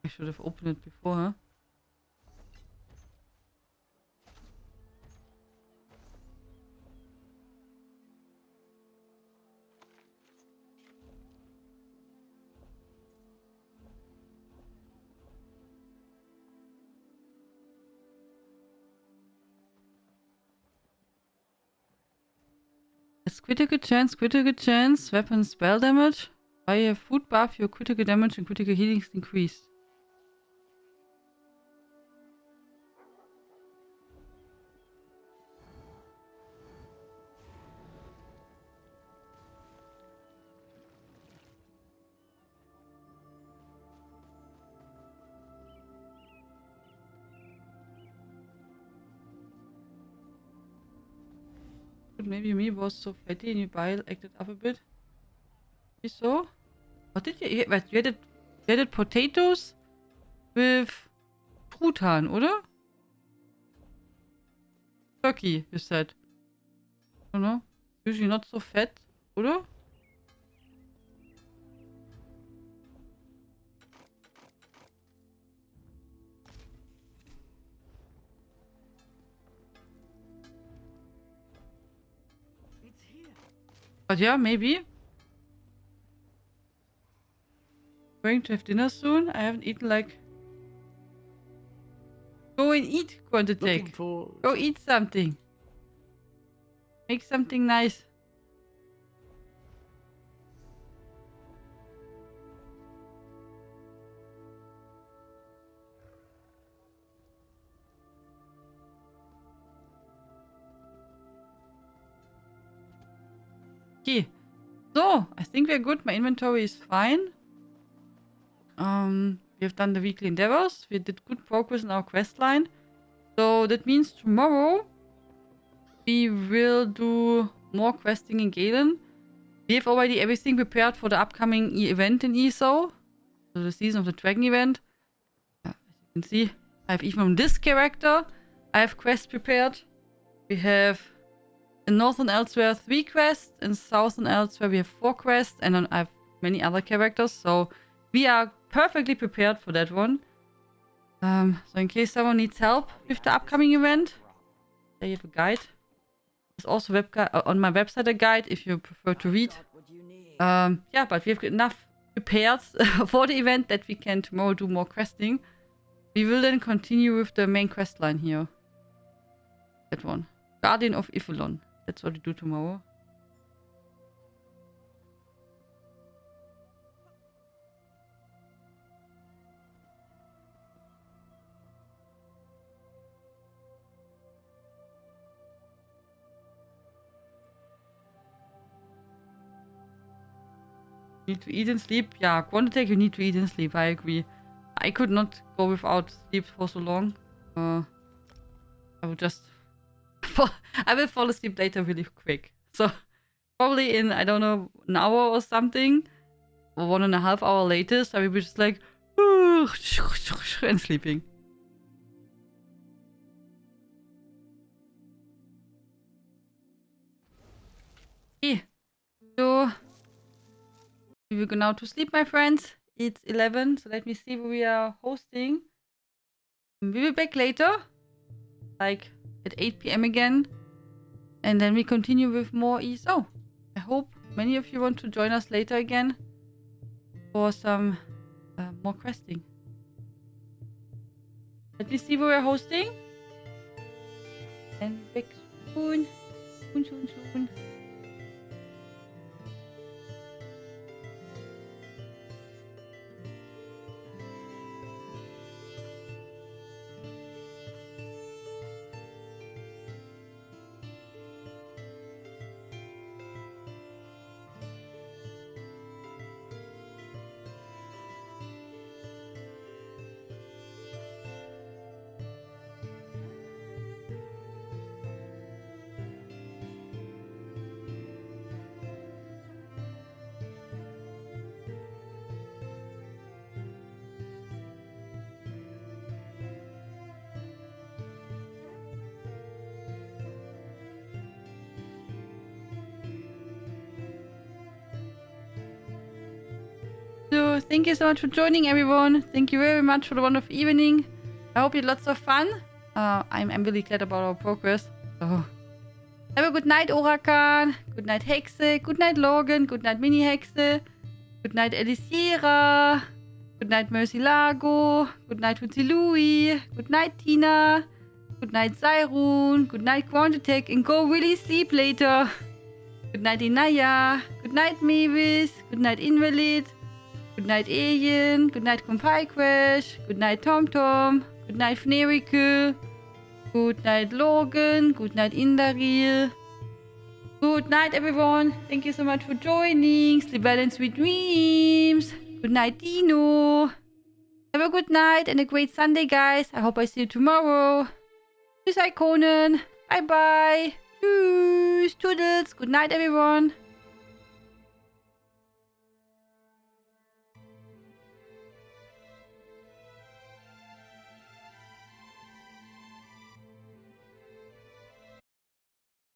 I should have opened it before, huh? It's critical chance, weapon spell damage. Buy a food buff, your critical damage and critical healing is increased. Maybe me was so fatty and your bile acted up a bit. Maybe so? What did you eat? You added potatoes with Truthahn, oder? Turkey, you said. I don't know. Usually not so fat, oder? But yeah, maybe. Going to have dinner soon. I haven't eaten like. Go and eat, Quantitek. Go eat something. Make something nice. Okay. So, I think we're good. My inventory is fine. We have done the weekly endeavors. We did good progress in our quest line. So that means tomorrow we will do more questing in Galen. We have already everything prepared for the upcoming event in ESO. So the Season of the Dragon event. As you can see, I have even from this character, I have quests prepared. We have in Northern Elsewhere 3 quests. In Southern Elsewhere we have 4 quests. And then I have many other characters. So we are perfectly prepared for that one. So in case someone needs help with the upcoming event, there you have a guide. There's also on my website a guide if you prefer to read. Yeah, but we have enough prepared for the event that we can tomorrow do more questing. We will then continue with the main quest line here. That one. Guardian of Iphelon. That's what we do tomorrow. Need to eat and sleep. Yeah, Quantitek, you need to eat and sleep. I agree. I could not go without sleep for so long. I will just... I will fall asleep later really quick. So, probably in, I don't know, an hour or something. Or 1.5 hours latest, I will be just like... and sleeping. Okay. So... we will go now to sleep, my friends. It's 11, so let me see where we are hosting. We will be back later, like at 8 PM again. And then we continue with more ESO. I hope many of you want to join us later again for some more questing. Let me see where we're hosting. And back soon. Soon. So, thank you so much for joining, everyone. Thank you very much for the wonderful evening. I hope you had lots of fun. I'm really glad about our progress. So, have a good night, Orakan. Good night, Hexe. Good night, Logan. Good night, Mini Hexe. Good night, Elisiera. Good night, Mercy Lago. Good night, Hutzi Louie. Good night, Tina. Good night, Zyrun. Good night, Quantitech. And go really sleep later. Good night, Inaya. Good night, Mavis. Good night, Invalid. Good night, Alien. Good night, Compile Crash. Good night, TomTom. Good night, Fnerikel. Good night, Logan. Good night, Indaril. Good night, everyone. Thank you so much for joining. Sleep well and sweet dreams. Good night, Dino. Have a good night and a great Sunday, guys. I hope I see you tomorrow. Tschüss, Ikonen. Bye-bye. Tschüss. Toodles. Good night, everyone.